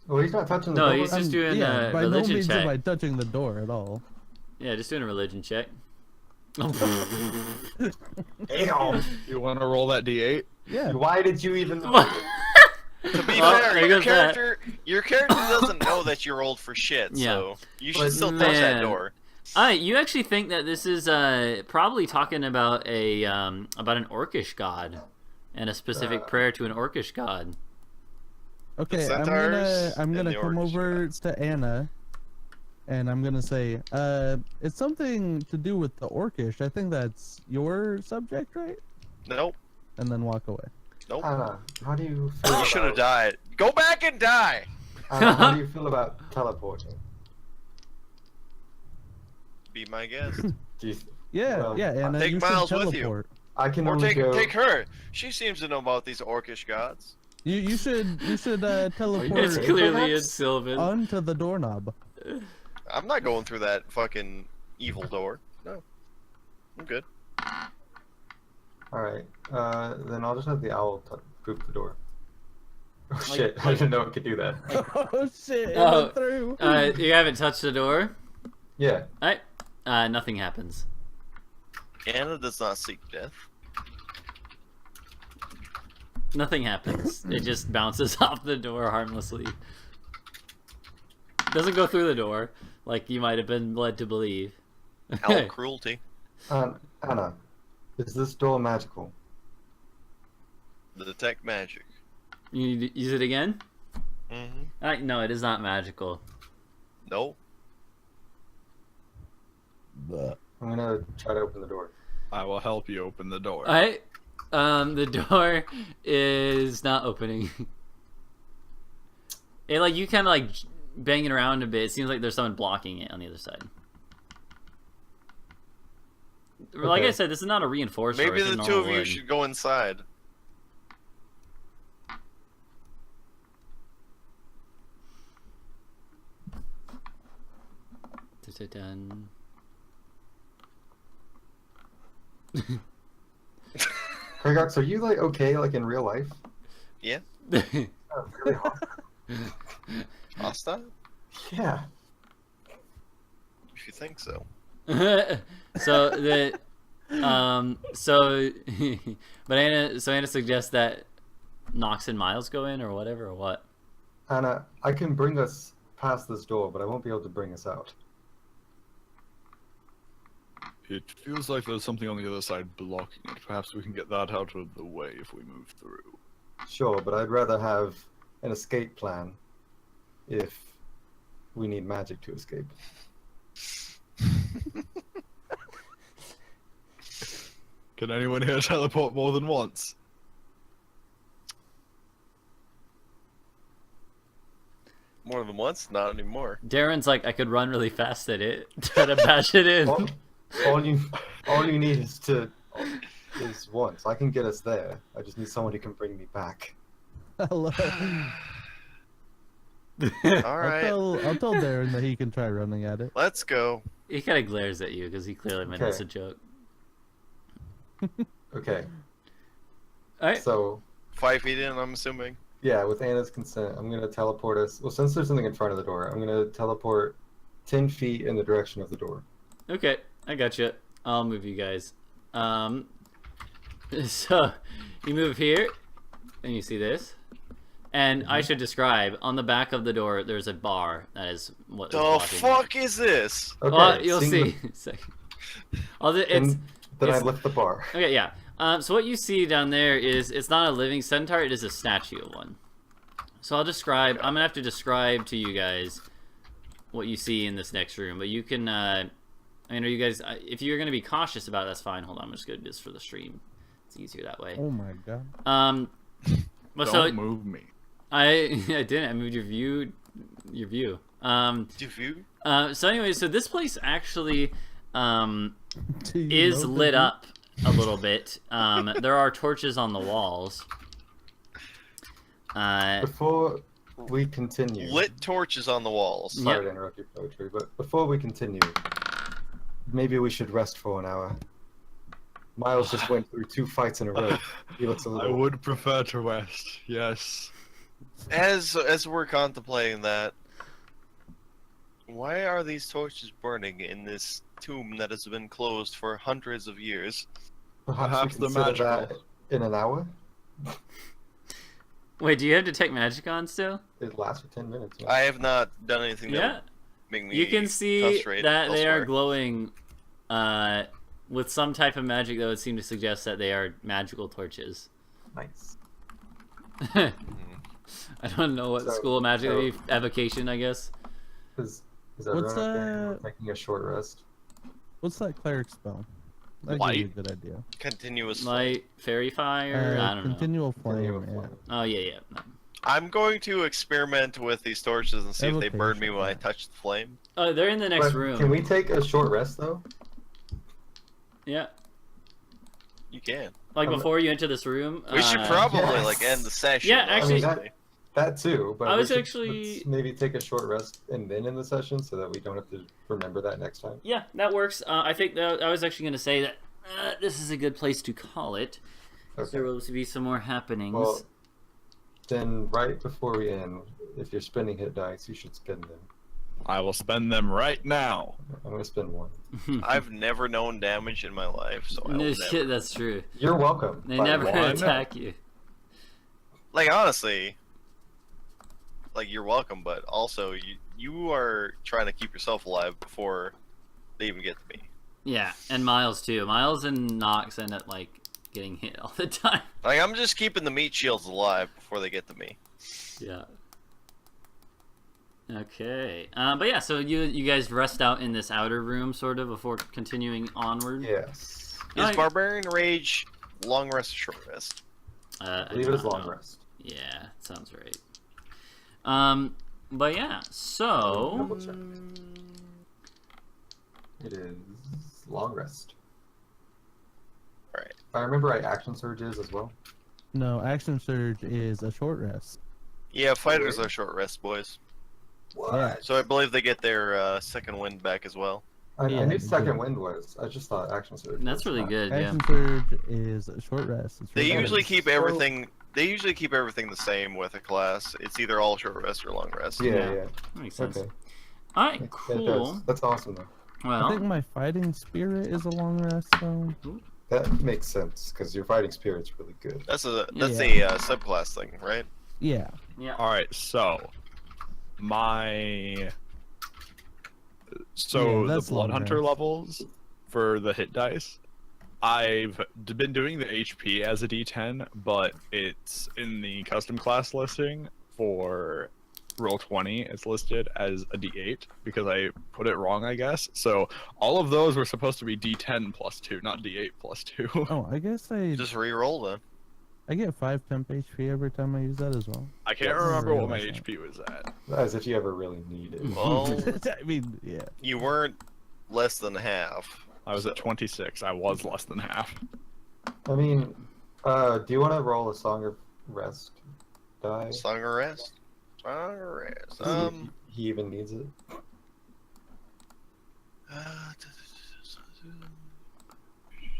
Well, he's not touching the No, door. he's just doing yeah, a by no religion means check. am I touching the door at all. Yeah, just doing a religion check. Damn. You want to roll that D8? Yeah. Why did you even? To be Well, fair, there your goes that. character doesn't know that you're old for shit, Yeah. so you should But still touch that man. door. You actually think that this is probably talking about an orcish god and a specific prayer to an orcish god. Okay, centaurs I'm and gonna the come orcs, over to Anna, and I'm gonna say, it's something to do with the orcish. I think that's your subject, right? Nope. And then walk away. Nope. Anna, how do you feel? You should have died. Go back and die! Anna, how do you feel about teleporting? Be my guest. Do you, Yeah, Well, yeah, Anna, take you Miles should with you. teleport. I can Or only go. take her. She seems to know about these orcish gods. You should teleport It's Okay, clearly in perhaps? Sylvan. onto the doorknob. I'm not going through that fucking evil door. No. I'm good. All right. Then I'll just have the owl poop the door. Oh shit! I didn't know it could do that. Oh shit! It Oh, went through. You haven't touched the door? Yeah. Alright. Nothing happens. Anna does not seek death. Nothing happens. It just bounces off the door harmlessly. Doesn't go through the door, like you might have been led to believe. Owl cruelty. Anna, is this door magical? The detect magic. You need to use it again? Mm-hmm. No, it is not magical. Nope. I'm gonna try to open the door. I will help you open the door. Alright. The door is not opening. You kind of banging around a bit. It seems like there's someone blocking it on the other side. Like I Okay. said, this is not a reinforced door. Maybe it's the a two of normal you wood. should go inside. Dun. Krigox, are you okay in real life? Yeah. Oh, really hard. Hostile? Yeah. think so. So the but Anna suggests that Nox and Miles go in or whatever, or what? Anna, I can bring us past this door, but I won't be able to bring us out. It feels like there's something on the other side blocking it. Perhaps we can get that out of the way if we move through. Sure, but I'd rather have an escape plan if we need magic to escape. Can anyone here teleport more than once? More than once? Not anymore. Darren's like, I could run really fast at it, try to bash it in. All you need is once. I can get us there. I just need someone who can bring me back. Hello. All right, I'll tell Darren that he can try running at it. let's go. He kind of glares at you because he clearly meant it as a Okay. joke. Okay, All right. so 5 feet in, I'm assuming. yeah, with Anna's consent, I'm gonna teleport us. Well, since there's something in front of the door, I'm gonna teleport 10 feet in the direction of the door. Okay, I got you. I'll move you guys. So you move here, and you see this. And I should describe, on the back of the door, there's a bar. That is what is The blocking it. fuck is this? Okay, Well, you'll seeing see. It's then I it's- lift the bar. okay, yeah. So what you see down there is, it's not a living centaur, it is a statue of one. So I'll describe, I'm gonna have to describe to you guys what you see in this next room, but you can, I know you guys, if you're gonna be cautious about it, that's fine. Hold on, I'm just gonna do this for the stream. It's easier that way. Oh my god. But Don't so, move me. I didn't, I moved your view. Diffuse? So anyway, so this place actually, Do you is know lit the- up a little bit. There are torches on the walls. Before we continue, Lit torches on the walls. sorry Yep. to interrupt your poetry, but before we continue, maybe we should rest for an hour. Miles just went through 2 fights in a row. He looks a I little. would prefer to rest, yes. As we're contemplating that, why are these torches burning in this tomb that has been closed for hundreds of years? Perhaps we the consider that magical. in an hour. Wait, do you have detect magic on still? It lasts for 10 minutes. Yeah. I have not done anything that Yeah. would make me You can see concentrate that they are elsewhere. glowing with some type of magic that would seem to suggest that they are magical torches. Nice. I don't know what So- school of magic so- would be. Evocation, I guess. Is everyone What's okay? We're that? taking a short rest. What's that cleric spell? That'd Light? be a good idea. Continuous. Light, fairy fire, I don't know. Continual flame. Continual Yeah. flame. Oh, yeah. No. I'm going to experiment with these torches and see if they burn me Evocation, when I yeah. touch the flame. Oh, they're in the next But room. Can we take a short rest though? Yeah. You can. Like Um, before you enter this room. We should probably yes. like end the session. Yeah, actually- honestly. That too. But I we was should- actually- let's maybe take a short rest and then in the session so that we don't have to remember that next time. Yeah, that works. I think that I was actually going to say that this is a good place to call it. Okay. There will be some more happenings. Well, then right before we end, if you're spending hit dice, you should spend them. I will spend them right now. I'm gonna spend one. I've never known damage in my life, so I will No never. shit, that's true. You're welcome. They by the never way. one. attack you. Like honestly, like you're welcome, but also you are trying to keep yourself alive before they even get to me. Yeah, and Miles too. Miles and Nox end up like getting hit all the time. Like I'm just keeping the meat shields alive before they get to me. Yeah. Okay. But yeah, so you guys rest out in this outer room sort of before continuing onward. Yes. Is Alright. barbarian rage long rest or short rest? I believe it is don't long know. rest. Yeah, sounds right. But yeah, so Double check. It is long rest. Alright. If I remember right, action surge is as well. No, action surge is a short rest. Yeah, fighters are short rest, boys. Yeah. So I believe they get their second wind back as well. I Yeah, knew you second do. wind was. I just thought action surge. that's was really not. good. Yeah. Action surge is a short rest. It's They really usually good. keep So- everything. They usually keep everything the same with a class. It's either all short rest or long rest. Yeah, Yeah. yeah. That makes sense. Okay. All right, That cool. does. That's awesome though. Well, I think my fighting spirit is a long rest, though. That makes sense because your fighting spirit's really good. That's a Yeah. subclass thing, right? Yeah. yeah. All right, so Yeah, the that's Blood long Hunter rest. levels for the hit dice. I've been doing the HP as a D10, but it's in the custom class listing for Roll20. It's listed as a D8 because I put it wrong, I guess. So all of those were supposed to be D10 plus 2, not D8 plus 2. Oh, I guess Just re-roll then. I get 5 temp HP every time I use that as well. I can't Yes. remember what my Realize that. HP was at. As if you ever really need it. Well, I mean, yeah. you weren't less than half. I was at 26. I was less than half. I mean, do you want to roll a Song of Rest die? Song of Rest. Song of Rest. He even needs it.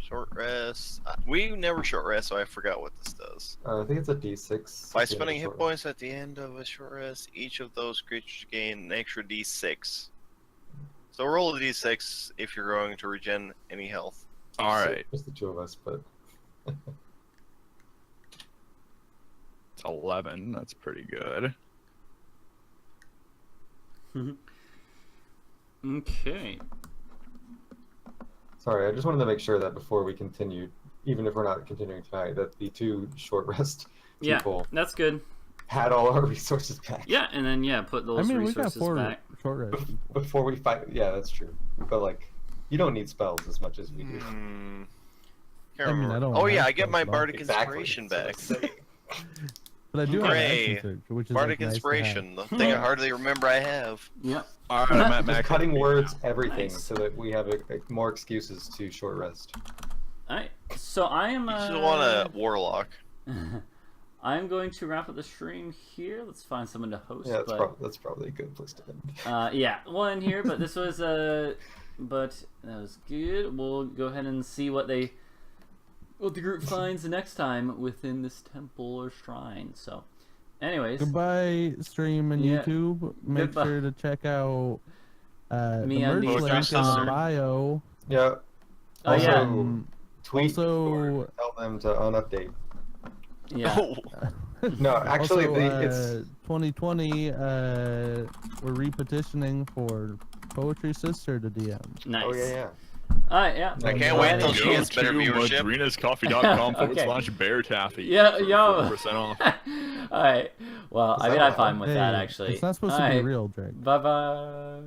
Short rest. We never short rest, so I forgot what this does. I think it's a D6. By at the end of spending the hit short points at the end of a short rest, each of those creatures gain an extra D6. So roll a D6 if you're going to regen any health. rest. All So, right, just the two of us, but it's 11. That's pretty good. Okay. sorry, I just wanted to make sure that before we continue, even if we're not continuing tonight, that the two short rest Yeah, people that's good. had all our resources back. Yeah, and then put those I mean, we got resources 4 back. short rest people. Before we fight, yeah, that's true. But like, you don't need spells as much as we do. Can't I mean, remember. I don't Oh have yeah, I get my spells, but- bardic Exactly. inspiration That's back. what I'm saying. But I do have Hooray. action surge, which is Bardic like, nice to have. inspiration, the thing I hardly remember I have. Yep. All right, I'm at Just max cutting HP words, now. everything, Nice. so that we have more excuses to short rest. Alright. So I am. You just want a warlock. I'm going to wrap up the stream here. Let's find someone to host. Yeah, but that's probably a good place to end. yeah, one here, but this was but that was good. We'll go ahead and see what the group finds the next time within this temple or shrine. So, anyways, Goodbye, stream and Yeah. YouTube. Make Goodbye. sure to check out the Me and merch the link in Skazg. the bio. Yeah. Oh, Also, yeah. tweet Also- or tell them to unupdate. yeah, Oh, No, actually, also, it's 2020. We're repetitioning for Poetry Sister to DM. nice. oh yeah, yeah. All right, yeah. I can't wait till she Go gets better to viewership. madrinascoffee.com Okay. /bear taffy. Yeah, for yo. 4% off. All right. Well, I mean, I'm fine with that Hey, actually. It's not supposed All to be right. real, Drake. Bye bye.